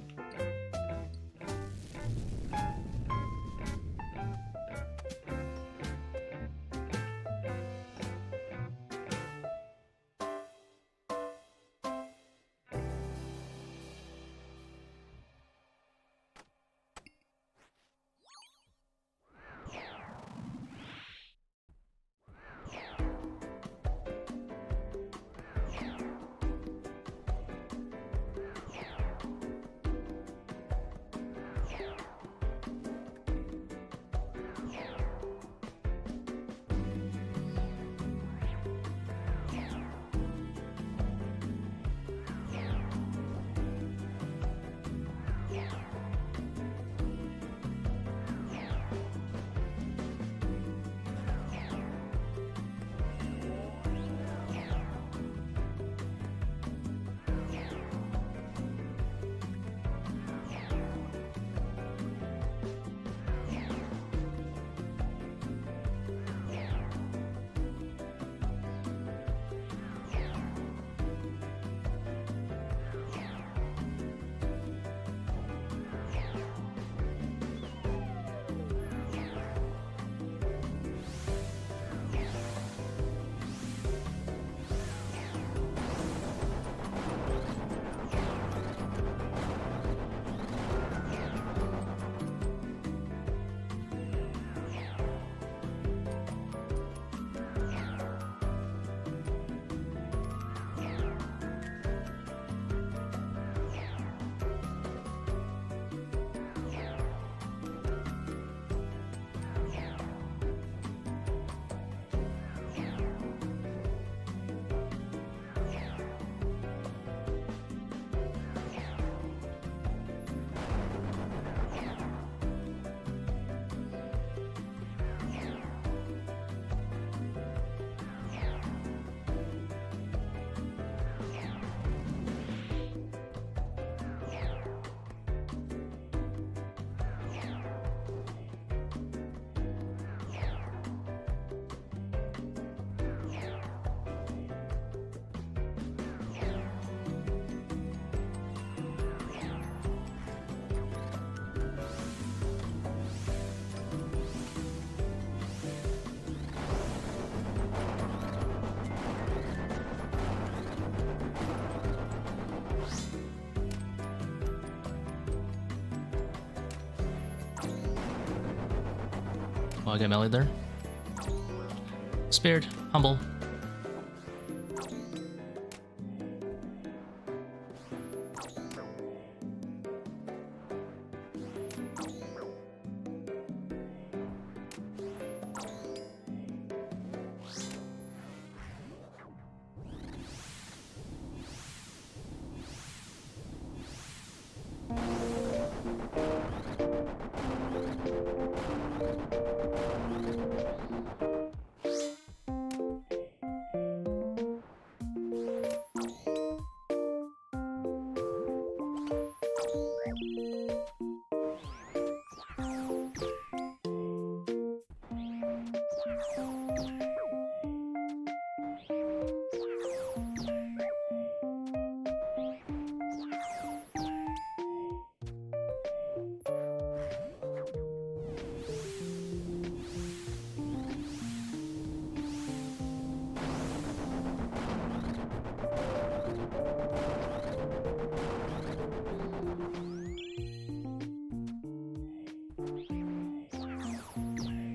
Speaker 1: Oh, I got melee there. Spared. Humble.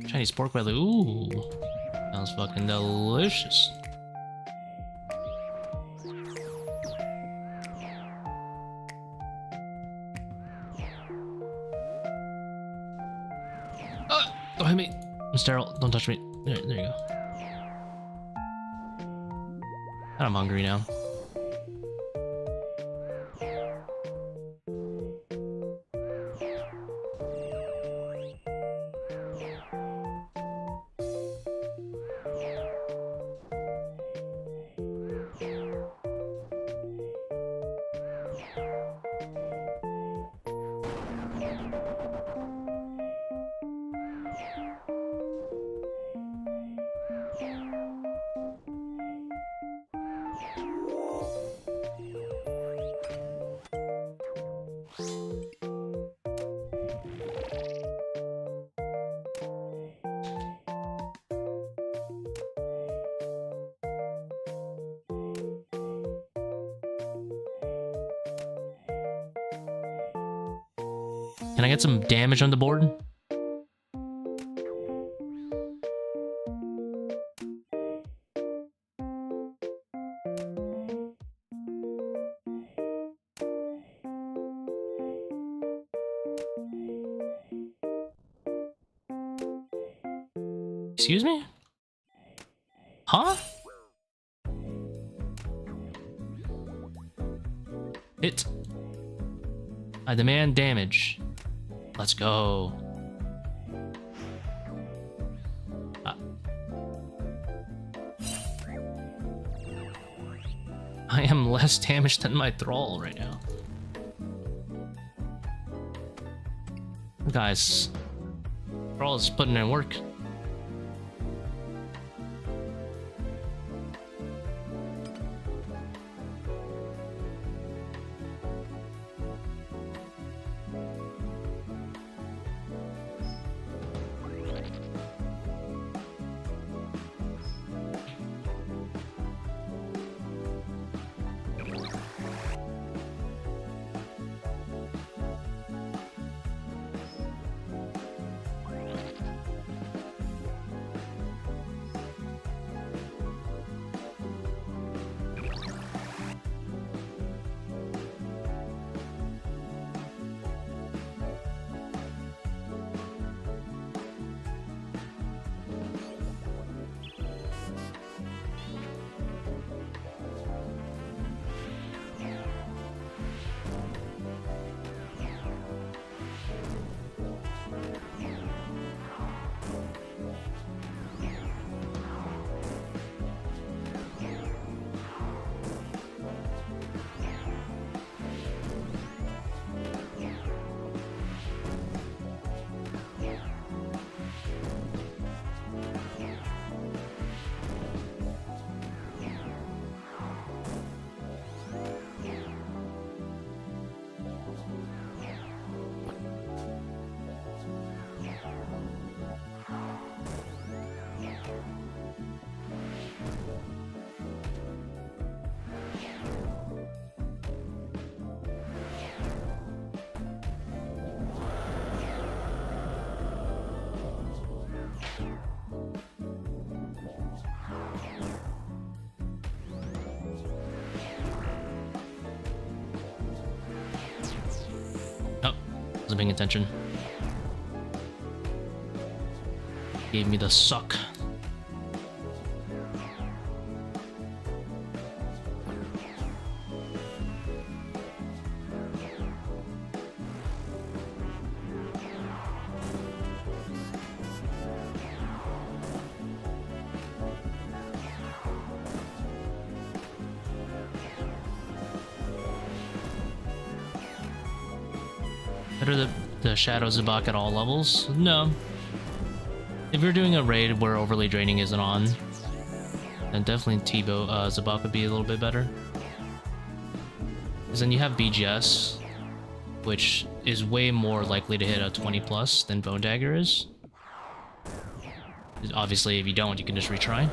Speaker 1: Chinese pork belly. Ooh, sounds fucking delicious. Don't hit me. I'm sterile. Don't touch me. There you go. And I'm hungry now. Can I get some damage on the board? Excuse me? Huh? Hit. I demand damage. Let's go. I am less damaged than my thrall right now. Guys, thrall is putting in work. Wasn't paying attention. Gave me the suck. Better the Shadow Zebak at all levels? No. If you're doing a raid where overly draining isn't on, then definitely Tbow Zebak would be a little bit better. Because then you have BGS, which is way more likely to hit a 20 plus than Bone Dagger is. Obviously, if you don't, you can just retry.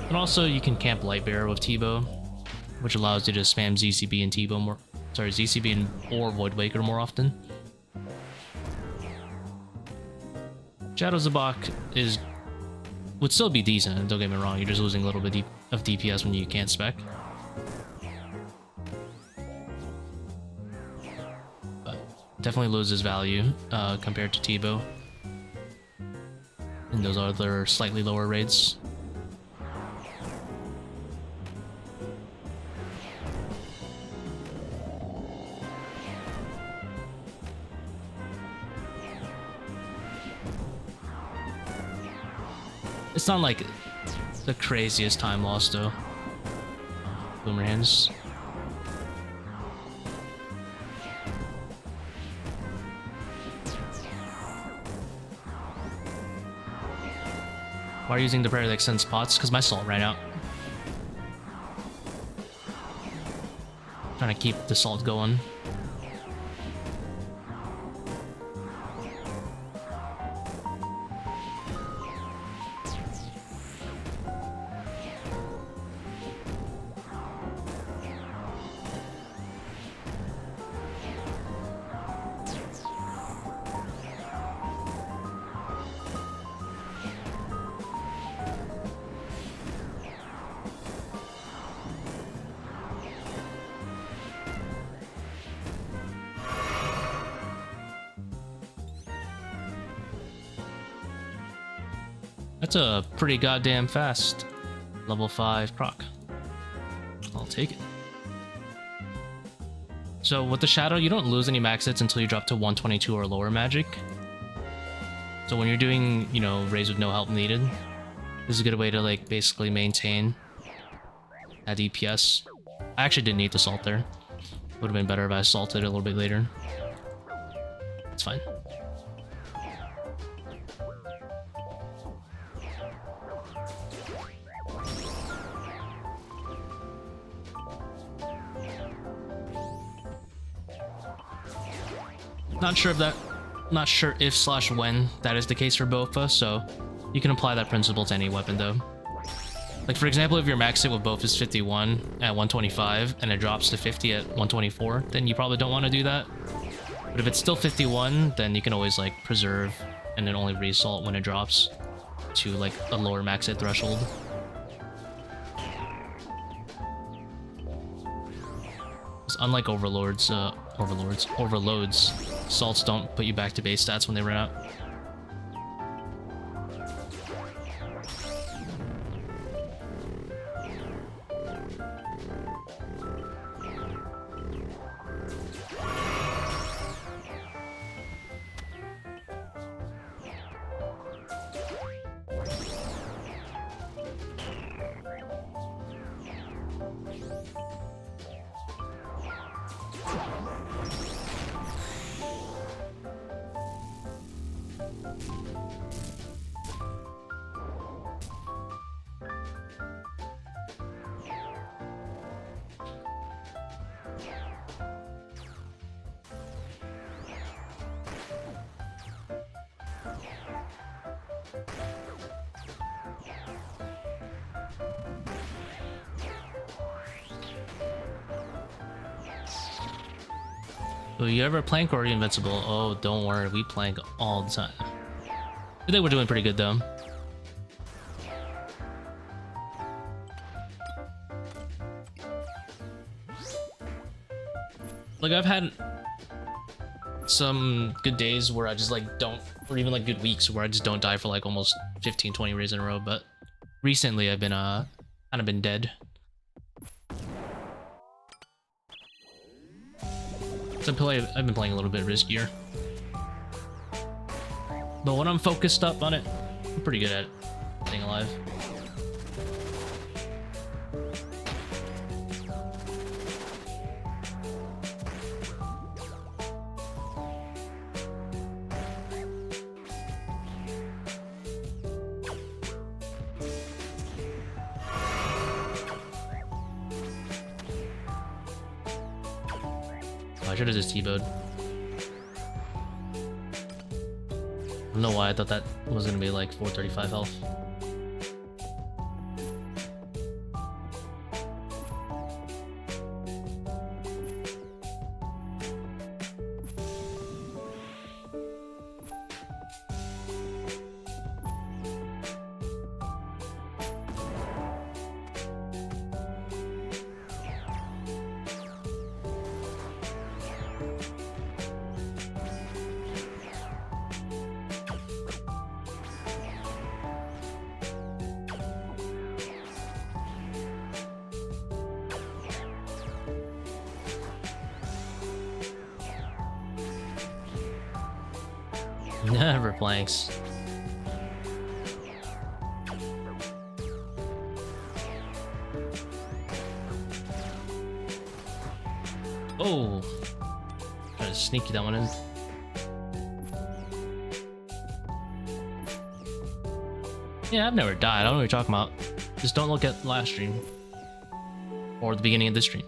Speaker 1: And also, you can camp Lightbearer with Tbow, which allows you to spam ZCB and Tbow more. Sorry, ZCB and or Voidwaker more often. Shadow Zebak would still be decent, don't get me wrong, you're just losing a little bit of DPS when you can't spec. But definitely loses value compared to Tbow. in those other slightly lower raids. It's not like the craziest time loss though. Boomer hands. Why are you using the prayer that extends pots? Because my salt ran out. Trying to keep the salt going. That's a pretty goddamn fast level 5 proc. I'll take it. So with the Shadow, you don't lose any max hits until you drop to 122 or lower magic. So when you're doing, you know, raids with no help needed, this is a good way to like basically maintain that DPS. I actually didn't need the salt there. Would have been better if I salted a little bit later. It's fine. Not sure if / when that is the case for Bofa, so you can apply that principle to any weapon though. Like for example, if your max hit with Bofa is 51 at 125 and it drops to 50 at 124, then you probably don't want to do that. But if it's still 51, then you can always like preserve and then only resalt when it drops to like a lower max hit threshold. Unlike Overloads, salts don't put you back to base stats when they run out. So you ever plank or are you invincible? Oh, don't worry, we plank all the time. I think we're doing pretty good though. Like I've had some good days where I just like don't, or even like good weeks where I just don't die for like almost 15-20 raids in a row, but recently I've been kind of been dead. So I've been playing a little bit riskier. But when I'm focused up on it, I'm pretty good at staying alive. I should have just Tbow'd. I don't know why I thought that was gonna be like 435 health. Never planks. Oh, try to sneaky that one in. Yeah, I've never died. I don't know what you're talking about. Just don't look at last stream or the beginning of this stream.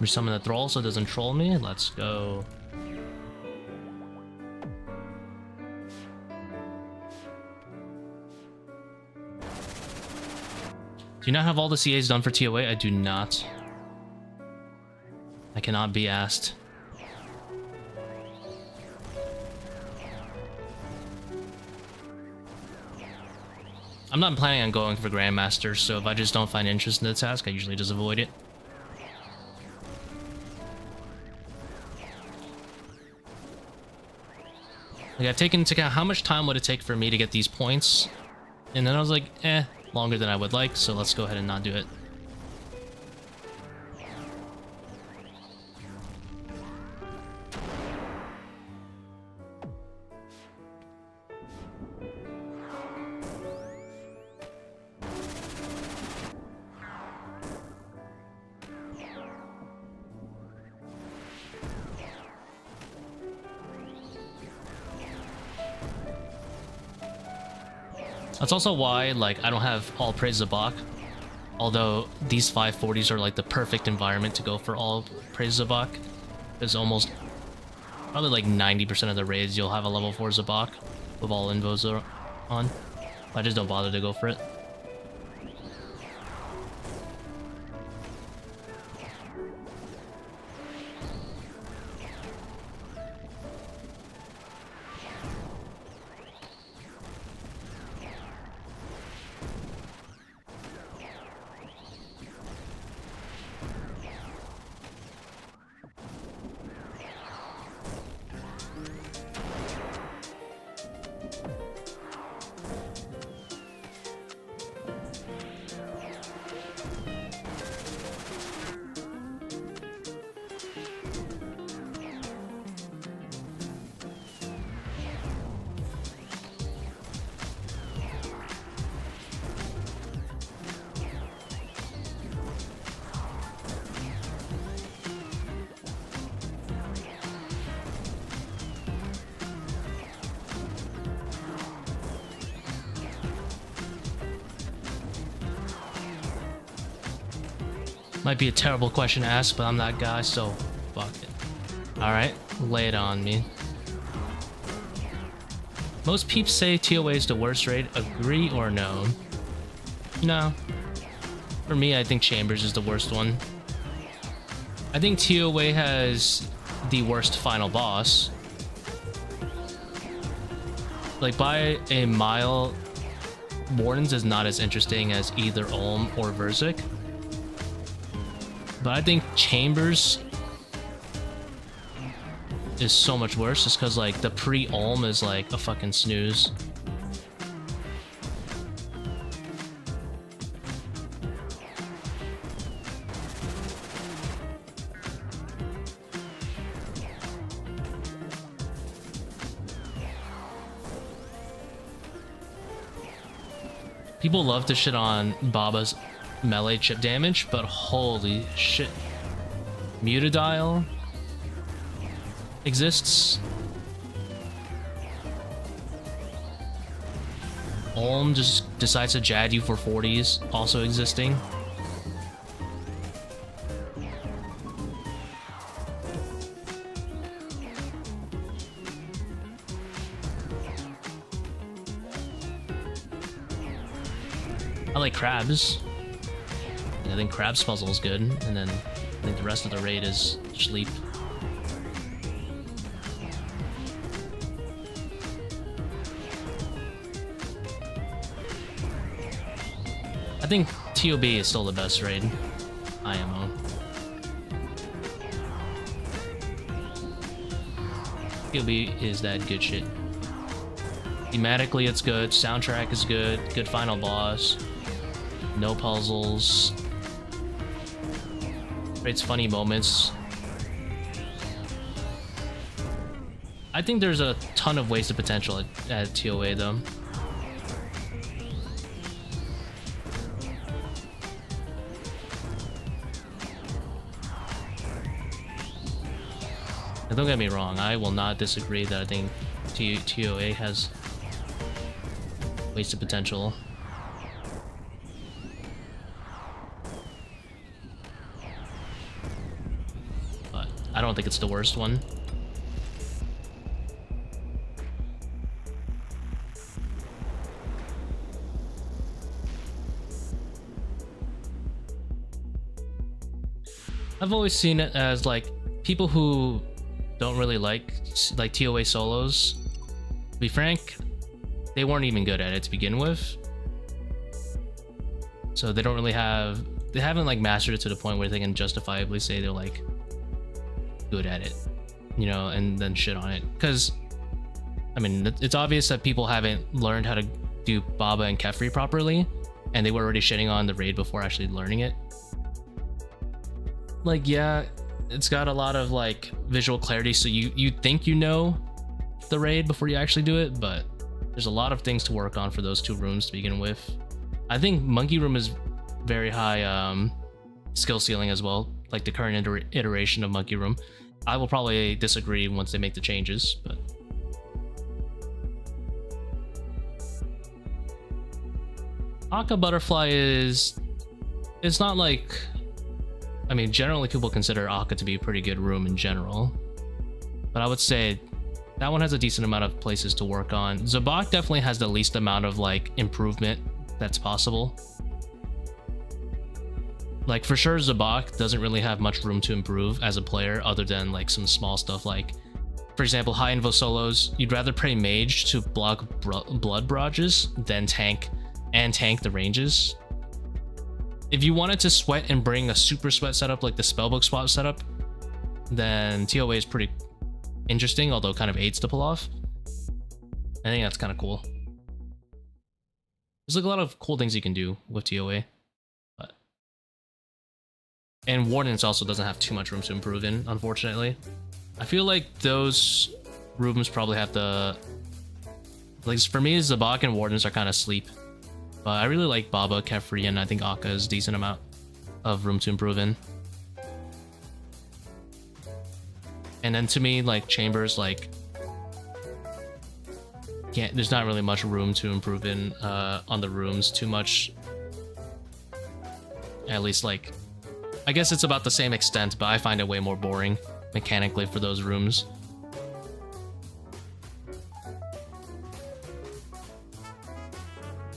Speaker 1: Resummon the thrall so it doesn't troll me. Let's go. Do you not have all the CAs done for ToA? I do not. I cannot be asked. I'm not planning on going for Grandmaster, so if I just don't find interest in the task, I usually just avoid it. Like, I've taken into account how much time would it take for me to get these points, and then I was like, longer than I would like, so let's go ahead and not do it. That's also why, like, I don't have all praise Zebak. Although these 540s are like the perfect environment to go for all praise Zebak. There's almost probably like 90% of the raids you'll have a level 4 Zebak with all invos on. I just don't bother to go for it. Might be a terrible question to ask, but I'm that guy, so fuck it. Alright, lay it on me. Most peeps say ToA is the worst raid. Agree or no? No. For me, I think Chambers is the worst one. I think ToA has the worst final boss. Like, by a mile, Wardens is not as interesting as either Ulm or Verzik. But I think Chambers is so much worse just because, like, the pre-Ulm is like a fucking snooze. People love to shit on Baba's melee chip damage, but holy shit. Mutadial exists. Olm just decides to jad you for 40s, also existing. I like Crabs. I think Crab's puzzle is good, and then I think the rest of the raid is sleep. I think TOB is still the best raid. IMO. TOB is that good shit. Thematically, it's good. Soundtrack is good. Good final boss. No puzzles. Creates funny moments. I think there's a ton of wasted potential at ToA though. And don't get me wrong, I will not disagree that I think ToA has wasted potential. But I don't think it's the worst one. I've always seen it as like people who don't really like ToA solos. To be frank, they weren't even good at it to begin with. So they don't really they haven't like mastered it to the point where they can justifiably say they're like good at it, you know, and then shit on it. Because I mean, it's obvious that people haven't learned how to do Baba and Kephri properly, and they were already shitting on the raid before actually learning it. Like, yeah, it's got a lot of like visual clarity, so you think you know the raid before you actually do it, but there's a lot of things to work on for those two rooms to begin with. I think Monkey Room is very high skill ceiling as well, like the current iteration of Monkey Room. I will probably disagree once they make the changes, but Akkha Butterfly it's not like, I mean, generally people consider Akkha to be a pretty good room in general, but I would say that one has a decent amount of places to work on. Zebak definitely has the least amount of like improvement that's possible. Like for sure Zebak doesn't really have much room to improve as a player other than like some small stuff, like for example high invo solos. You'd rather play Mage to block blood barrages than tank the ranges. If you wanted to sweat and bring a super sweat setup like the spellbook swap setup, then ToA is pretty interesting, although kind of aids to pull off. I think that's kind of cool. There's like a lot of cool things you can do with ToA, but and Wardens also doesn't have too much room to improve in, unfortunately. I feel like those rooms probably have the, like for me, Zebak and Wardens are kind of sleep. But I really like Baba, Kephri, and I think Akkha is a decent amount of room to improve in. And then to me, like Chambers, like there's not really much room to improve in on the rooms too much. At least like, I guess it's about the same extent, but I find it way more boring mechanically for those rooms.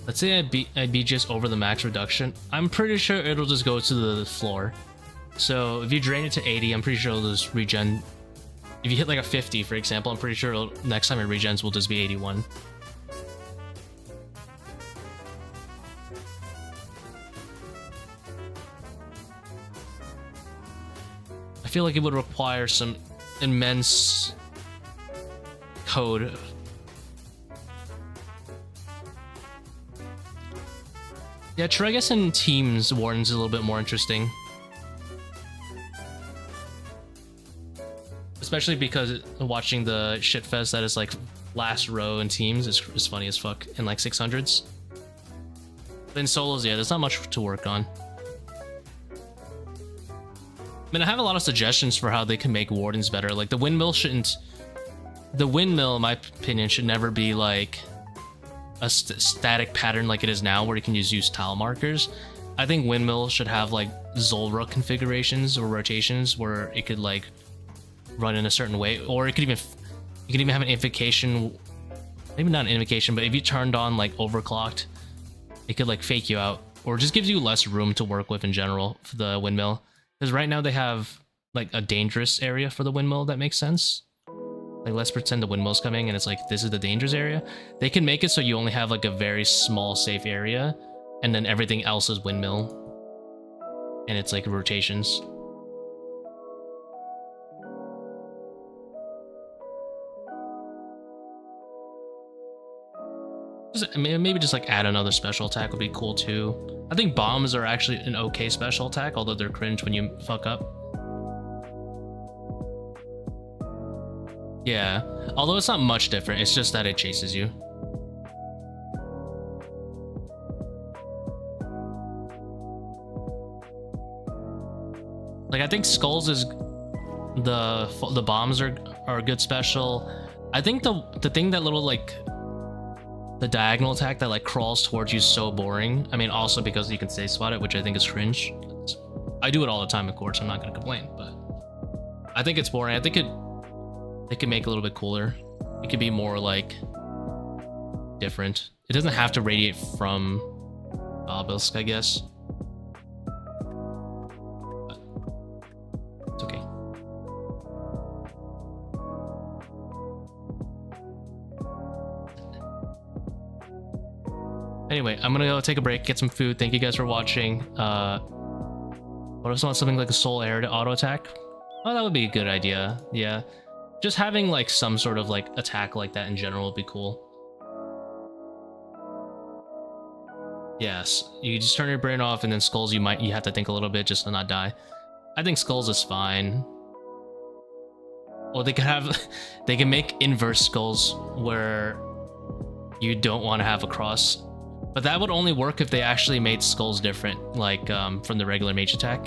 Speaker 1: Let's say I BGS over the max reduction. I'm pretty sure it'll just go to the floor. So if you drain it to 80, I'm pretty sure it'll just regen. If you hit like a 50, for example, I'm pretty sure next time it regens will just be 81. I feel like it would require some immense code. Yeah, true, I guess in teams, Warden's is a little bit more interesting. Especially because watching the shitfest that is like last row in teams is funny as fuck in like 600s. Then solos, yeah, there's not much to work on. I mean, I have a lot of suggestions for how they can make Wardens better. Like, the windmill shouldn't... The windmill, in my opinion, should never be, like, a static pattern like it is now, where you can just use tile markers. I think windmill should have, like, Zulrah configurations or rotations where it could, like, run in a certain way. Or it could even... You could even have an invocation... Maybe not an invocation, but if you turned on, like, overclocked, it could, like, fake you out. Or just gives you less room to work with in general for the windmill. Because right now they have, like, a dangerous area for the windmill that makes sense. Like, let's pretend the windmill's coming and it's like, this is the dangerous area. They can make it so you only have, like, a very small safe area, and then everything else is windmill. And it's, like, rotations. Maybe just, like, add another special attack would be cool, too. I think bombs are actually an okay special attack, although they're cringe when you fuck up. Yeah, although it's not much different, it's just that it chases you. Like, I think skulls is the bombs are a good special. I think the thing that little, like, the diagonal attack that, like, crawls towards you is so boring. I mean, also because you can safe spot it, which I think is cringe. I do it all the time, of course, I'm not gonna complain, but I think it's boring. I think they could make it a little bit cooler. It could be more, like, different. It doesn't have to radiate from Obelisk, I guess. But it's okay. Anyway, I'm gonna go take a break, get some food. Thank you guys for watching. What if I want something like a soul air to auto attack? Oh, that would be a good idea. Yeah. Just having, like, some sort of, like, attack like that in general would be cool. Yes, you just turn your brain off, and then skulls you have to think a little bit just to not die. I think skulls is fine. Or they could have, they can make inverse skulls where you don't want to have a cross. But that would only work if they actually made skulls different, like, from the regular mage attack.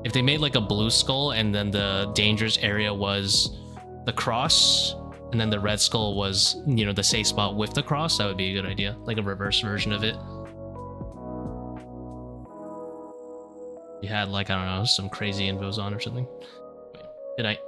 Speaker 1: If they made, like, a blue skull and then the dangerous area was the cross, and then the red skull was, you know, the safe spot with the cross, that would be a good idea. Like a reverse version of it. You had, like, I don't know, some crazy invos on or something. Good night.